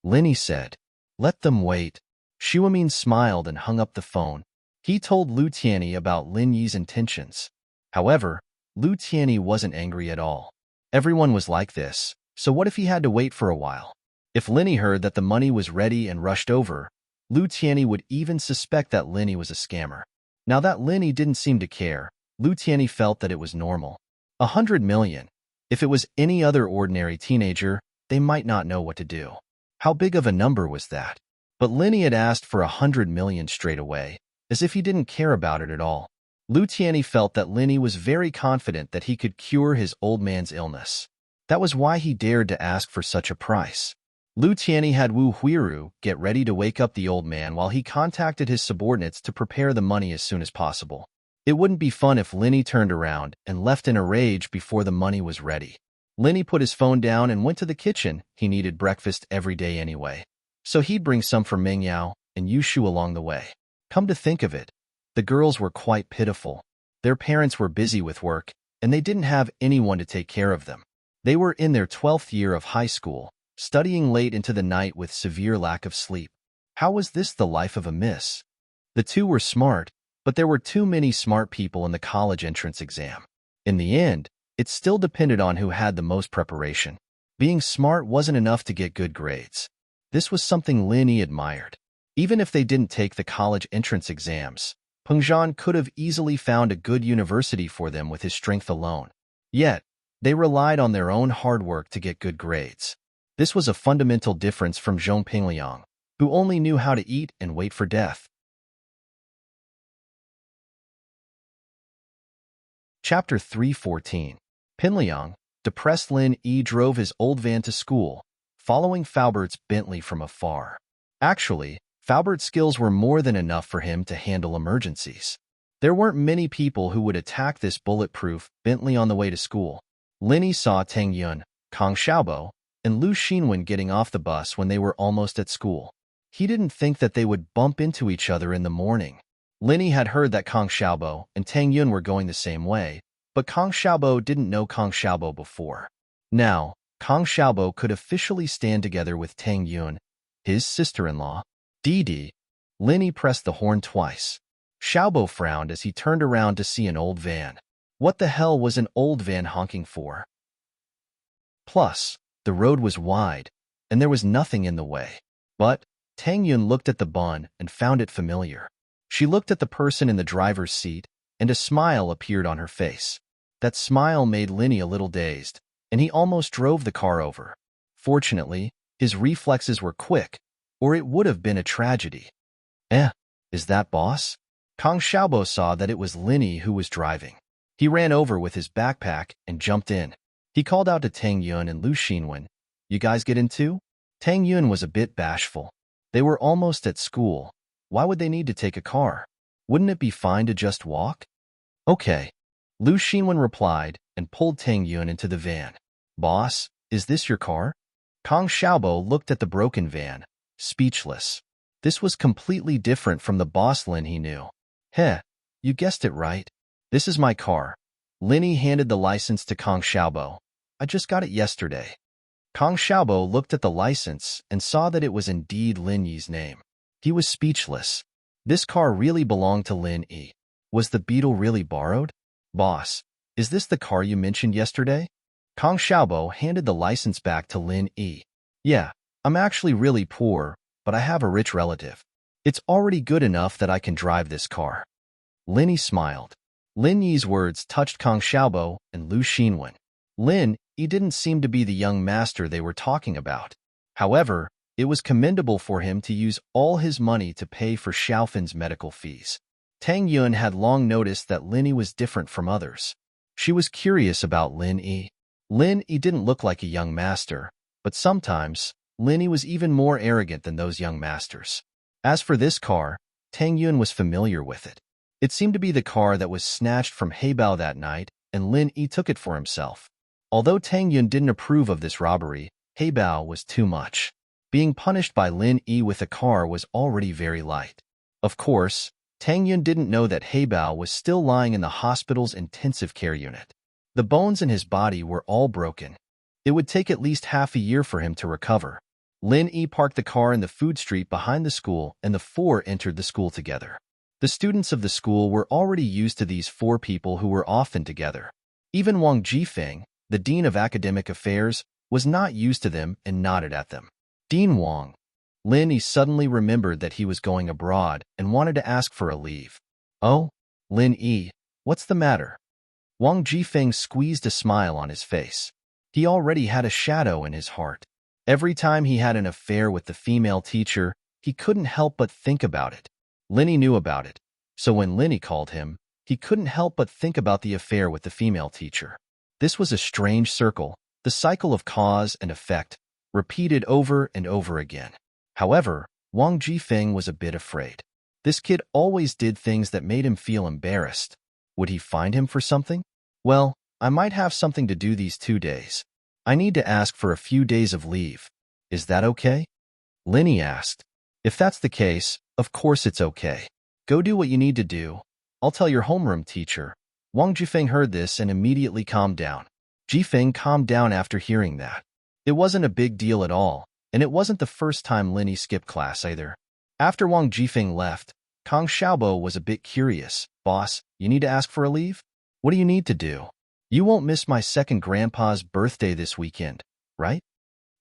Lin Yi said. Let them wait. Xuemin smiled and hung up the phone. He told Lu Tianyi about Lin Yi's intentions. However, Lu Tianyi wasn't angry at all. Everyone was like this, so what if he had to wait for a while? If Lin Yi heard that the money was ready and rushed over, Lu Tianyi would even suspect that Lin Yi was a scammer. Now that Lin Yi didn't seem to care, Lu Tianyi felt that it was normal. 100 million. If it was any other ordinary teenager, they might not know what to do. How big of a number was that? But Lin Yi had asked for 100 million straight away, as if he didn't care about it at all. Lu Tianyi felt that Linny was very confident that he could cure his old man's illness. That was why he dared to ask for such a price. Lu Tianyi had Wu Huiru get ready to wake up the old man while he contacted his subordinates to prepare the money as soon as possible. It wouldn't be fun if Linny turned around and left in a rage before the money was ready. Linny put his phone down and went to the kitchen. He needed breakfast every day anyway, so he'd bring some for Meng Yao and Yushu along the way. Come to think of it, the girls were quite pitiful. Their parents were busy with work, and they didn't have anyone to take care of them. They were in their 12th year of high school, studying late into the night with severe lack of sleep. How was this the life of a miss? The two were smart, but there were too many smart people in the college entrance exam. In the end, it still depended on who had the most preparation. Being smart wasn't enough to get good grades. This was something Linny admired. Even if they didn't take the college entrance exams, Peng Zhan could have easily found a good university for them with his strength alone. Yet, they relied on their own hard work to get good grades. This was a fundamental difference from Zhong Pingliang, who only knew how to eat and wait for death. Chapter 314. Pinliang, depressed Lin Yi drove his old van to school, following Faubert's Bentley from afar. Actually, Faubert's skills were more than enough for him to handle emergencies. There weren't many people who would attack this bulletproof Bentley on the way to school. Linny saw Tang Yun, Kang Xiaobo, and Lu Xinwen getting off the bus when they were almost at school. He didn't think that they would bump into each other in the morning. Linny had heard that Kang Xiaobo and Tang Yun were going the same way, but Kang Xiaobo didn't know Kang Xiaobo before. Now, Kang Xiaobo could officially stand together with Tang Yun, his sister-in-law. Didi. Linny pressed the horn twice. Xiaobo frowned as he turned around to see an old van. What the hell was an old van honking for? Plus, the road was wide, and there was nothing in the way. But Tang Yun looked at the bun and found it familiar. She looked at the person in the driver's seat, and a smile appeared on her face. That smile made Linny a little dazed, and he almost drove the car over. Fortunately, his reflexes were quick, or it would have been a tragedy. Is that boss? Kang Xiaobo saw that it was Linny who was driving. He ran over with his backpack and jumped in. He called out to Tang Yun and Lu Xinwen, "You guys get in too?" Tang Yun was a bit bashful. They were almost at school. Why would they need to take a car? Wouldn't it be fine to just walk? Okay. Lu Xinwen replied and pulled Tang Yun into the van. Boss, is this your car? Kang Xiaobo looked at the broken van, speechless. This was completely different from the boss Lin he knew. You guessed it right. This is my car. Linny handed the license to Kang Xiaobo. I just got it yesterday. Kang Xiaobo looked at the license and saw that it was indeed Lin Yi's name. He was speechless. This car really belonged to Lin Yi. Was the Beetle really borrowed? Boss, is this the car you mentioned yesterday? Kang Xiaobo handed the license back to Lin Yi. Yeah, I'm actually really poor, but I have a rich relative. It's already good enough that I can drive this car. Lin Yi smiled. Lin Yi's words touched Kang Xiaobo and Lu Xinwen. Lin Yi didn't seem to be the young master they were talking about. However, it was commendable for him to use all his money to pay for Xiaofan's medical fees. Tang Yun had long noticed that Lin Yi was different from others. She was curious about Lin Yi. Lin Yi didn't look like a young master, but sometimes Lin Yi was even more arrogant than those young masters. As for this car, Tang Yun was familiar with it. It seemed to be the car that was snatched from Heibao that night, and Lin Yi took it for himself. Although Tang Yun didn't approve of this robbery, Heibao was too much. Being punished by Lin Yi with a car was already very light. Of course, Tang Yun didn't know that Heibao was still lying in the hospital's intensive care unit. The bones in his body were all broken. It would take at least half a year for him to recover. Lin Yi parked the car in the food street behind the school, and the four entered the school together. The students of the school were already used to these four people who were often together. Even Wang Jifeng, the Dean of Academic Affairs, was not used to them and nodded at them. Dean Wang. Lin Yi suddenly remembered that he was going abroad and wanted to ask for a leave. Oh, Lin Yi, what's the matter? Wang Jifeng squeezed a smile on his face. He already had a shadow in his heart. Every time he had an affair with the female teacher, he couldn't help but think about it. Lin Yi knew about it, so when Lin Yi called him, He couldn't help but think about the affair with the female teacher. This was a strange circle, the cycle of cause and effect, repeated over and over again. However, Wang Jifeng was a bit afraid. This kid always did things that made him feel embarrassed. Would he find him for something? Well, I might have something to do these 2 days. I need to ask for a few days of leave. Is that okay? Linny asked. If that's the case, of course it's okay. Go do what you need to do. I'll tell your homeroom teacher. Wang Jifeng heard this and immediately calmed down. Jifeng calmed down after hearing that. It wasn't a big deal at all, and it wasn't the first time Linny skipped class either. After Wang Jifeng left, Kang Xiaobo was a bit curious. Boss, you need to ask for a leave? What do you need to do? You won't miss my second grandpa's birthday this weekend, right?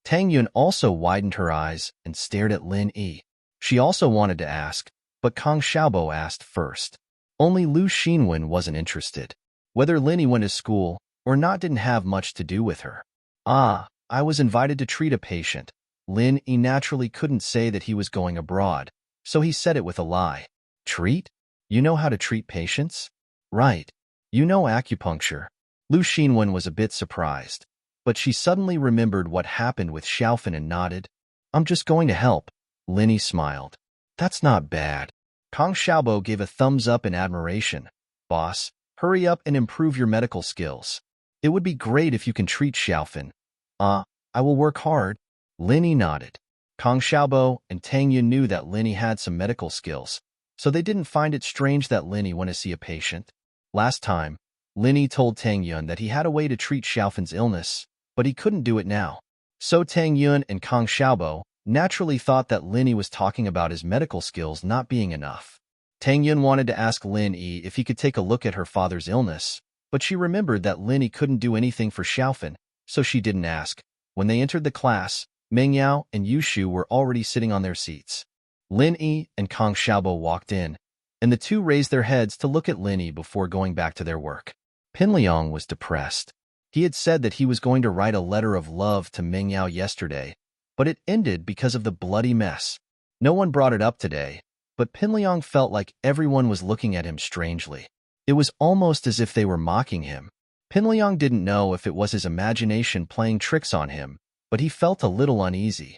Tang Yun also widened her eyes and stared at Lin Yi. She also wanted to ask, but Kang Xiaobo asked first. Only Lu Xinwen wasn't interested. Whether Lin Yi went to school or not didn't have much to do with her. I was invited to treat a patient. Lin Yi naturally couldn't say that he was going abroad, so he said it with a lie. Treat? You know how to treat patients? Right. You know acupuncture. Lu Xinwen was a bit surprised, but she suddenly remembered what happened with Xiaofan and nodded. I'm just going to help. Lin Yi smiled. That's not bad. Kang Xiaobo gave a thumbs up in admiration. Boss, hurry up and improve your medical skills. It would be great if you can treat Xiaofan. I will work hard. Lin Yi nodded. Kang Xiaobo and Tang Yun knew that Lin Yi had some medical skills, so they didn't find it strange that Lin Yi went to see a patient. Last time, Lin Yi told Tang Yun that he had a way to treat Xiaofan's illness, but he couldn't do it now. So Tang Yun and Kang Xiaobo naturally thought that Lin Yi was talking about his medical skills not being enough. Tang Yun wanted to ask Lin Yi if he could take a look at her father's illness, but she remembered that Lin Yi couldn't do anything for Xiaofan, so she didn't ask. When they entered the class, Meng Yao and Yu Shu were already sitting on their seats. Lin Yi and Kang Xiaobo walked in, and the two raised their heads to look at Lin Yi before going back to their work. Pin Liang was depressed. He had said that he was going to write a letter of love to Meng Yao yesterday, but it ended because of the bloody mess. No one brought it up today, but Pin Liang felt like everyone was looking at him strangely. It was almost as if they were mocking him. Pin Liang didn't know if it was his imagination playing tricks on him, but he felt a little uneasy.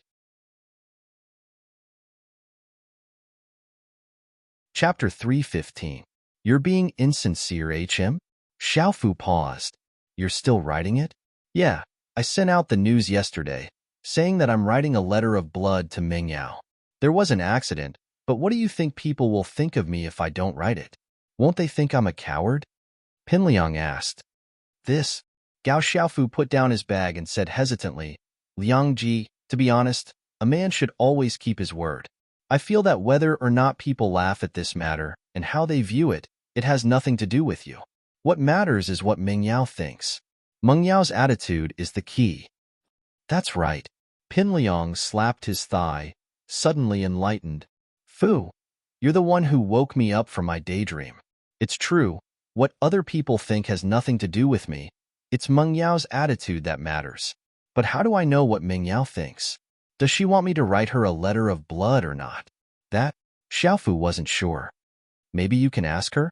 Chapter 315. You're being insincere, HM? Xiaofu paused. You're still writing it? Yeah, I sent out the news yesterday, saying that I'm writing a letter of blood to Meng Yao. There was an accident, but what do you think people will think of me if I don't write it? Won't they think I'm a coward? Pin Liang asked. This? Gao Xiaofu put down his bag and said hesitantly, Liang Ji, to be honest, a man should always keep his word. I feel that whether or not people laugh at this matter and how they view it, it has nothing to do with you. What matters is what Meng Yao thinks. Meng Yao's attitude is the key. That's right. Pin Liang slapped his thigh, suddenly enlightened. Fu, you're the one who woke me up from my daydream. It's true, what other people think has nothing to do with me. It's Meng Yao's attitude that matters. But how do I know what Meng Yao thinks? Does she want me to write her a letter of blood or not? That, Xiaofu wasn't sure. Maybe you can ask her?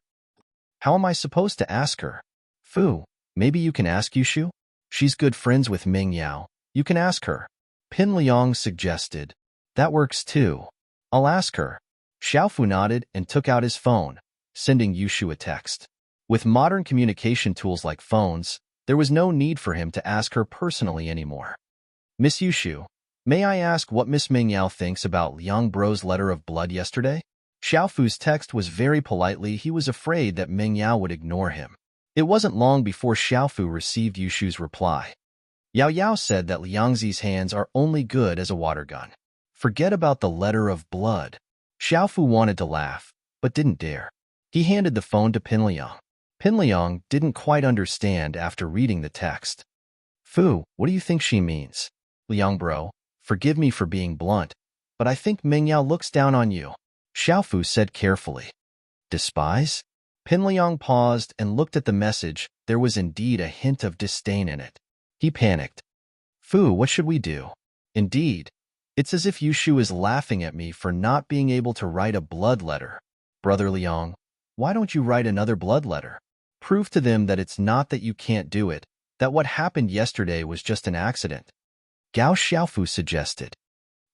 How am I supposed to ask her? Fu, maybe you can ask Yushu? She's good friends with Meng Yao. You can ask her. Pin Liang suggested. That works too. I'll ask her. Xiaofu nodded and took out his phone, sending Yushu a text. With modern communication tools like phones, there was no need for him to ask her personally anymore. Miss Yushu, may I ask what Miss Meng Yao thinks about Liang Bro's letter of blood yesterday? Xiaofu's text was very politely. He was afraid that Meng Yao would ignore him. It wasn't long before Xiaofu received Yushu's reply. Yao Yao said that Liangzi's hands are only good as a water gun. Forget about the letter of blood. Xiaofu wanted to laugh, but didn't dare. He handed the phone to Pin Liang. Pin Liang didn't quite understand after reading the text. Fu, what do you think she means? Liang bro, forgive me for being blunt, but I think Meng Yao looks down on you. Xiaofu said carefully. Despise? Pin Liang paused and looked at the message. There was indeed a hint of disdain in it. He panicked. Fu, what should we do? Indeed, it's as if Yushu is laughing at me for not being able to write a blood letter. Brother Liang, Why don't you write another blood letter? Prove to them that it's not that you can't do it, that what happened yesterday was just an accident. Gao Xiaofu suggested.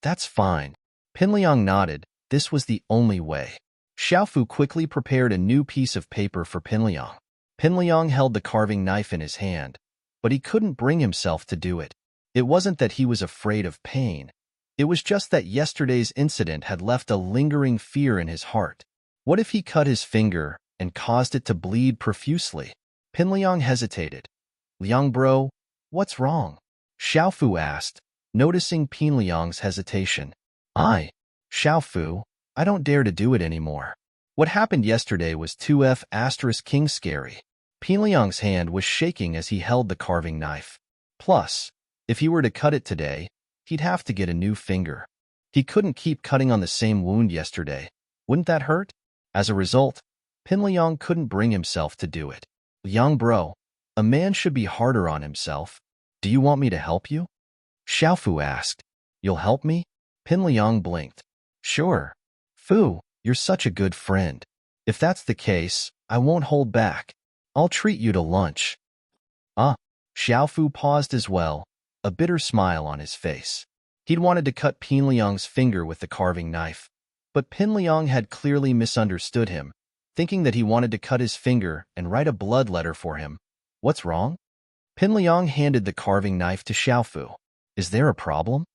That's fine. Pinliang nodded. This was the only way. Xiaofu quickly prepared a new piece of paper for Pinliang. Pinliang held the carving knife in his hand, but he couldn't bring himself to do it. It wasn't that he was afraid of pain. It was just that yesterday's incident had left a lingering fear in his heart. What if he cut his finger and caused it to bleed profusely? Pinliang hesitated. Liang bro, what's wrong? Xiaofu asked, noticing Pinliang's hesitation. Xiaofu, I don't dare to do it anymore. What happened yesterday was 2F** king scary. Pinliang's hand was shaking as he held the carving knife. Plus, if he were to cut it today, he'd have to get a new finger. He couldn't keep cutting on the same wound yesterday. Wouldn't that hurt? As a result, Pinliang couldn't bring himself to do it. Liang bro, a man should be harder on himself. Do you want me to help you? Xiaofu asked. You'll help me? Pinliang blinked. Sure. Fu, you're such a good friend. If that's the case, I won't hold back. I'll treat you to lunch. Xiaofu paused as well, a bitter smile on his face. He'd wanted to cut Pinliang's finger with the carving knife, but Pinliang had clearly misunderstood him, thinking that he wanted to cut his finger and write a blood letter for him. What's wrong? Pinliang handed the carving knife to Xiaofu. Is there a problem?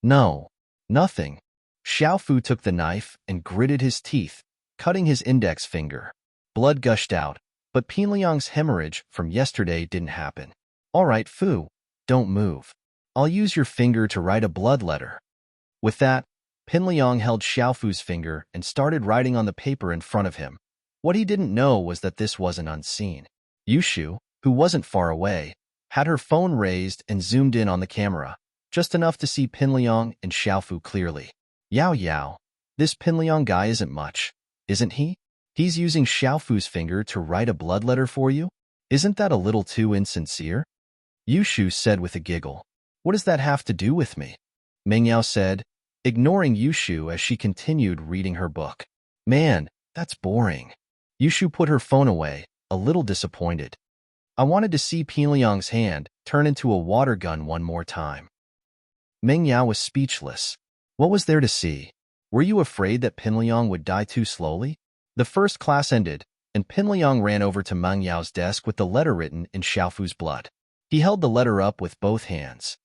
No, nothing. Xiaofu took the knife and gritted his teeth, cutting his index finger. Blood gushed out, but Pinliang's hemorrhage from yesterday didn't happen. All right, Fu, don't move. I'll use your finger to write a blood letter. With that, Pinliang held Xiaofu's finger and started writing on the paper in front of him. What he didn't know was that this wasn't unseen. Yushu, who wasn't far away, had her phone raised and zoomed in on the camera, just enough to see Pinliang and Xiaofu clearly. Yao, this Pinliang guy isn't much, isn't he? He's using Xiaofu's finger to write a blood letter for you? Isn't that a little too insincere? Yushu said with a giggle. What does that have to do with me? Mengyao said, ignoring Yushu as she continued reading her book. Man, that's boring. Yushu put her phone away, a little disappointed. I wanted to see Pinliang's hand turn into a water gun one more time. Mengyao was speechless. What was there to see? Were you afraid that Pinliang would die too slowly? The first class ended, and Pinliang ran over to Mengyao's desk with the letter written in Xiaofu's blood. He held the letter up with both hands.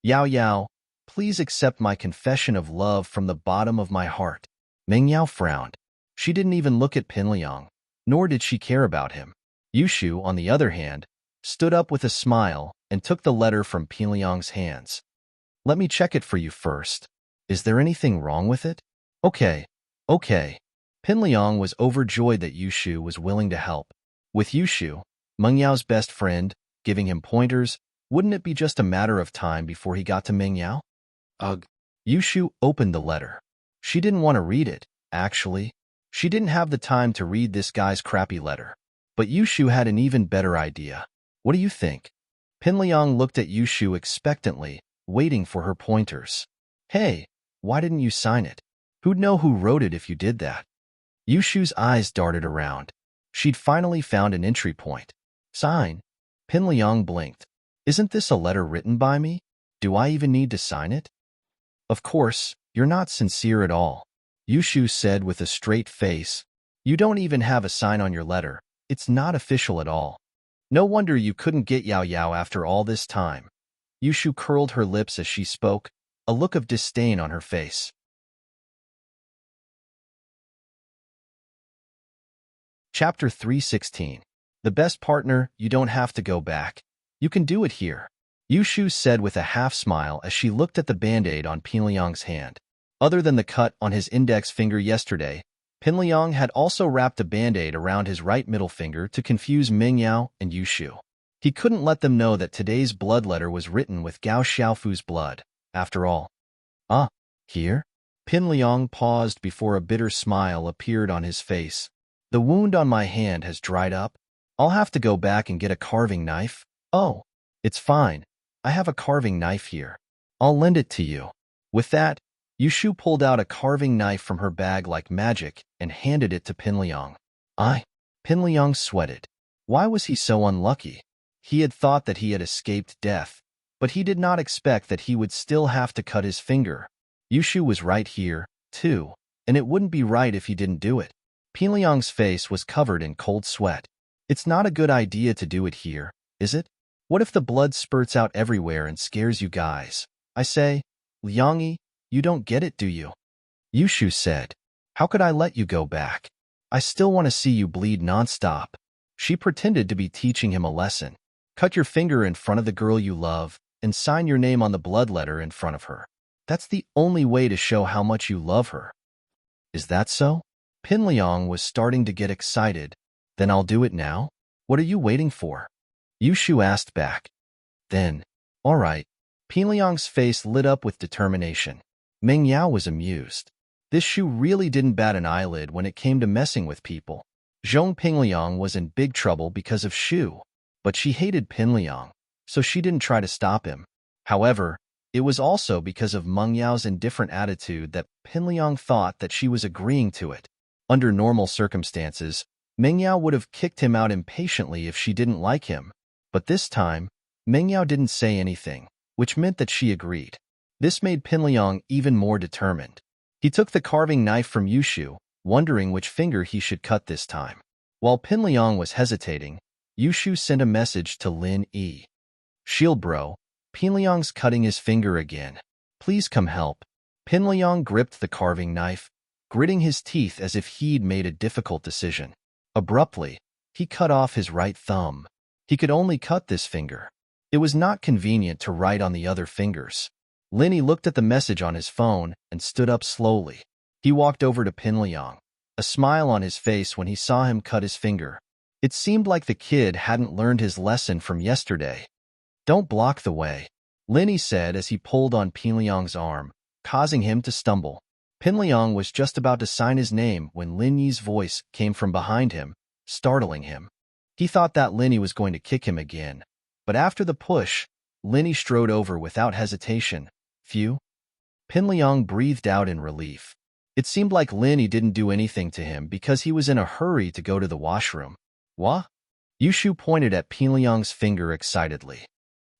Yao, please accept my confession of love from the bottom of my heart. Mengyao frowned. She didn't even look at Pinliang, nor did she care about him. Yushu, on the other hand, stood up with a smile and took the letter from Pinliang's hands. Let me check it for you first. Is there anything wrong with it? Okay. Pinliang was overjoyed that Yushu was willing to help. With Yushu, Mengyao's best friend, giving him pointers, wouldn't it be just a matter of time before he got to Mengyao? Ugh. Yushu opened the letter. She didn't want to read it, actually. She didn't have the time to read this guy's crappy letter. But Yushu had an even better idea. What do you think? Pinliang looked at Yushu expectantly, waiting for her pointers. Hey, why didn't you sign it? Who'd know who wrote it if you did that? Yushu's eyes darted around. She'd finally found an entry point. Sign. Pinliang blinked. Isn't this a letter written by me? Do I even need to sign it? Of course, you're not sincere at all. Yushu said with a straight face. You don't even have a sign on your letter. It's not official at all. No wonder you couldn't get Yao after all this time. Yushu curled her lips as she spoke, a look of disdain on her face. Chapter 316. The best partner, you don't have to go back. You can do it here. Yushu said with a half-smile as she looked at the band-aid on Pinliang's hand. Other than the cut on his index finger yesterday, Pinliang had also wrapped a band-aid around his right middle finger to confuse Mengyao and Yushu. He couldn't let them know that today's blood letter was written with Gao Xiaofu's blood, after all. Here? Pinliang paused before a bitter smile appeared on his face. The wound on my hand has dried up. I'll have to go back and get a carving knife. Oh, it's fine. I have a carving knife here. I'll lend it to you. With that, Yushu pulled out a carving knife from her bag like magic and handed it to Pinliang. Pin Liang sweated. Why was he so unlucky? He had thought that he had escaped death, but he did not expect that he would still have to cut his finger. Yushu was right here, too, and it wouldn't be right if he didn't do it. Pin Liang's face was covered in cold sweat. It's not a good idea to do it here, is it? What if the blood spurts out everywhere and scares you guys? I say, Liangyi, you don't get it, do you? Yushu said. How could I let you go back? I still want to see you bleed nonstop. She pretended to be teaching him a lesson. Cut your finger in front of the girl you love and sign your name on the blood letter in front of her. That's the only way to show how much you love her. Is that so? Pin Liang was starting to get excited. Then I'll do it now? What are you waiting for? Yushu asked back. Then, all right. Pin Liang's face lit up with determination. Meng Yao was amused. This Shu really didn't bat an eyelid when it came to messing with people. Zhong Pingliang was in big trouble because of Shu, but she hated Pinliang, so she didn't try to stop him. However, it was also because of Meng Yao's indifferent attitude that Pinliang thought that she was agreeing to it. Under normal circumstances, Meng Yao would have kicked him out impatiently if she didn't like him, but this time, Meng Yao didn't say anything, which meant that she agreed. This made Pinliang even more determined. He took the carving knife from Yushu, wondering which finger he should cut this time. While Pinliang was hesitating, Yushu sent a message to Lin Yi. Shield bro, Pinliang's cutting his finger again. Please come help. Pinliang gripped the carving knife, gritting his teeth as if he'd made a difficult decision. Abruptly, he cut off his right thumb. He could only cut this finger. It was not convenient to write on the other fingers. Lin Yi looked at the message on his phone and stood up slowly. He walked over to Pinliang, a smile on his face when he saw him cut his finger. It seemed like the kid hadn't learned his lesson from yesterday. Don't block the way, Lin Yi said as he pulled on Pinliang's arm, causing him to stumble. Pinliang was just about to sign his name when Lin Yi's voice came from behind him, startling him. He thought that Lin Yi was going to kick him again, but after the push, Lin Yi strode over without hesitation. Phew. Pinliang breathed out in relief. It seemed like Lin Yi didn't do anything to him because he was in a hurry to go to the washroom. What? Yushu pointed at Pinliang's finger excitedly.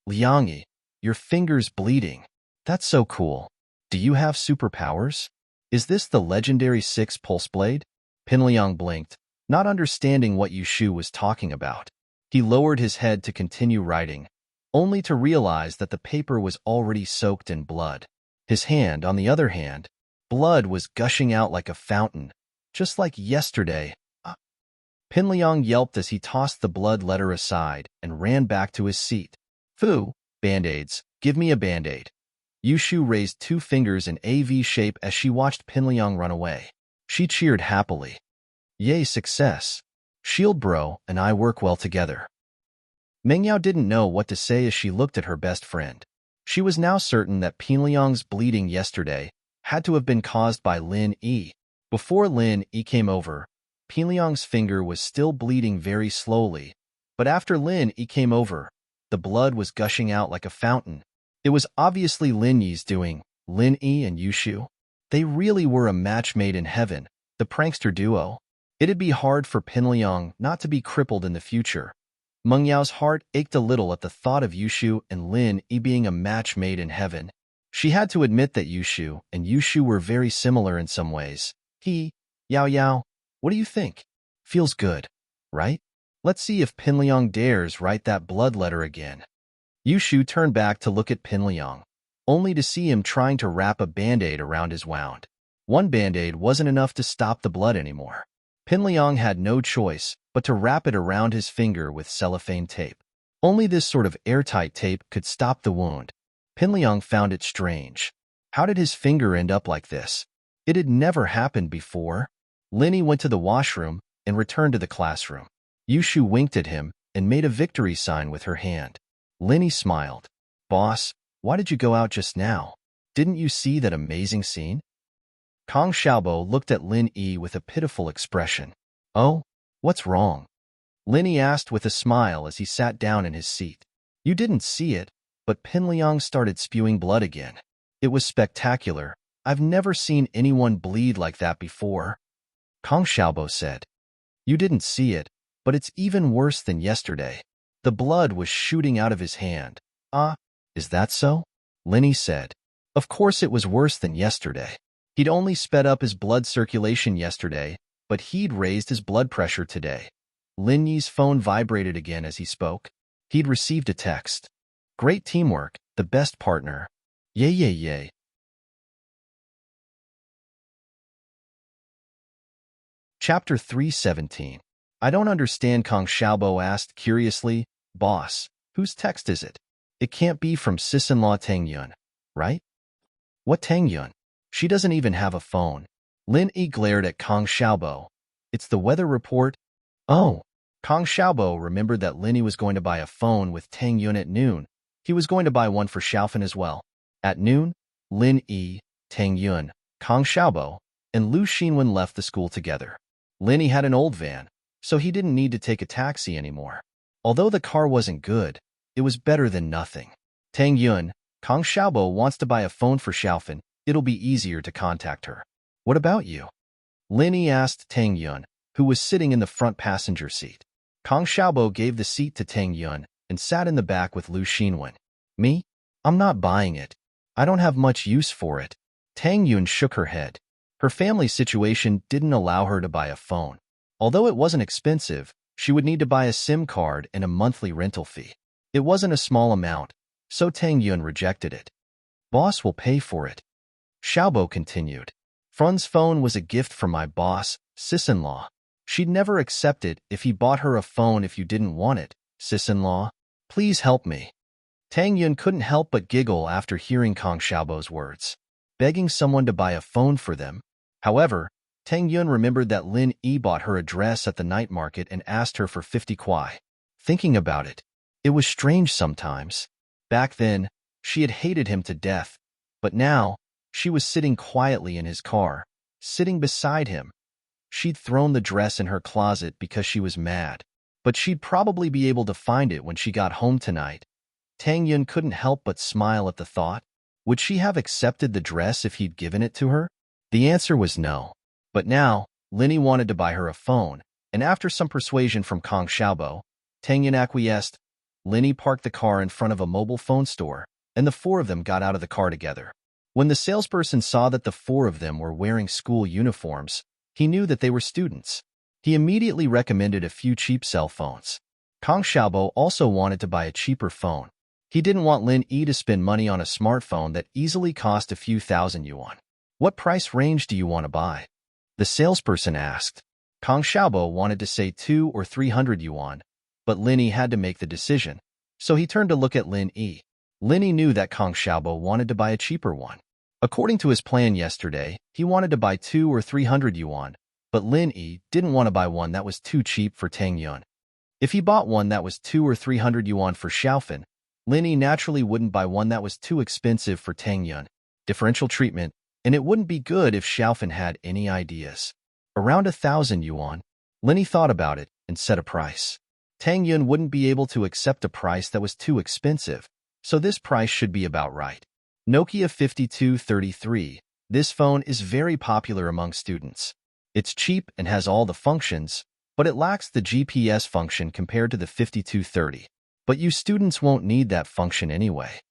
Liangyi, your finger's bleeding. That's so cool. Do you have superpowers? Is this the legendary 6 pulse blade? Pinliang blinked, not understanding what Yushu was talking about. He lowered his head to continue writing, only to realize that the paper was already soaked in blood. His hand, on the other hand, blood was gushing out like a fountain, just like yesterday. Pinliang yelped as he tossed the blood letter aside and ran back to his seat. Phew, Band-Aids, give me a Band-Aid. Yushu raised 2 fingers in a V shape as she watched Pinliang run away. She cheered happily. Yay, success. Shield bro and I work well together. Meng Yao didn't know what to say as she looked at her best friend. She was now certain that Pinliang's bleeding yesterday had to have been caused by Lin Yi. Before Lin Yi came over, Pinliang's finger was still bleeding very slowly, but after Lin Yi came over, the blood was gushing out like a fountain. It was obviously Lin Yi's doing. Lin Yi and Yushu, they really were a match made in heaven, the prankster duo. It'd be hard for Pinliang not to be crippled in the future. Meng Yao's heart ached a little at the thought of Yushu and Lin Yi being a match made in heaven. She had to admit that Yushu and Yushu were very similar in some ways. Yao, what do you think? Feels good, right? Let's see if Pinliang dares write that blood letter again. Yushu turned back to look at Pinliang, only to see him trying to wrap a Band-Aid around his wound. One Band-Aid wasn't enough to stop the blood anymore. Pinliang had no choice but to wrap it around his finger with cellophane tape. Only this sort of airtight tape could stop the wound. Pinliang found it strange. How did his finger end up like this? It had never happened before. Lin Yi went to the washroom and returned to the classroom. Yushu winked at him and made a victory sign with her hand. Lin Yi smiled. Boss, why did you go out just now? Didn't you see that amazing scene? Kong Xiaobo looked at Lin Yi with a pitiful expression. Oh, what's wrong? Lin Yi asked with a smile as he sat down in his seat. You didn't see it, but Pinliang started spewing blood again. It was spectacular. I've never seen anyone bleed like that before, Kong Xiaobo said. You didn't see it, but it's even worse than yesterday. The blood was shooting out of his hand. Ah, is that so? Linny said. Of course it was worse than yesterday. He'd only sped up his blood circulation yesterday, but he'd raised his blood pressure today. Linny's phone vibrated again as he spoke. He'd received a text. Great teamwork, the best partner. Yay, yay, yay. Chapter 317. I don't understand, Kong Xiaobo asked curiously. Boss, whose text is it? It can't be from sis-in-law Tang Yun, right? What Tang Yun? She doesn't even have a phone. Lin Yi glared at Kong Xiaobo. It's the weather report. Oh. Kong Xiaobo remembered that Linny was going to buy a phone with Tang Yun at noon. He was going to buy one for Xiaofan as well. At noon, Lin Yi, Tang Yun, Kong Xiaobo, and Lu Xinwen left the school together. Linny had an old van, so he didn't need to take a taxi anymore. Although the car wasn't good, it was better than nothing. Tang Yun, Kong Xiaobo wants to buy a phone for Xiaofan. It'll be easier to contact her. What about you? Linny asked Tang Yun, who was sitting in the front passenger seat. Kong Xiaobo gave the seat to Tang Yun and sat in the back with Lu Xinwen. Me? I'm not buying it. I don't have much use for it. Tang Yun shook her head. Her family situation didn't allow her to buy a phone. Although it wasn't expensive, she would need to buy a SIM card and a monthly rental fee. It wasn't a small amount, so Tang Yun rejected it. Boss will pay for it. Xiaobo continued. Fran's phone was a gift from my boss, sis-in-law. She'd never accept it if he bought her a phone if you didn't want it, sis-in-law. Please help me. Tang Yun couldn't help but giggle after hearing Kong Xiaobo's words. Begging someone to buy a phone for them. However, Tang Yun remembered that Lin Yi bought her a dress at the night market and asked her for 50 kuai. Thinking about it, it was strange sometimes. Back then, she had hated him to death, but now, she was sitting quietly in his car, sitting beside him. She'd thrown the dress in her closet because she was mad, but she'd probably be able to find it when she got home tonight. Tang Yun couldn't help but smile at the thought. Would she have accepted the dress if he'd given it to her? The answer was no. But now, Linny wanted to buy her a phone, and after some persuasion from Kong Xiaobo, Tang Yun acquiesced. Linny parked the car in front of a mobile phone store, and the four of them got out of the car together. When the salesperson saw that the four of them were wearing school uniforms, he knew that they were students. He immediately recommended a few cheap cell phones. Kong Xiaobo also wanted to buy a cheaper phone. He didn't want Lin Yi to spend money on a smartphone that easily cost a few thousand yuan. What price range do you want to buy? The salesperson asked. Kong Xiaobo wanted to say 200 or 300 yuan, but Lin Yi had to make the decision, so he turned to look at Lin Yi. Lin Yi knew that Kong Xiaobo wanted to buy a cheaper one. According to his plan yesterday, he wanted to buy 200 or 300 yuan, but Lin Yi didn't want to buy one that was too cheap for Tang Yun. If he bought one that was 200 or 300 yuan for Xiaofan, Lin Yi naturally wouldn't buy one that was too expensive for Tang Yun. Differential treatment, and it wouldn't be good if Xiaofan had any ideas. Around 1,000 yuan. Lin Yi thought about it and set a price. Tang Yun wouldn't be able to accept a price that was too expensive, so this price should be about right. Nokia 5233. This phone is very popular among students. It's cheap and has all the functions, but it lacks the GPS function compared to the 5230. But you students won't need that function anyway.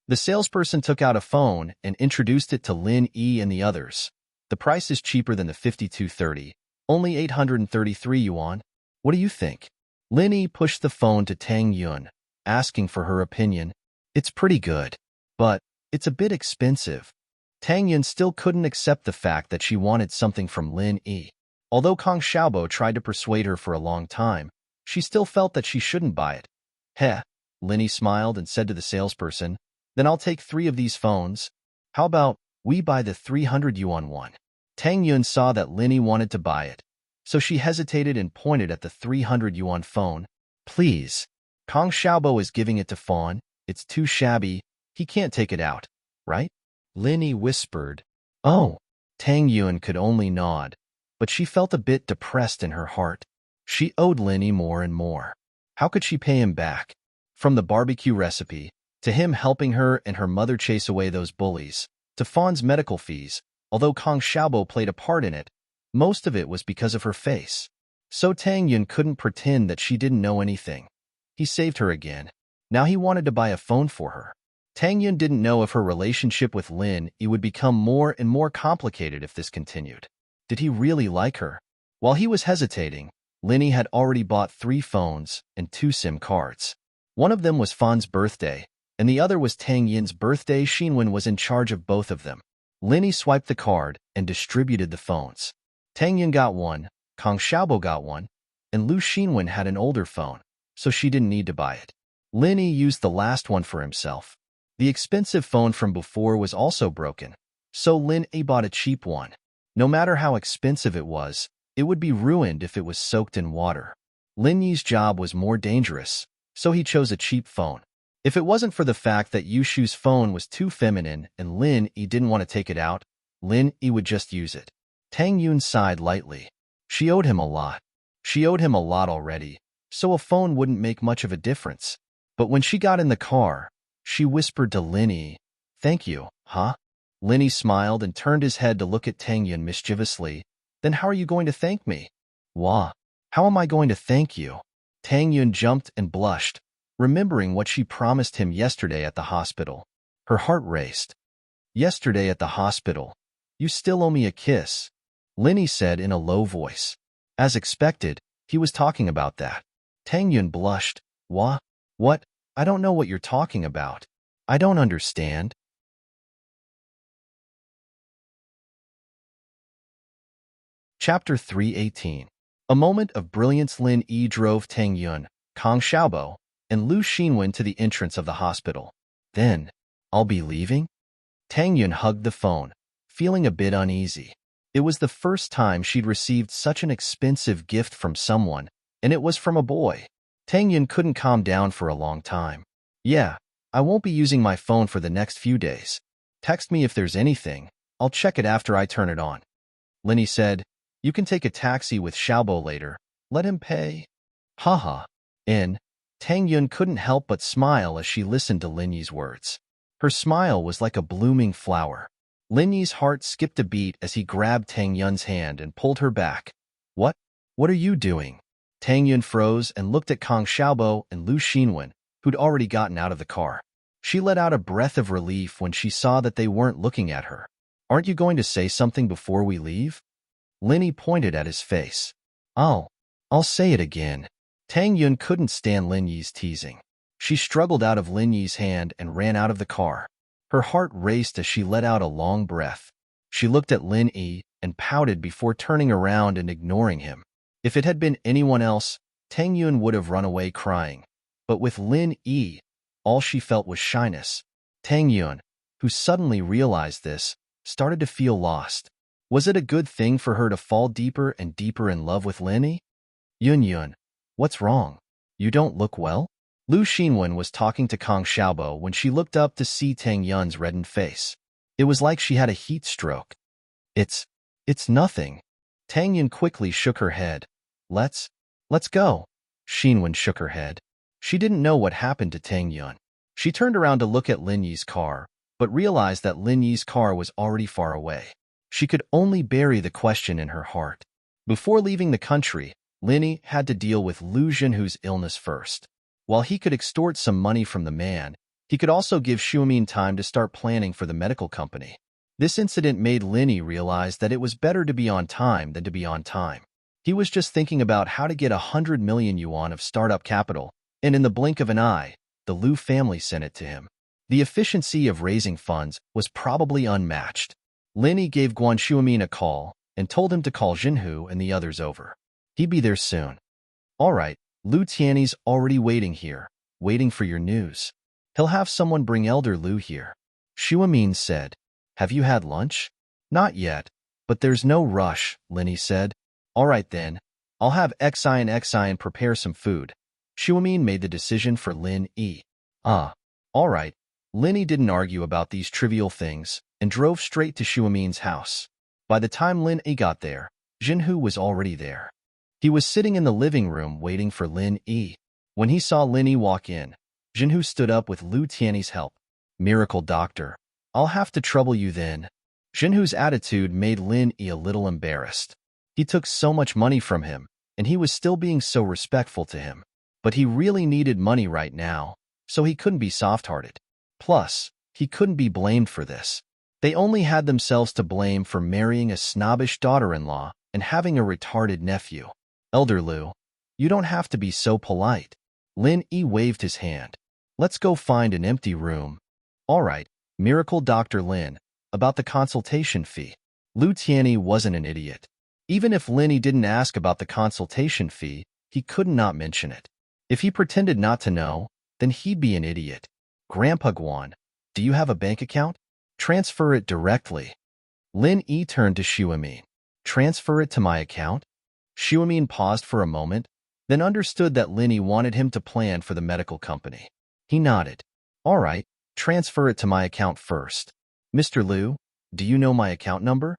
The salesperson took out a phone and introduced it to Lin Yi and the others. The price is cheaper than the 5230, only 833 yuan. What do you think? Lin Yi pushed the phone to Tang Yun, asking for her opinion. It's pretty good, but it's a bit expensive. Tang Yun still couldn't accept the fact that she wanted something from Lin Yi. Although Kong Xiaobo tried to persuade her for a long time, she still felt that she shouldn't buy it. Heh, Lin Yi smiled and said to the salesperson, then I'll take 3 of these phones. How about we buy the 300 yuan one? Tang Yun saw that Lin Yi wanted to buy it, so she hesitated and pointed at the 300 yuan phone. Please. Kong Xiaobo is giving it to Fawn. It's too shabby. He can't take it out, right? Lin Yi whispered. Oh. Tang Yun could only nod, but she felt a bit depressed in her heart. She owed Lin Yi more and more. How could she pay him back? From the barbecue recipe, to him helping her and her mother chase away those bullies, to Fawn's medical fees, although Kong Xiaobo played a part in it, most of it was because of her face. So Tang Yun couldn't pretend that she didn't know anything. He saved her again. Now he wanted to buy a phone for her. Tang Yun didn't know if her relationship with Lin Yi would become more and more complicated if this continued. Did he really like her? While he was hesitating, Lin Yi had already bought 3 phones and 2 SIM cards. One of them was Fan's birthday, and the other was Tang Yun's birthday. Xinwen was in charge of both of them. Lin Yi swiped the card and distributed the phones. Tang Yun got one, Kang Xiaobo got one, and Lu Xinwen had an older phone, so she didn't need to buy it. Lin Yi used the last one for himself. The expensive phone from before was also broken, so Lin Yi bought a cheap one. No matter how expensive it would be ruined if it was soaked in water. Lin Yi's job was more dangerous, so he chose a cheap phone. If it wasn't for the fact that Yushu's phone was too feminine and Lin Yi didn't want to take it out, Lin Yi would just use it. Tang Yun sighed lightly. She owed him a lot. She owed him a lot already, so a phone wouldn't make much of a difference. But when she got in the car, she whispered to Lin Yi, "Thank you, huh?" Lin Yi smiled and turned his head to look at Tang Yun mischievously. "Then how are you going to thank me?" "Wah, how am I going to thank you?" Tang Yun jumped and blushed, remembering what she promised him yesterday at the hospital. Her heart raced. "Yesterday at the hospital, you still owe me a kiss," Lin Yi said in a low voice. As expected, he was talking about that. Tang Yun blushed. "Wah? What? I don't know what you're talking about. I don't understand." Chapter 318. A moment of brilliance. Lin Yi drove Tang Yun, Kang Xiaobo, and Lu Xinwen to the entrance of the hospital. "Then, I'll be leaving?" Tang Yun hugged the phone, feeling a bit uneasy. It was the first time she'd received such an expensive gift from someone, and it was from a boy. Tang Yun couldn't calm down for a long time. "Yeah, I won't be using my phone for the next few days. Text me if there's anything. I'll check it after I turn it on." Lin Yi said, "You can take a taxi with Xiaobo later. Let him pay." Haha. Tang Yun couldn't help but smile as she listened to Lin Yi's words. Her smile was like a blooming flower. Lin Yi's heart skipped a beat as he grabbed Tang Yun's hand and pulled her back. What? What are you doing?" Tang Yun froze and looked at Kang Xiaobo and Lu Xinwen, who'd already gotten out of the car. She let out a breath of relief when she saw that they weren't looking at her. "Aren't you going to say something before we leave?" Lin Yi pointed at his face. I'll say it again." Tang Yun couldn't stand Lin Yi's teasing. She struggled out of Lin Yi's hand and ran out of the car. Her heart raced as she let out a long breath. She looked at Lin Yi and pouted before turning around and ignoring him. If it had been anyone else, Tang Yun would have run away crying. But with Lin Yi, all she felt was shyness. Tang Yun, who suddenly realized this, started to feel lost. Was it a good thing for her to fall deeper and deeper in love with Lin Yi? "Yun, what's wrong? You don't look well?" Lu Xinwen was talking to Kang Xiaobo when she looked up to see Tang Yun's reddened face. It was like she had a heat stroke. It's nothing." Tang Yun quickly shook her head. Let's go." Xinwen shook her head. She didn't know what happened to Tang Yun. She turned around to look at Lin Yi's car, but realized that Lin Yi's car was already far away. She could only bury the question in her heart. Before leaving the country, Lin Yi had to deal with Lu Zhenhu's illness first. While he could extort some money from the man, he could also give Xiumin time to start planning for the medical company. This incident made Lin Yi realize that it was better to be on time than to be on time. He was just thinking about how to get 100 million yuan of startup capital, and in the blink of an eye, the Lu family sent it to him. The efficiency of raising funds was probably unmatched. Lin Yi gave Guan Xiumin a call and told him to call Zhenhu and the others over. He'd be there soon. "All right, Lu Tiany's already waiting here, waiting for your news. He'll have someone bring Elder Lu here." Xiumin said. "Have you had lunch?" "Not yet, but there's no rush," Lin Yi said. "All right then, I'll have Xian prepare some food." Xiumin made the decision for Lin Yi. All right. Lin Yi didn't argue about these trivial things and drove straight to Xiumin's house. By the time Lin Yi got there, Zhenhu was already there. He was sitting in the living room waiting for Lin Yi. When he saw Lin Yi walk in, Zhenhu stood up with Lu Tiany's help. "Miracle doctor, I'll have to trouble you then." Zhenhu's attitude made Lin Yi a little embarrassed. He took so much money from him, and he was still being so respectful to him. But he really needed money right now, so he couldn't be soft-hearted. Plus, he couldn't be blamed for this. They only had themselves to blame for marrying a snobbish daughter-in-law and having a retarded nephew. Elder Lu, you don't have to be so polite. Lin Yi waved his hand. Let's go find an empty room. All right, Miracle Dr. Lin, about the consultation fee. Lu Tianyi wasn't an idiot. Even if Lin Yi didn't ask about the consultation fee, he could not mention it. If he pretended not to know, then he'd be an idiot. Grandpa Guan, do you have a bank account? Transfer it directly. Lin Yi turned to Xuemin. Transfer it to my account? Xuemin paused for a moment, then understood that Lin Yi wanted him to plan for the medical company. He nodded. All right, transfer it to my account first. Mr. Liu, do you know my account number?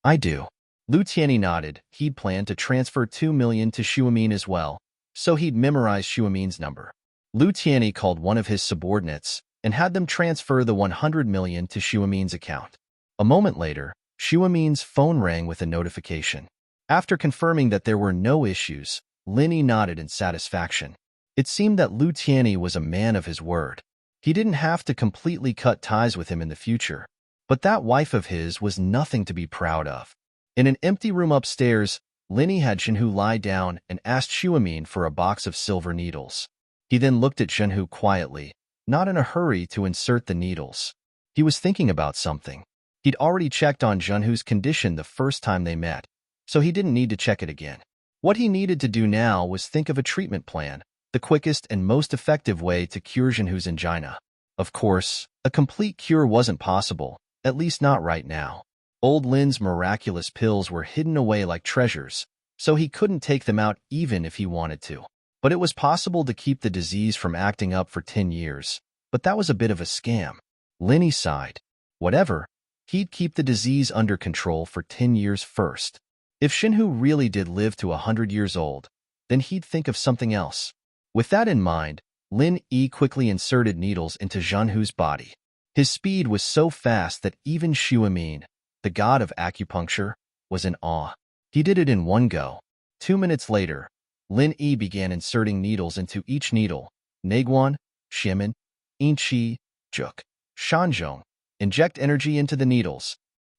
I do. Lu Tianyi nodded. He'd planned to transfer 2 million to Xuemin as well, so he'd memorize Xuemin's number. Lu Tianyi called one of his subordinates and had them transfer the 100 million to Xuemin's account. A moment later, Xuemin's phone rang with a notification. After confirming that there were no issues, Lin Yi nodded in satisfaction. It seemed that Lu Tianyi was a man of his word. He didn't have to completely cut ties with him in the future. But that wife of his was nothing to be proud of. In an empty room upstairs, Lin Yi had Zhenhu lie down and asked Xuemin for a box of silver needles. He then looked at Zhenhu quietly, not in a hurry to insert the needles. He was thinking about something. He'd already checked on Zhenhu's condition the first time they met, so he didn't need to check it again. What he needed to do now was think of a treatment plan, the quickest and most effective way to cure Zhenhu's angina. Of course, a complete cure wasn't possible, at least not right now. Old Lin's miraculous pills were hidden away like treasures, so he couldn't take them out even if he wanted to. But it was possible to keep the disease from acting up for 10 years. But that was a bit of a scam. Lin Yi sighed. Whatever, he'd keep the disease under control for 10 years first. If Zhenhu really did live to 100 years old, then he'd think of something else. With that in mind, Lin Yi quickly inserted needles into Zhenhu's body. His speed was so fast that even Xuemin, the god of acupuncture, was in awe. He did it in one go. 2 minutes later, Lin Yi began inserting needles into each needle. Neguan, Xiamen, Yinqi, Juk, Shanzhong. Inject energy into the needles.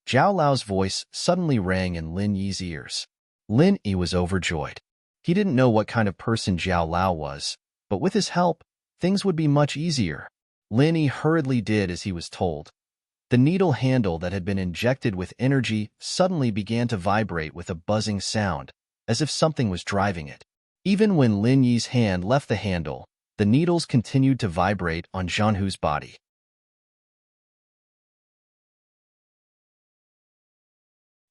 Zhao Lao's voice suddenly rang in Lin Yi's ears. Lin Yi was overjoyed. He didn't know what kind of person Zhao Lao was, but with his help, things would be much easier. Lin Yi hurriedly did as he was told. The needle handle that had been injected with energy suddenly began to vibrate with a buzzing sound, as if something was driving it. Even when Lin Yi's hand left the handle, the needles continued to vibrate on Zhenhu's body.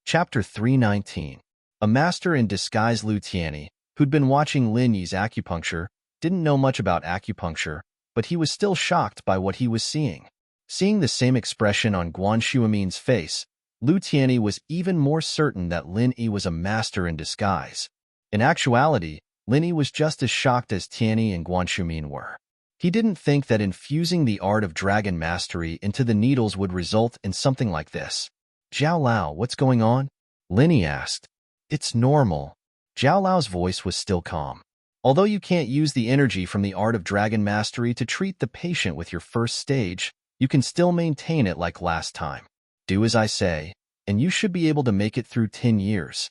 Chapter 319. A master in disguise. Lu Tianyi, who'd been watching Lin Yi's acupuncture, didn't know much about acupuncture, but he was still shocked by what he was seeing. Seeing the same expression on Guan Xuemin's face, Lu Tianyi was even more certain that Lin Yi was a master in disguise. In actuality, Lin Yi was just as shocked as Tianyi and Guan Xuemin were. He didn't think that infusing the art of dragon mastery into the needles would result in something like this. Zhao Lao, what's going on? Lin Yi asked. It's normal. Zhao Lao's voice was still calm. Although you can't use the energy from the art of dragon mastery to treat the patient with your first stage, you can still maintain it like last time. Do as I say, and you should be able to make it through 10 years.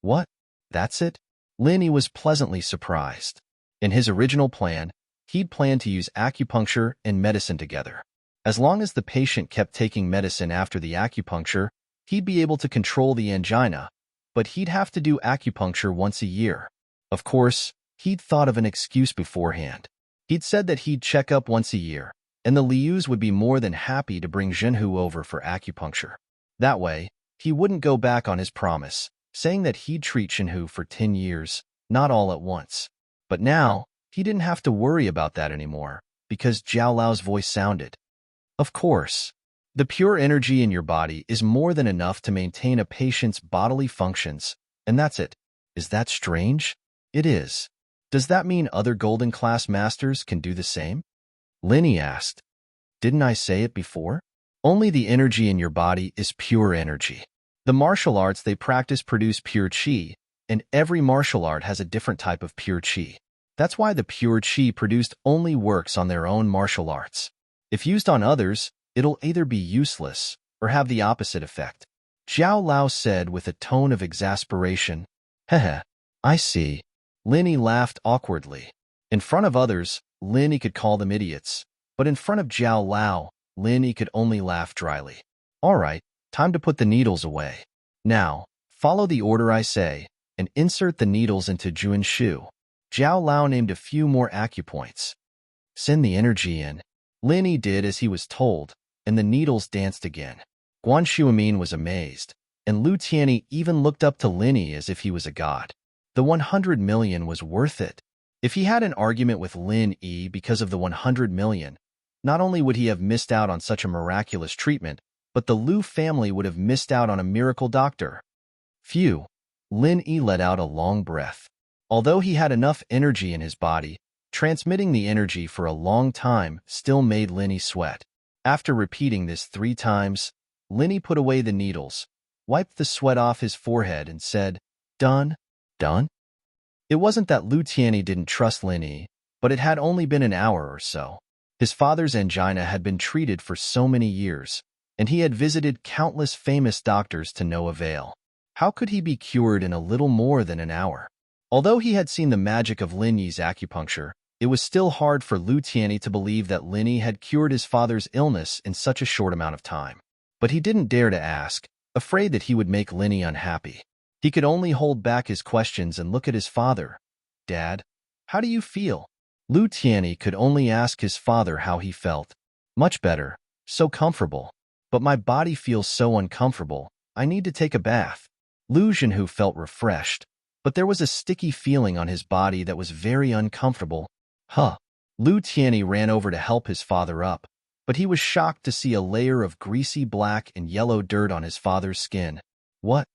What? That's it? Lin Yi was pleasantly surprised. In his original plan, he'd planned to use acupuncture and medicine together. As long as the patient kept taking medicine after the acupuncture, he'd be able to control the angina, but he'd have to do acupuncture once a year. Of course, he'd thought of an excuse beforehand. He'd said that he'd check up once a year, and the Lius would be more than happy to bring Zhenhu over for acupuncture. That way, he wouldn't go back on his promise, saying that he'd treat Zhenhu for 10 years, not all at once. But now, he didn't have to worry about that anymore, because Zhao Lao's voice sounded. Of course, the pure energy in your body is more than enough to maintain a patient's bodily functions, and that's it. Is that strange? It is. Does that mean other golden class masters can do the same? Lin Yi asked. Didn't I say it before? Only the energy in your body is pure energy. The martial arts they practice produce pure qi, and every martial art has a different type of pure qi. That's why the pure qi produced only works on their own martial arts. If used on others, it'll either be useless or have the opposite effect. Zhao Lao said with a tone of exasperation. Heh, I see. Lin Yi laughed awkwardly. In front of others, Lin Yi could call them idiots, but in front of Zhao Lao, Lin Yi could only laugh dryly. All right, time to put the needles away. Now, follow the order I say, and insert the needles into Juan Shu. Zhao Lao named a few more acupoints. Send the energy in. Lin Yi did as he was told, and the needles danced again. Guan Shuamin was amazed, and Lu Tianyi even looked up to Lin Yi as if he was a god. The 100 million was worth it. If he had an argument with Lin Yi because of the 100 million, not only would he have missed out on such a miraculous treatment, but the Lu family would have missed out on a miracle doctor. Phew. Lin Yi let out a long breath. Although he had enough energy in his body, transmitting the energy for a long time still made Lin Yi sweat. After repeating this 3 times, Lin Yi put away the needles, wiped the sweat off his forehead, and said, Done? Done? It wasn't that Lu Tianyi didn't trust Lin Yi, but it had only been an hour or so. His father's angina had been treated for so many years, and he had visited countless famous doctors to no avail. How could he be cured in a little more than an hour? Although he had seen the magic of Lin Yi's acupuncture, it was still hard for Lu Tianyi to believe that Lin Yi had cured his father's illness in such a short amount of time. But he didn't dare to ask, afraid that he would make Lin Yi unhappy. He could only hold back his questions and look at his father. Dad, how do you feel? Lu Tianyi could only ask his father how he felt. Much better, so comfortable. But my body feels so uncomfortable, I need to take a bath. Lu Zhenhu felt refreshed, but there was a sticky feeling on his body that was very uncomfortable. Lu Tianyi ran over to help his father up, but he was shocked to see a layer of greasy black and yellow dirt on his father's skin. What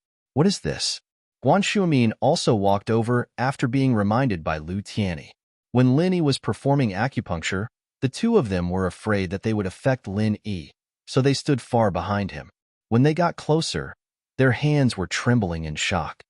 is this? Guan Shuamin also walked over after being reminded by Lu Tianyi. When Lin Yi was performing acupuncture, the two of them were afraid that they would affect Lin Yi, so they stood far behind him. When they got closer, their hands were trembling in shock.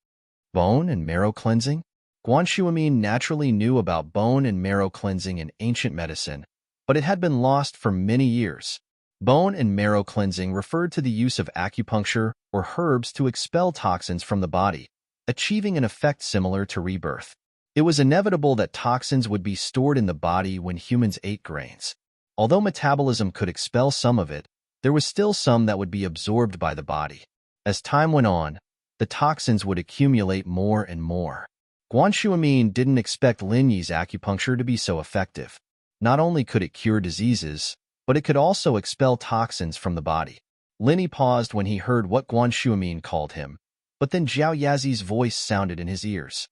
Bone and marrow cleansing? Guan Shuamin naturally knew about bone and marrow cleansing in ancient medicine, but it had been lost for many years. Bone and marrow cleansing referred to the use of acupuncture or herbs to expel toxins from the body, achieving an effect similar to rebirth. It was inevitable that toxins would be stored in the body when humans ate grains. Although metabolism could expel some of it, there was still some that would be absorbed by the body. As time went on, the toxins would accumulate more and more. Guan Shuamin didn't expect Lin Yi's acupuncture to be so effective. Not only could it cure diseases, but it could also expel toxins from the body. Lin Yi paused when he heard what Guan Shuamin called him, but then Zhao Yazi's voice sounded in his ears.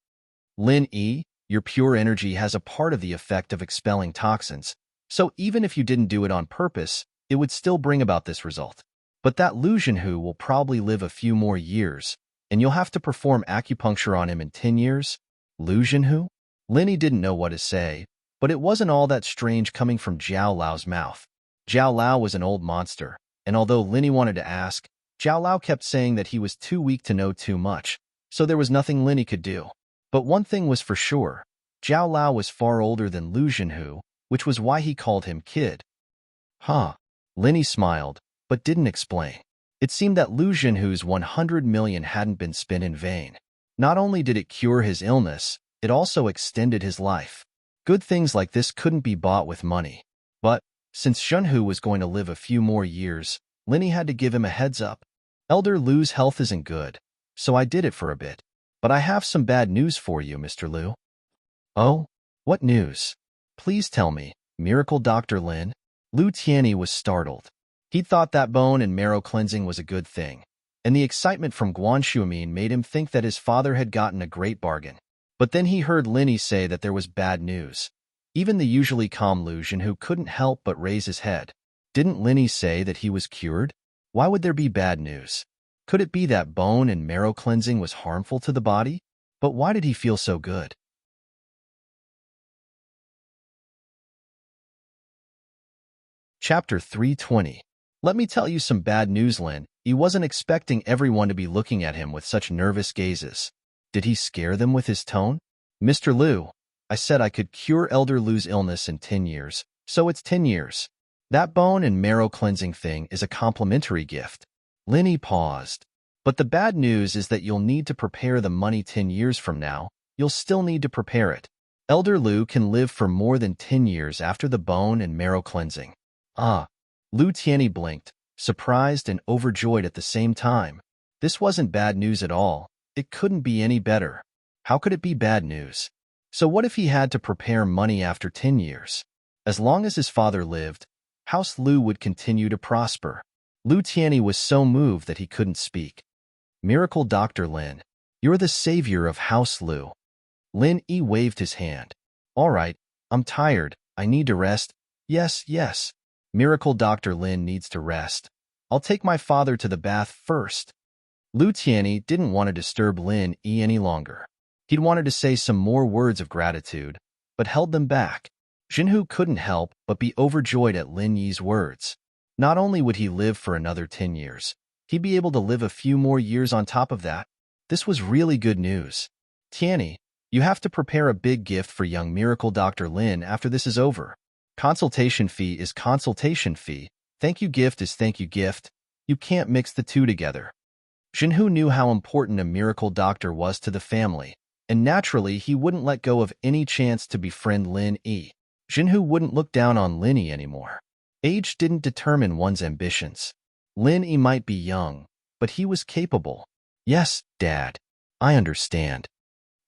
Lin Yi, your pure energy has a part of the effect of expelling toxins, so even if you didn't do it on purpose, it would still bring about this result. But that Lu Zhenhu will probably live a few more years, and you'll have to perform acupuncture on him in 10 years? Lu Zhenhu? Lin Yi didn't know what to say, but it wasn't all that strange coming from Zhao Lao's mouth. Zhao Lao was an old monster, and although Lin Yi wanted to ask, Zhao Lao kept saying that he was too weak to know too much, so there was nothing Lin Yi could do. But one thing was for sure, Zhao Lao was far older than Lu Zhenhu, which was why he called him kid. Lin Yi smiled, but didn't explain. It seemed that Lu Zhenhu's 100 million hadn't been spent in vain. Not only did it cure his illness, it also extended his life. Good things like this couldn't be bought with money. But, since Zhenhu was going to live a few more years, Lin Yi had to give him a heads up. Elder Lu's health isn't good, so I did it for a bit. But I have some bad news for you, Mr. Lu. Oh? What news? Please tell me, Miracle Dr. Lin? Lu Tianyi was startled. He thought that bone and marrow cleansing was a good thing, and the excitement from Guan Shuamin made him think that his father had gotten a great bargain. But then he heard Lin Yi say that there was bad news. Even the usually calm Lu Zhenhu couldn't help but raise his head. Didn't Lin Yi say that he was cured? Why would there be bad news? Could it be that bone and marrow cleansing was harmful to the body? But why did he feel so good? Chapter 320. Let me tell you some bad news, Lin. He wasn't expecting everyone to be looking at him with such nervous gazes. Did he scare them with his tone? Mr. Liu, I said I could cure Elder Liu's illness in 10 years, so it's 10 years. That bone and marrow cleansing thing is a complimentary gift. Linny paused. But the bad news is that you'll need to prepare the money 10 years from now. You'll still need to prepare it. Elder Liu can live for more than 10 years after the bone and marrow cleansing. Ah. Lu Tianyi blinked, surprised and overjoyed at the same time. This wasn't bad news at all. It couldn't be any better. How could it be bad news? So what if he had to prepare money after 10 years? As long as his father lived, House Liu would continue to prosper. Lu Tianyi was so moved that he couldn't speak. Miracle Dr. Lin, you're the savior of House Liu. Lin Yi waved his hand. All right, I'm tired. I need to rest. Yes, yes. Miracle Dr. Lin needs to rest. I'll take my father to the bath first. Lu Tianyi didn't want to disturb Lin Yi any longer. He'd wanted to say some more words of gratitude, but held them back. Jinhu couldn't help but be overjoyed at Lin Yi's words. Not only would he live for another 10 years, he'd be able to live a few more years on top of that. This was really good news. Tianyi, you have to prepare a big gift for young Miracle Dr. Lin after this is over. Consultation fee is consultation fee. Thank you gift is thank you gift. You can't mix the two together. Jinhu knew how important a miracle doctor was to the family, and naturally he wouldn't let go of any chance to befriend Lin Yi. Jinhu wouldn't look down on Lin Yi anymore. Age didn't determine one's ambitions. Lin Yi might be young, but he was capable. Yes, Dad. I understand.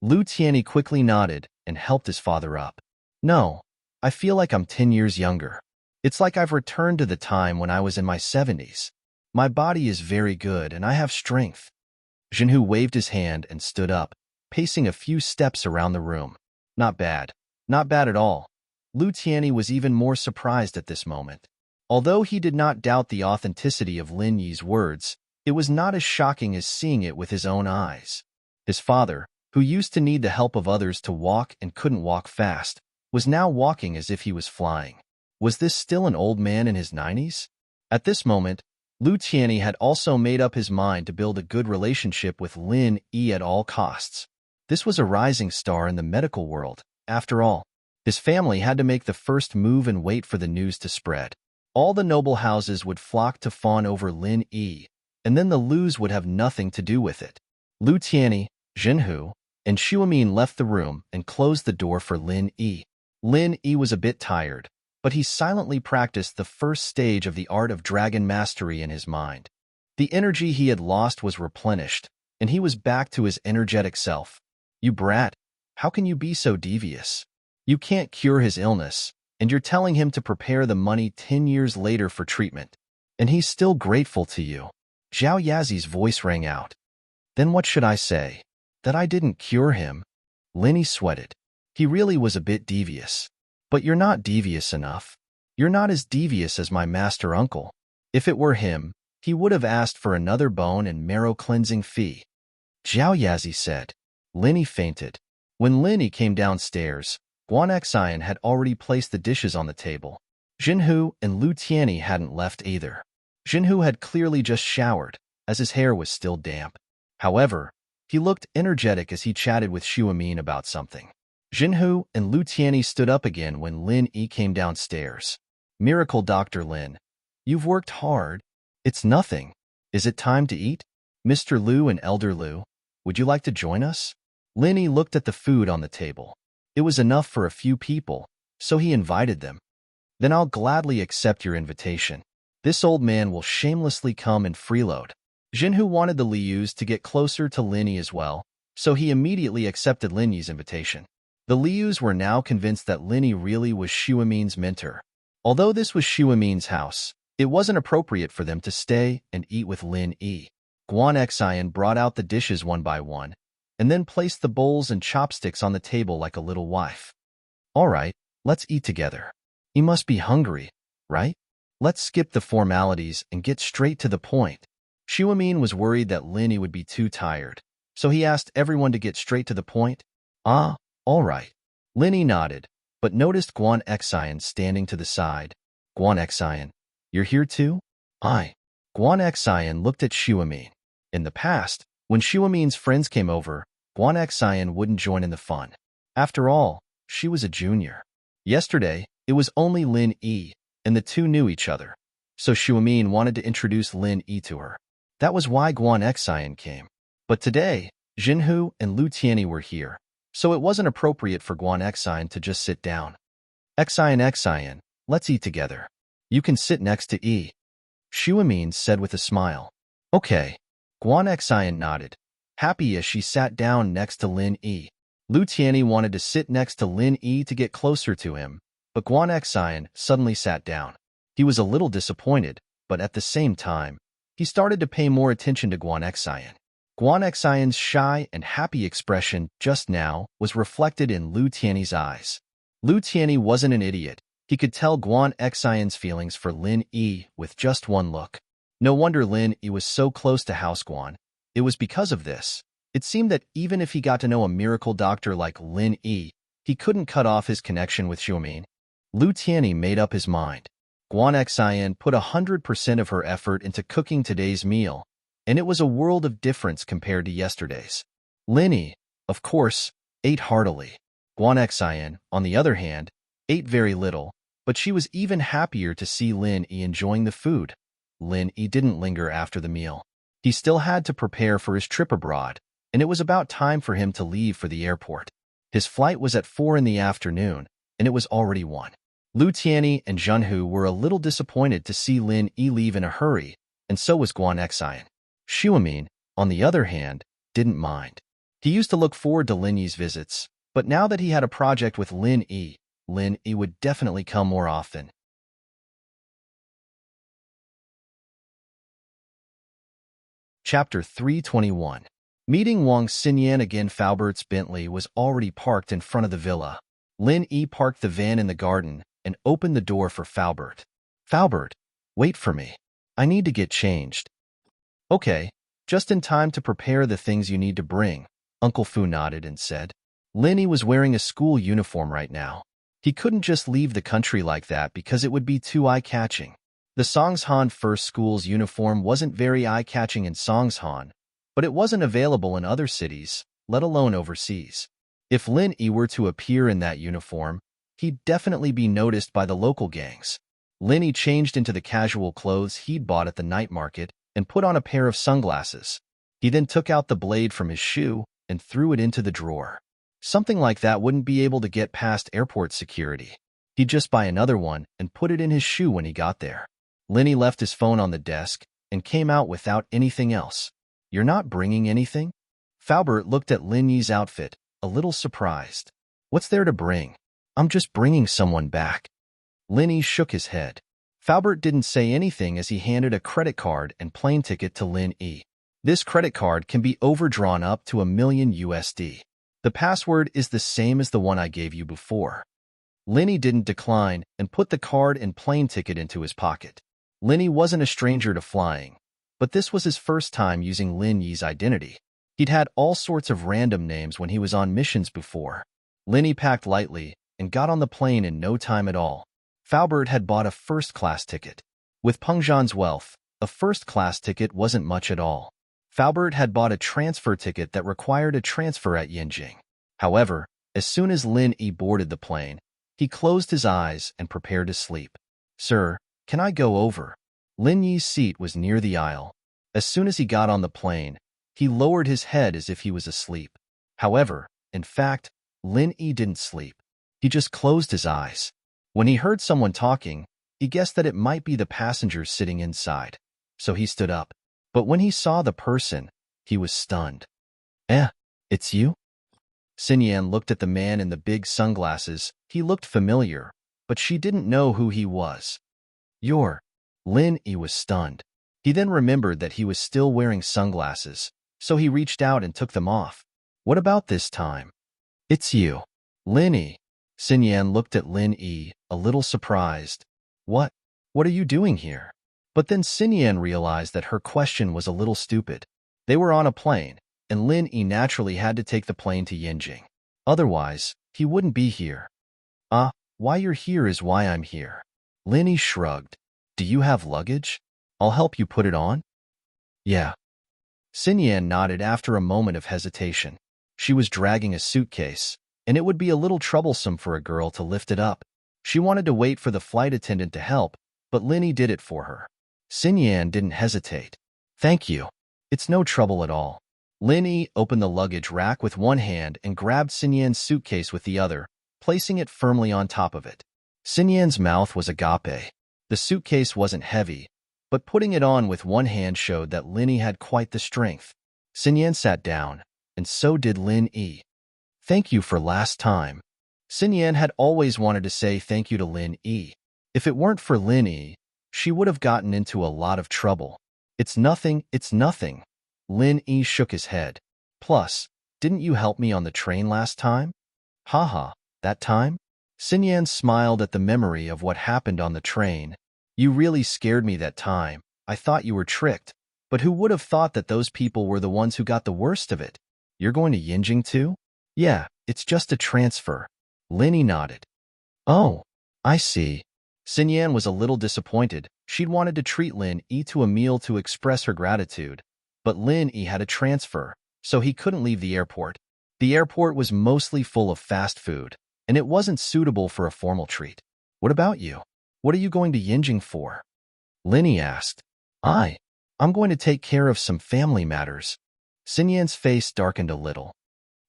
Lu Tianyi quickly nodded and helped his father up. No, I feel like I'm 10 years younger. It's like I've returned to the time when I was in my 70s. My body is very good and I have strength. Jinhu waved his hand and stood up, pacing a few steps around the room. Not bad. Not bad at all. Lu Tianyi was even more surprised at this moment. Although he did not doubt the authenticity of Lin Yi's words, it was not as shocking as seeing it with his own eyes. His father, who used to need the help of others to walk and couldn't walk fast, was now walking as if he was flying. Was this still an old man in his 90s? At this moment, Lu Tianyi had also made up his mind to build a good relationship with Lin Yi at all costs. This was a rising star in the medical world, after all. His family had to make the first move and wait for the news to spread. All the noble houses would flock to fawn over Lin Yi, and then the Lus would have nothing to do with it. Lu Tianyi, Jinhu, and Xuemin left the room and closed the door for Lin Yi. Lin Yi was a bit tired, but he silently practiced the first stage of the art of dragon mastery in his mind. The energy he had lost was replenished, and he was back to his energetic self. You brat, how can you be so devious? You can't cure his illness, and you're telling him to prepare the money 10 years later for treatment. And he's still grateful to you. Zhao Yazi's voice rang out. Then what should I say? That I didn't cure him? Linny sweated. He really was a bit devious. But you're not devious enough. You're not as devious as my master uncle. If it were him, he would have asked for another bone and marrow cleansing fee. Zhao Yazi said. Linny fainted. When Linny came downstairs, Guan Xian had already placed the dishes on the table. Jinhu and Lu Tianyi hadn't left either. Jinhu had clearly just showered, as his hair was still damp. However, he looked energetic as he chatted with Xuemin about something. Jinhu and Lu Tianyi stood up again when Lin Yi came downstairs. Miracle Dr. Lin, you've worked hard. It's nothing. Is it time to eat? Mr. Liu and Elder Liu, would you like to join us? Lin Yi looked at the food on the table. It was enough for a few people, so he invited them. Then I'll gladly accept your invitation. This old man will shamelessly come and freeload. Jinhu wanted the Lius to get closer to Lin Yi as well, so he immediately accepted Lin Yi's invitation. The Lius were now convinced that Lin Yi really was Xuemin's mentor. Although this was Xuemin's house, it wasn't appropriate for them to stay and eat with Lin Yi. Guan Xian brought out the dishes one by one, and then placed the bowls and chopsticks on the table like a little wife. All right, let's eat together. You must be hungry, right? Let's skip the formalities and get straight to the point. Xuemin was worried that Lin Yi would be too tired, so he asked everyone to get straight to the point. Ah, all right. Lin Yi nodded, but noticed Guan Xian standing to the side. Guan Xian, you're here too? Aye. Guan Xian looked at Xuemin. In the past, when Xuemin's friends came over, Guan Xian wouldn't join in the fun. After all, she was a junior. Yesterday, it was only Lin Yi, and the two knew each other. So Xuemin wanted to introduce Lin Yi to her. That was why Guan Xian came. But today, Jinhu and Lu Tianyi were here, so it wasn't appropriate for Guan Xian to just sit down. Xian, let's eat together. You can sit next to Yi, Xuemin said with a smile. Okay. Guan Xian nodded, happy as she sat down next to Lin Yi. Lu Tianyi wanted to sit next to Lin Yi to get closer to him, but Guan Xian suddenly sat down. He was a little disappointed, but at the same time, he started to pay more attention to Guan Xian. Guan Xian's shy and happy expression just now was reflected in Lu Tianyi's eyes. Lu Tianyi wasn't an idiot. He could tell Guan Xian's feelings for Lin Yi with just one look. No wonder Lin Yi was so close to House Guan. It was because of this. It seemed that even if he got to know a miracle doctor like Lin Yi, he couldn't cut off his connection with Xuemin. Lu Tianyi made up his mind. Guan Xian put 100% of her effort into cooking today's meal, and it was a world of difference compared to yesterday's. Lin Yi, of course, ate heartily. Guan Xian, on the other hand, ate very little, but she was even happier to see Lin Yi enjoying the food. Lin Yi didn't linger after the meal. He still had to prepare for his trip abroad, and it was about time for him to leave for the airport. His flight was at 4 in the afternoon, and it was already 1. Lu Tianyi and Jinhu were a little disappointed to see Lin Yi leave in a hurry, and so was Guan Xian. Xuemin, on the other hand, didn't mind. He used to look forward to Lin Yi's visits, but now that he had a project with Lin Yi would definitely come more often. Chapter 321. Meeting Wang Xinyan again. Faubert's Bentley was already parked in front of the villa. Lin Yi parked the van in the garden and opened the door for Faubert. Faubert, wait for me. I need to get changed. Okay, just in time to prepare the things you need to bring, Uncle Fu nodded and said. Lin Yi was wearing a school uniform right now. He couldn't just leave the country like that because it would be too eye-catching. The Songshan First School's uniform wasn't very eye-catching in Songshan, but it wasn't available in other cities, let alone overseas. If Lin Yi were to appear in that uniform, he'd definitely be noticed by the local gangs. Lin Yi changed into the casual clothes he'd bought at the night market and put on a pair of sunglasses. He then took out the blade from his shoe and threw it into the drawer. Something like that wouldn't be able to get past airport security. He'd just buy another one and put it in his shoe when he got there. Lin Yi left his phone on the desk and came out without anything else. You're not bringing anything? Faubert looked at Lin Yi's outfit, a little surprised. What's there to bring? I'm just bringing someone back. Lin Yi shook his head. Faubert didn't say anything as he handed a credit card and plane ticket to Lin Yi. This credit card can be overdrawn up to $1,000,000. The password is the same as the one I gave you before. Lin Yi didn't decline and put the card and plane ticket into his pocket. Lin Yi wasn't a stranger to flying, but this was his first time using Lin Yi's identity. He'd had all sorts of random names when he was on missions before. Lin Yi packed lightly and got on the plane in no time at all. Faubert had bought a first-class ticket. With Peng Zhan's wealth, a first-class ticket wasn't much at all. Faubert had bought a transfer ticket that required a transfer at Yanjing. However, as soon as Lin Yi boarded the plane, he closed his eyes and prepared to sleep. Sir, can I go over? Lin Yi's seat was near the aisle. As soon as he got on the plane, he lowered his head as if he was asleep. However, in fact, Lin Yi didn't sleep. He just closed his eyes. When he heard someone talking, he guessed that it might be the passengers sitting inside. So he stood up. But when he saw the person, he was stunned. It's you? Xinyan looked at the man in the big sunglasses. He looked familiar, but she didn't know who he was. Lin Yi was stunned. He then remembered that he was still wearing sunglasses, so he reached out and took them off. What about this time? It's you. Lin Yi. Xinyan looked at Lin Yi, a little surprised. What are you doing here? But then Xinyan realized that her question was a little stupid. They were on a plane, and Lin Yi naturally had to take the plane to Yanjing. Otherwise, he wouldn't be here. Why you're here is why I'm here. Lin Yi shrugged. Do you have luggage? I'll help you put it on. Yeah. Xinyan nodded after a moment of hesitation. She was dragging a suitcase, and it would be a little troublesome for a girl to lift it up. She wanted to wait for the flight attendant to help, but Linny did it for her. Xinyan didn't hesitate. Thank you. It's no trouble at all. Linny opened the luggage rack with one hand and grabbed Xinyan's suitcase with the other, placing it firmly on top of it. Xinyan's mouth was agape. The suitcase wasn't heavy, but putting it on with one hand showed that Linny had quite the strength. Xinyan sat down, and so did Lin Yi. Thank you for last time. Xinyan had always wanted to say thank you to Lin Yi. If it weren't for Lin Yi, she would have gotten into a lot of trouble. It's nothing, it's nothing. Lin Yi shook his head. Plus, didn't you help me on the train last time? Haha, that time? Xinyan smiled at the memory of what happened on the train. You really scared me that time. I thought you were tricked. But who would have thought that those people were the ones who got the worst of it? You're going to Yinjing too? Yeah, it's just a transfer. Linny nodded. Oh, I see. Xinyan was a little disappointed. She'd wanted to treat Lin Yi to a meal to express her gratitude. But Lin Yi had a transfer, so he couldn't leave the airport. The airport was mostly full of fast food, and it wasn't suitable for a formal treat. What about you? What are you going to Yinjing for? Linny asked. I'm going to take care of some family matters. Xinyan's face darkened a little.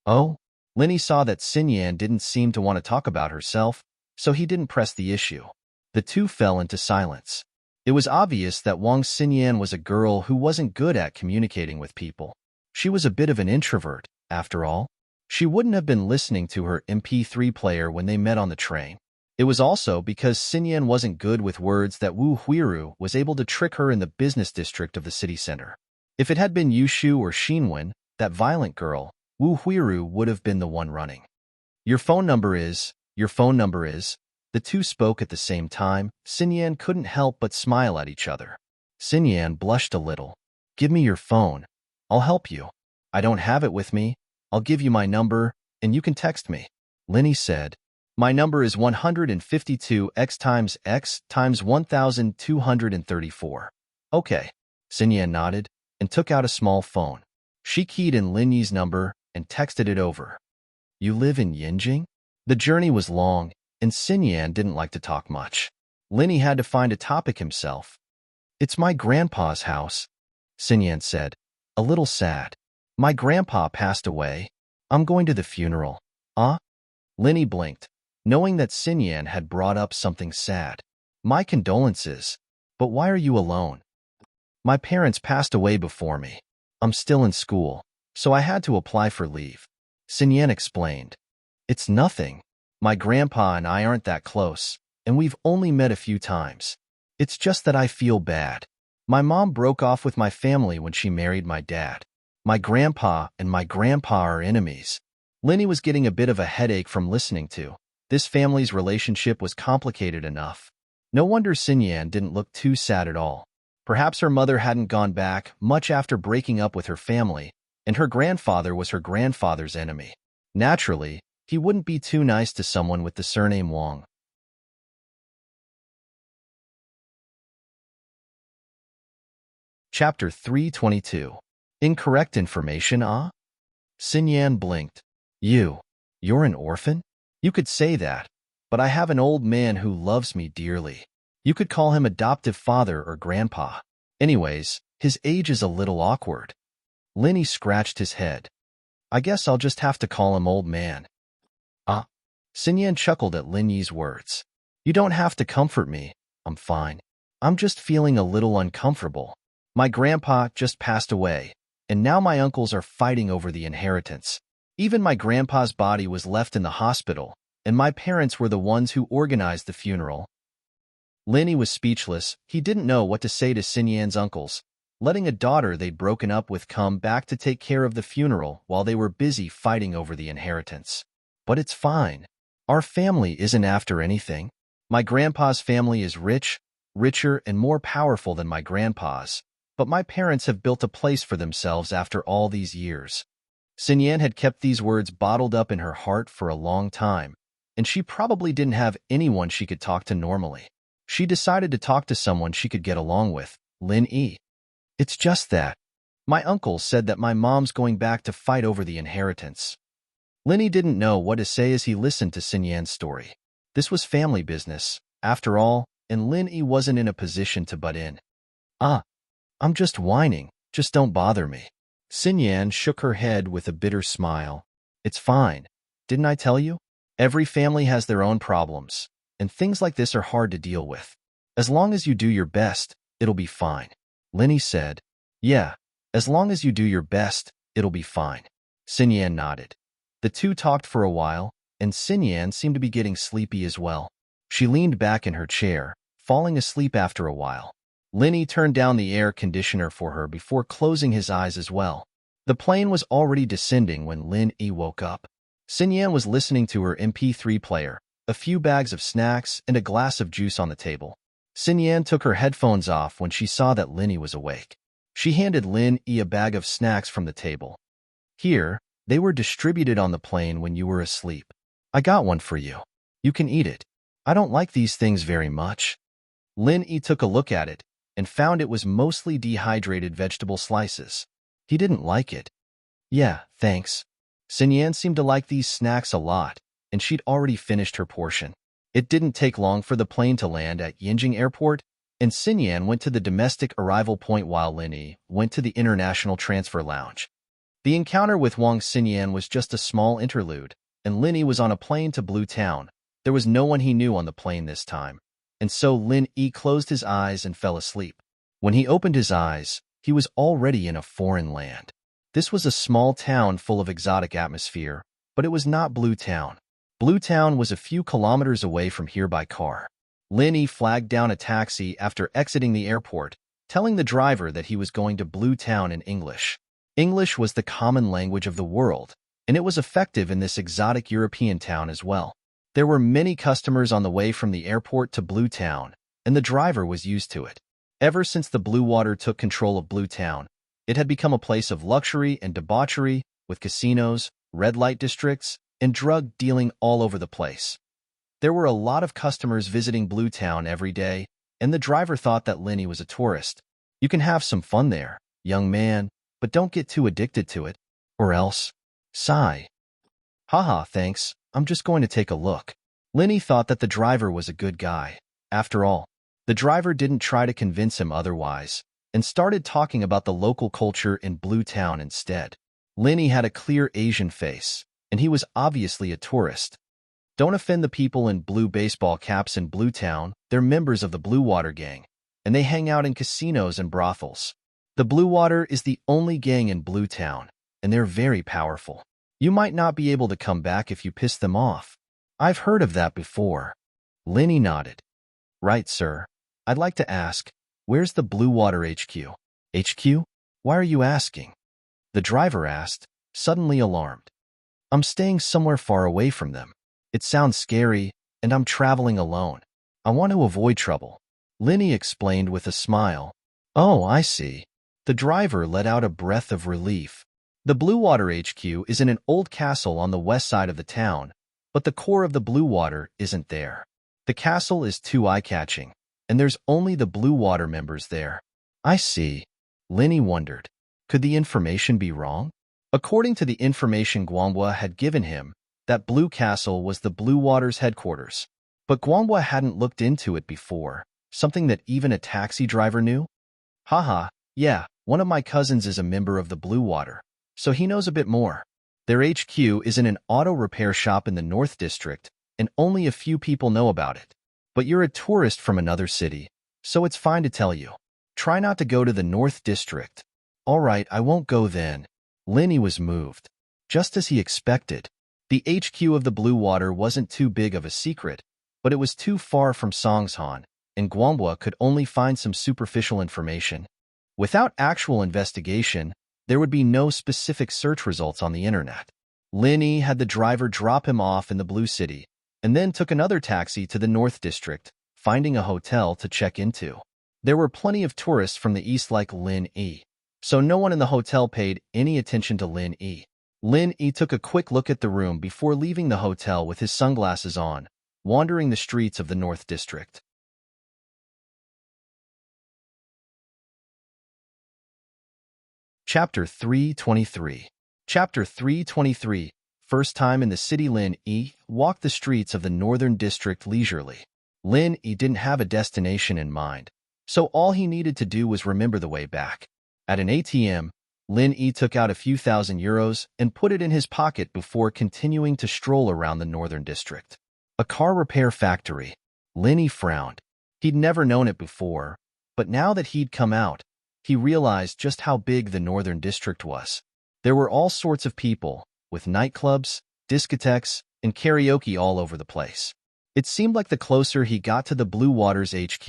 Oh? Linny saw that Xinyan didn't seem to want to talk about herself, so he didn't press the issue. The two fell into silence. It was obvious that Wang Xinyan was a girl who wasn't good at communicating with people. She was a bit of an introvert, after all. She wouldn't have been listening to her MP3 player when they met on the train. It was also because Xinyan wasn't good with words that Wu Huiru was able to trick her in the business district of the city center. If it had been Yushu or Xinwen, that violent girl, Wu Huiru would have been the one running. Your phone number is. The two spoke at the same time. Xinyan couldn't help but smile at each other. Xinyan blushed a little. Give me your phone. I'll help you. I don't have it with me. I'll give you my number, and you can text me. Linny said. My number is 152x times x times 1234. Okay. Xinyan nodded and took out a small phone. She keyed in Lin Yi's number and texted it over. You live in Yinjing? The journey was long, and Xinyan didn't like to talk much. Linny had to find a topic himself. It's my grandpa's house, Xinyan said, a little sad. My grandpa passed away. I'm going to the funeral. Linny blinked, knowing that Xinyan had brought up something sad. My condolences. But why are you alone? My parents passed away before me. I'm still in school, so I had to apply for leave. Xinyan explained. It's nothing. My grandpa and I aren't that close, and we've only met a few times. It's just that I feel bad. My mom broke off with my family when she married my dad. My grandpa and my grandpa are enemies. Linny was getting a bit of a headache from listening to. This family's relationship was complicated enough. No wonder Xinyan didn't look too sad at all. Perhaps her mother hadn't gone back much after breaking up with her family, and her grandfather was her grandfather's enemy. Naturally, he wouldn't be too nice to someone with the surname Wang. Chapter 322. Incorrect information, Xinyan blinked. You're an orphan? You could say that, but I have an old man who loves me dearly. You could call him adoptive father or grandpa. Anyways, his age is a little awkward. Linny scratched his head. I guess I'll just have to call him old man. Xinyan chuckled at Lin Yi's words. You don't have to comfort me. I'm fine. I'm just feeling a little uncomfortable. My grandpa just passed away, and now my uncles are fighting over the inheritance. Even my grandpa's body was left in the hospital, and my parents were the ones who organized the funeral. Linny was speechless. He didn't know what to say to Xinyan's uncles, letting a daughter they'd broken up with come back to take care of the funeral while they were busy fighting over the inheritance. But it's fine. Our family isn't after anything. My grandpa's family is richer and more powerful than my grandpa's, but my parents have built a place for themselves after all these years. Xinyan had kept these words bottled up in her heart for a long time, and she probably didn't have anyone she could talk to normally. She decided to talk to someone she could get along with, Lin Yi. It's just that. My uncle said that my mom's going back to fight over the inheritance. Linny didn't know what to say as he listened to Sin Yan's story. This was family business, after all, and Linny wasn't in a position to butt in. Ah, I'm just whining, just don't bother me. Sin Yan shook her head with a bitter smile. It's fine. Didn't I tell you? Every family has their own problems, and things like this are hard to deal with. As long as you do your best, it'll be fine. Linny said. Yeah, as long as you do your best, it'll be fine. Sin Yan nodded. The two talked for a while, and Sin Yan seemed to be getting sleepy as well. She leaned back in her chair, falling asleep after a while. Linny turned down the air conditioner for her before closing his eyes as well. The plane was already descending when Lin Yi woke up. Sin Yan was listening to her MP3 player, a few bags of snacks, and a glass of juice on the table. Sin Yan took her headphones off when she saw that Linny was awake. She handed Lin Yi a bag of snacks from the table. Here, they were distributed on the plane when you were asleep. I got one for you. You can eat it. I don't like these things very much. Lin Yi took a look at it and found it was mostly dehydrated vegetable slices. He didn't like it. Yeah, thanks. Sin Yan seemed to like these snacks a lot, and she'd already finished her portion. It didn't take long for the plane to land at Yinjing Airport, and Sin Yan went to the domestic arrival point while Lin Yi went to the international transfer lounge. The encounter with Wang Xinyan was just a small interlude, and Lin Yi was on a plane to Blue Town. There was no one he knew on the plane this time, and so Lin Yi closed his eyes and fell asleep. When he opened his eyes, he was already in a foreign land. This was a small town full of exotic atmosphere, but it was not Blue Town. Blue Town was a few kilometers away from here by car. Lin Yi flagged down a taxi after exiting the airport, telling the driver that he was going to Blue Town in English. English was the common language of the world, and it was effective in this exotic European town as well. There were many customers on the way from the airport to Blue Town, and the driver was used to it. Ever since the Blue Water took control of Blue Town, it had become a place of luxury and debauchery, with casinos, red light districts, and drug dealing all over the place. There were a lot of customers visiting Blue Town every day, and the driver thought that Linny was a tourist. You can have some fun there, young man, but don't get too addicted to it, or else. Sigh. Haha, thanks, I'm just going to take a look. Linny thought that the driver was a good guy. After all, the driver didn't try to convince him otherwise, and started talking about the local culture in Blue Town instead. Linny had a clear Asian face, and he was obviously a tourist. Don't offend the people in blue baseball caps in Blue Town. They're members of the Blue Water gang, and they hang out in casinos and brothels. The Blue Water is the only gang in Blue Town, and they're very powerful. You might not be able to come back if you piss them off. I've heard of that before. Linny nodded. Right, sir. I'd like to ask, where's the Blue Water HQ? HQ? Why are you asking? The driver asked, suddenly alarmed. I'm staying somewhere far away from them. It sounds scary, and I'm traveling alone. I want to avoid trouble. Linny explained with a smile. Oh, I see. The driver let out a breath of relief. The Blue Water HQ is in an old castle on the west side of the town, but the core of the Blue Water isn't there. The castle is too eye-catching, and there's only the Blue Water members there. I see. Linny wondered. Could the information be wrong? According to the information Guanghua had given him, that Blue Castle was the Blue Water's headquarters. But Guanghua hadn't looked into it before, something that even a taxi driver knew? Haha, yeah, one of my cousins is a member of the Blue Water, so he knows a bit more. Their HQ is in an auto repair shop in the North District, and only a few people know about it. But you're a tourist from another city, so it's fine to tell you. Try not to go to the North District. All right, I won't go then. Linny was moved. Just as he expected. The HQ of the Blue Water wasn't too big of a secret, but it was too far from Songshan, and Guanghua could only find some superficial information. Without actual investigation, there would be no specific search results on the internet. Linny had the driver drop him off in the Blue City, and then took another taxi to the North District, finding a hotel to check into. There were plenty of tourists from the east like Lin Yi, so no one in the hotel paid any attention to Lin Yi. Lin Yi took a quick look at the room before leaving the hotel with his sunglasses on, wandering the streets of the North District. Chapter 323. Chapter 323. first time in the city, Lin Yi walked the streets of the northern district leisurely. Lin Yi didn't have a destination in mind, so all he needed to do was remember the way back. At an ATM, Lin Yi took out a few €1,000 and put it in his pocket before continuing to stroll around the northern district. A car repair factory. Lin Yi frowned. He'd never known it before, but now that he'd come out, he realized just how big the northern district was. There were all sorts of people, with nightclubs, discotheques, and karaoke all over the place. It seemed like the closer he got to the Blue Waters HQ,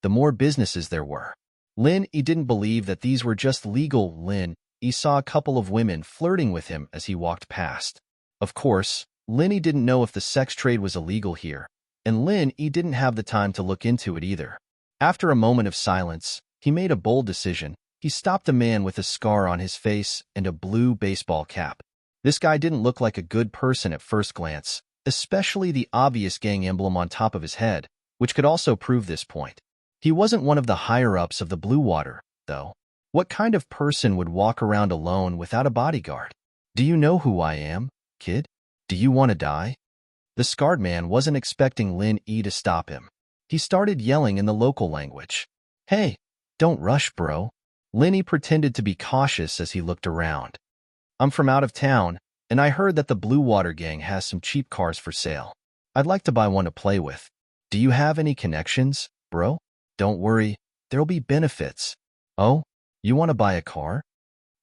the more businesses there were. Lin Yi didn't believe that these were just legal. Lin Yi saw a couple of women flirting with him as he walked past. Of course, Lin Yi didn't know if the sex trade was illegal here, and Lin Yi didn't have the time to look into it either. After a moment of silence, he made a bold decision. He stopped a man with a scar on his face and a blue baseball cap. This guy didn't look like a good person at first glance, especially the obvious gang emblem on top of his head, which could also prove this point. He wasn't one of the higher-ups of the Blue Water, though. What kind of person would walk around alone without a bodyguard? "Do you know who I am, kid? Do you want to die?" The scarred man wasn't expecting Lin Yi to stop him. He started yelling in the local language. "Hey, don't rush, bro." Lin Yi pretended to be cautious as he looked around. "I'm from out of town, and I heard that the Blue Water gang has some cheap cars for sale. I'd like to buy one to play with. Do you have any connections, bro? Don't worry, there'll be benefits." "Oh, you want to buy a car?"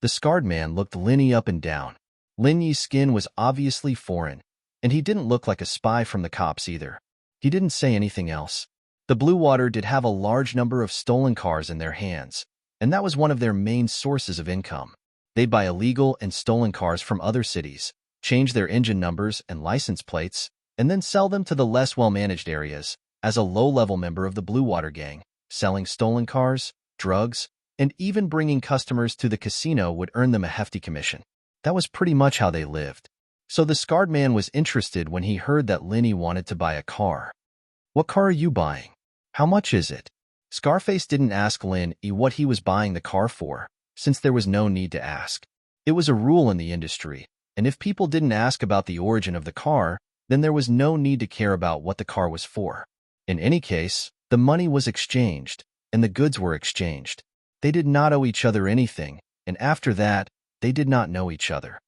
The scarred man looked Lin Yi up and down. Lin Yi's skin was obviously foreign, and he didn't look like a spy from the cops either. He didn't say anything else. The Blue Water did have a large number of stolen cars in their hands, and that was one of their main sources of income. They'd buy illegal and stolen cars from other cities, change their engine numbers and license plates, and then sell them to the less well-managed areas. As a low-level member of the Blue Water gang, selling stolen cars, drugs, and even bringing customers to the casino would earn them a hefty commission. That was pretty much how they lived. So the scarred man was interested when he heard that Lin Yi wanted to buy a car. "What car are you buying? How much is it?" Scarface didn't ask Lin Yi what he was buying the car for, since there was no need to ask. It was a rule in the industry, and if people didn't ask about the origin of the car, then there was no need to care about what the car was for. In any case, the money was exchanged, and the goods were exchanged. They did not owe each other anything, and after that, they did not know each other.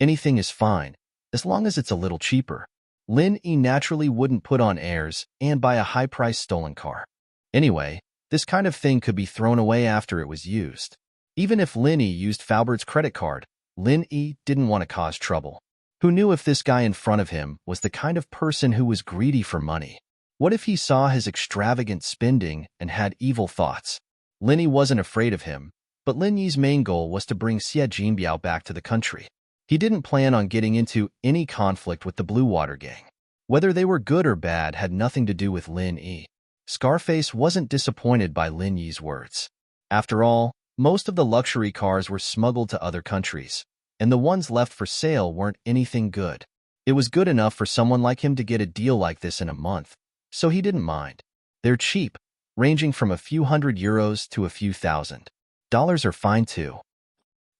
Anything is fine, as long as it's a little cheaper. Lin Yi naturally wouldn't put on airs and buy a high-priced stolen car. Anyway, this kind of thing could be thrown away after it was used. Even if Lin Yi used Falbert's credit card, Lin Yi didn't want to cause trouble. Who knew if this guy in front of him was the kind of person who was greedy for money? What if he saw his extravagant spending and had evil thoughts? Lin Yi wasn't afraid of him, but Lin Yi's main goal was to bring Xie Jinbiao back to the country. He didn't plan on getting into any conflict with the Blue Water gang. Whether they were good or bad had nothing to do with Lin Yi. Scarface wasn't disappointed by Lin Yi's words. After all, most of the luxury cars were smuggled to other countries, and the ones left for sale weren't anything good. It was good enough for someone like him to get a deal like this in a month, so he didn't mind. They're cheap, ranging from a few €100 to a few $1,000 are fine too.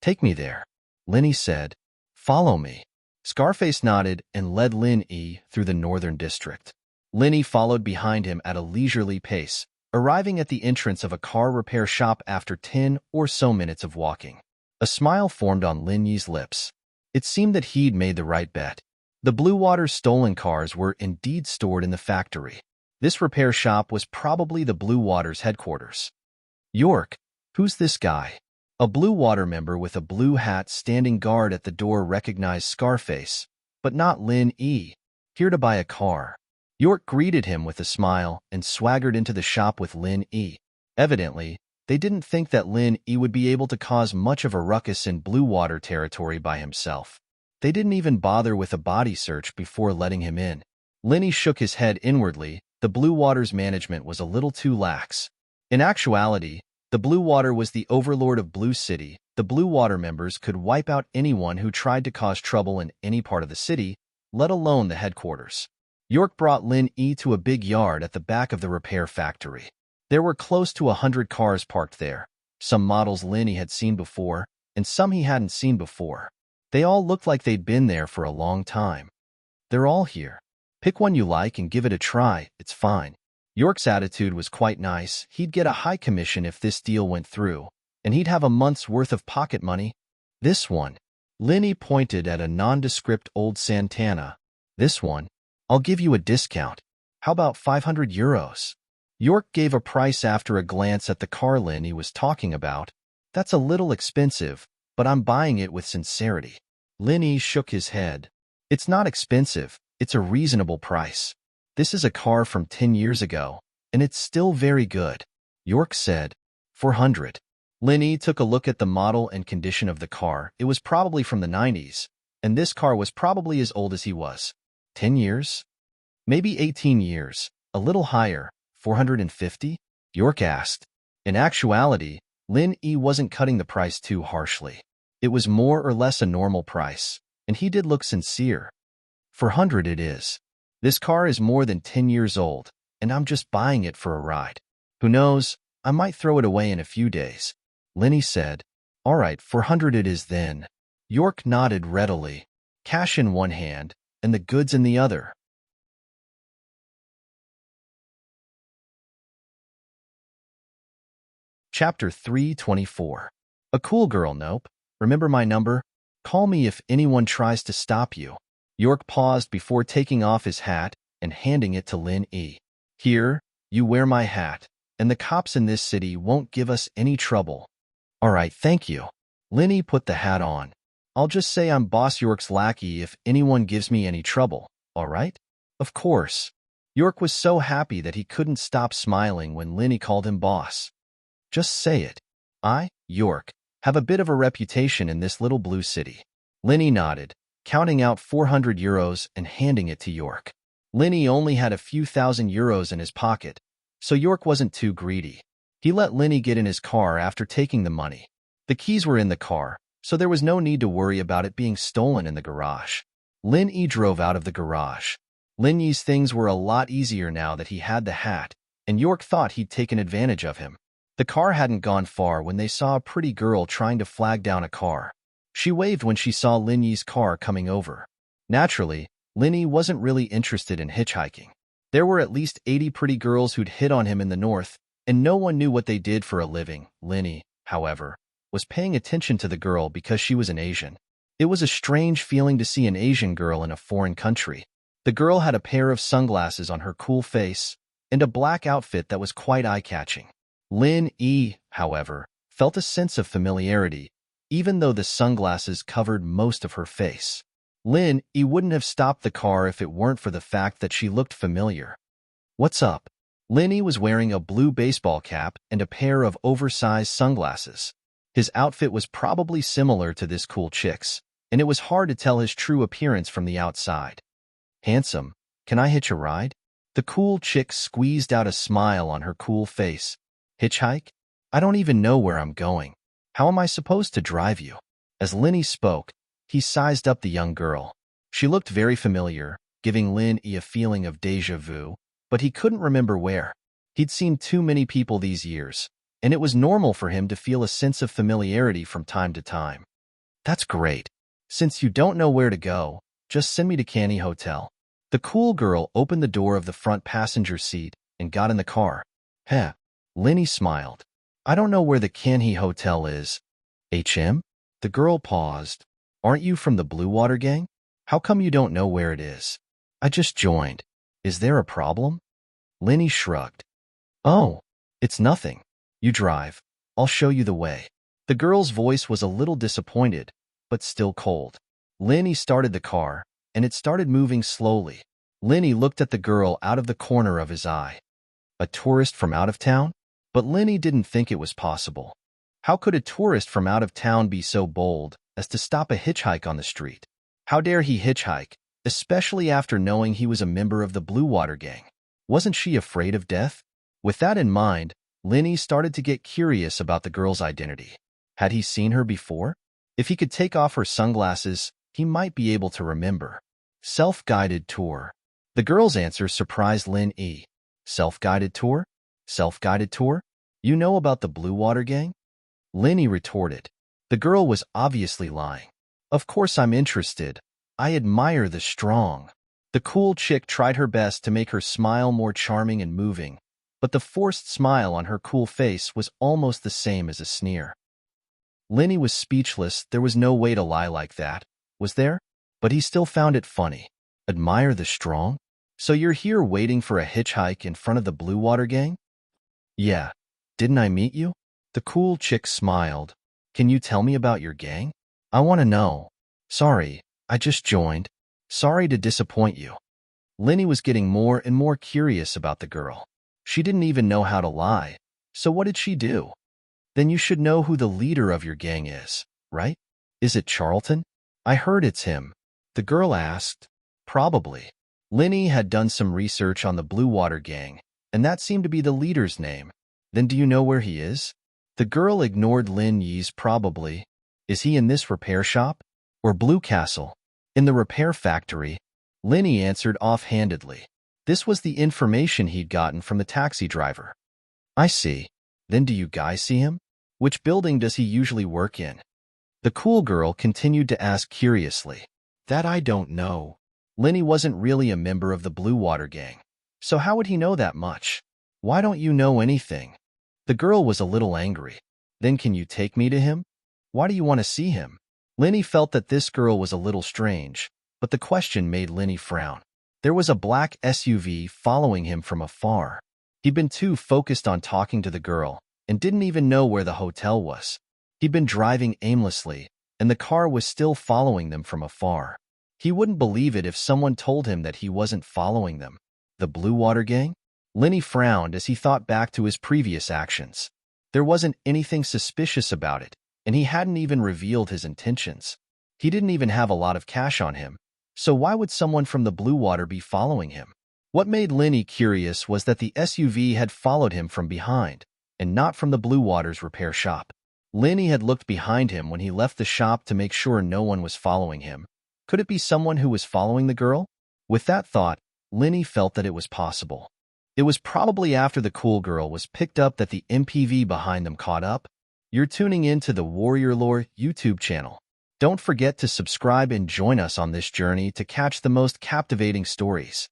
"Take me there," Lin Yi said. "Follow me." Scarface nodded and led Lin Yi through the northern district. Lin Yi followed behind him at a leisurely pace, arriving at the entrance of a car repair shop after 10 or so minutes of walking. A smile formed on Lin Yi's lips. It seemed that he'd made the right bet. The Blue Water stolen cars were indeed stored in the factory. This repair shop was probably the Blue Water's headquarters. "York, who's this guy?" A Blue Water member with a blue hat standing guard at the door recognized Scarface, but not Lin Yi. "Here to buy a car." York greeted him with a smile and swaggered into the shop with Lin Yi. Evidently, they didn't think that Lin Yi would be able to cause much of a ruckus in Blue Water territory by himself. They didn't even bother with a body search before letting him in. Lin Yi shook his head inwardly. The Blue Water's management was a little too lax. In actuality, the Blue Water was the overlord of Blue City. The Blue Water members could wipe out anyone who tried to cause trouble in any part of the city, let alone the headquarters. York brought Lin Yi to a big yard at the back of the repair factory. There were close to 100 cars parked there, some models Lin Yi had seen before, and some he hadn't seen before. They all looked like they'd been there for a long time. They're all here. Pick one you like and give it a try, it's fine. York's attitude was quite nice. He'd get a high commission if this deal went through, and he'd have a month's worth of pocket money. This one. Linny pointed at a nondescript old Santana. This one. I'll give you a discount. How about 500 euros? York gave a price after a glance at the car Linny was talking about. That's a little expensive, but I'm buying it with sincerity. Linny shook his head. It's not expensive, it's a reasonable price. This is a car from 10 years ago, and it's still very good. York said, 400. Linny took a look at the model and condition of the car. It was probably from the 90s, and this car was probably as old as he was. 10 years? Maybe 18 years, a little higher, 450? York asked. In actuality, Linny wasn't cutting the price too harshly. It was more or less a normal price, and he did look sincere. 400 it is. This car is more than 10 years old, and I'm just buying it for a ride. Who knows, I might throw it away in a few days. Linny said, all right, 400 it is then. York nodded readily, cash in one hand, and the goods in the other. Chapter 324. A cool girl, nope. Remember my number? Call me if anyone tries to stop you. York paused before taking off his hat and handing it to Linny. Here, you wear my hat, and the cops in this city won't give us any trouble. All right, thank you. Linny put the hat on. I'll just say I'm Boss York's lackey if anyone gives me any trouble, all right? Of course. York was so happy that he couldn't stop smiling when Linny called him boss. Just say it. I, York, have a bit of a reputation in this little blue city. Linny nodded, counting out 400 euros and handing it to York. Linny only had a few thousand euros in his pocket, so York wasn't too greedy. He let Linny get in his car after taking the money. The keys were in the car, so there was no need to worry about it being stolen in the garage. Linny drove out of the garage. Linny's things were a lot easier now that he had the hat, and York thought he'd taken advantage of him. The car hadn't gone far when they saw a pretty girl trying to flag down a car. She waved when she saw Linny's car coming over. Naturally, Linny wasn't really interested in hitchhiking. There were at least 80 pretty girls who'd hit on him in the north, and no one knew what they did for a living. Linny, however, was paying attention to the girl because she was an Asian. It was a strange feeling to see an Asian girl in a foreign country. The girl had a pair of sunglasses on her cool face and a black outfit that was quite eye-catching. Linny, however, felt a sense of familiarity, even though the sunglasses covered most of her face. Linny wouldn't have stopped the car if it weren't for the fact that she looked familiar. What's up? Linny was wearing a blue baseball cap and a pair of oversized sunglasses. His outfit was probably similar to this cool chick's, and it was hard to tell his true appearance from the outside. Handsome, can I hitch a ride? The cool chick squeezed out a smile on her cool face. Hitchhike? I don't even know where I'm going. How am I supposed to drive you? As Linny spoke, he sized up the young girl. She looked very familiar, giving Linny a feeling of déjà vu, but he couldn't remember where. He'd seen too many people these years, and it was normal for him to feel a sense of familiarity from time to time. That's great. Since you don't know where to go, just send me to Canny Hotel. The cool girl opened the door of the front passenger seat and got in the car. Heh. Linny smiled. I don't know where the Canny Hotel is. HM? The girl paused. Aren't you from the Blue Water Gang? How come you don't know where it is? I just joined. Is there a problem? Linny shrugged. Oh, it's nothing. You drive. I'll show you the way. The girl's voice was a little disappointed, but still cold. Linny started the car, and it started moving slowly. Linny looked at the girl out of the corner of his eye. A tourist from out of town? But Linny didn't think it was possible. How could a tourist from out of town be so bold as to stop a hitchhike on the street? How dare he hitchhike, especially after knowing he was a member of the Blue Water Gang? Wasn't she afraid of death? With that in mind, Linny started to get curious about the girl's identity. Had he seen her before? If he could take off her sunglasses, he might be able to remember. Self-guided tour. The girl's answer surprised Linny. Self-guided tour? Self-guided tour? You know about the Blue Water Gang? Linny retorted. The girl was obviously lying. Of course I'm interested. I admire the strong. The cool chick tried her best to make her smile more charming and moving, but the forced smile on her cool face was almost the same as a sneer. Lenny was speechless. There was no way to lie like that, was there? But he still found it funny. Admire the strong? So you're here waiting for a hitchhike in front of the Blue Water Gang? Yeah. Didn't I meet you? The cool chick smiled. Can you tell me about your gang? I want to know. Sorry, I just joined. Sorry to disappoint you. Lenny was getting more and more curious about the girl. She didn't even know how to lie. So what did she do? Then you should know who the leader of your gang is, right? Is it Charlton? I heard it's him. The girl asked. Probably. Lenny had done some research on the Blue Water Gang, and that seemed to be the leader's name. Then do you know where he is? The girl ignored Lin Yi's probably. Is he in this repair shop? Or Blue Castle? In the repair factory? Lenny answered offhandedly. This was the information he'd gotten from the taxi driver. I see. Then do you guys see him? Which building does he usually work in? The cool girl continued to ask curiously. That I don't know. Lenny wasn't really a member of the Blue Water Gang, so how would he know that much? Why don't you know anything? The girl was a little angry. Then can you take me to him? Why do you want to see him? Lenny felt that this girl was a little strange, but the question made Lenny frown. There was a black SUV following him from afar. He'd been too focused on talking to the girl and didn't even know where the hotel was. He'd been driving aimlessly, and the car was still following them from afar. He wouldn't believe it if someone told him that he wasn't following them. The Blue Water Gang? Lenny frowned as he thought back to his previous actions. There wasn't anything suspicious about it, and he hadn't even revealed his intentions. He didn't even have a lot of cash on him, so why would someone from the Blue Water be following him? What made Lenny curious was that the SUV had followed him from behind, and not from the Blue Water's repair shop. Lenny had looked behind him when he left the shop to make sure no one was following him. Could it be someone who was following the girl? With that thought, Lenny felt that it was possible. It was probably after the cool girl was picked up that the MPV behind them caught up. You're tuning in to the Warrior Lore YouTube channel. Don't forget to subscribe and join us on this journey to catch the most captivating stories.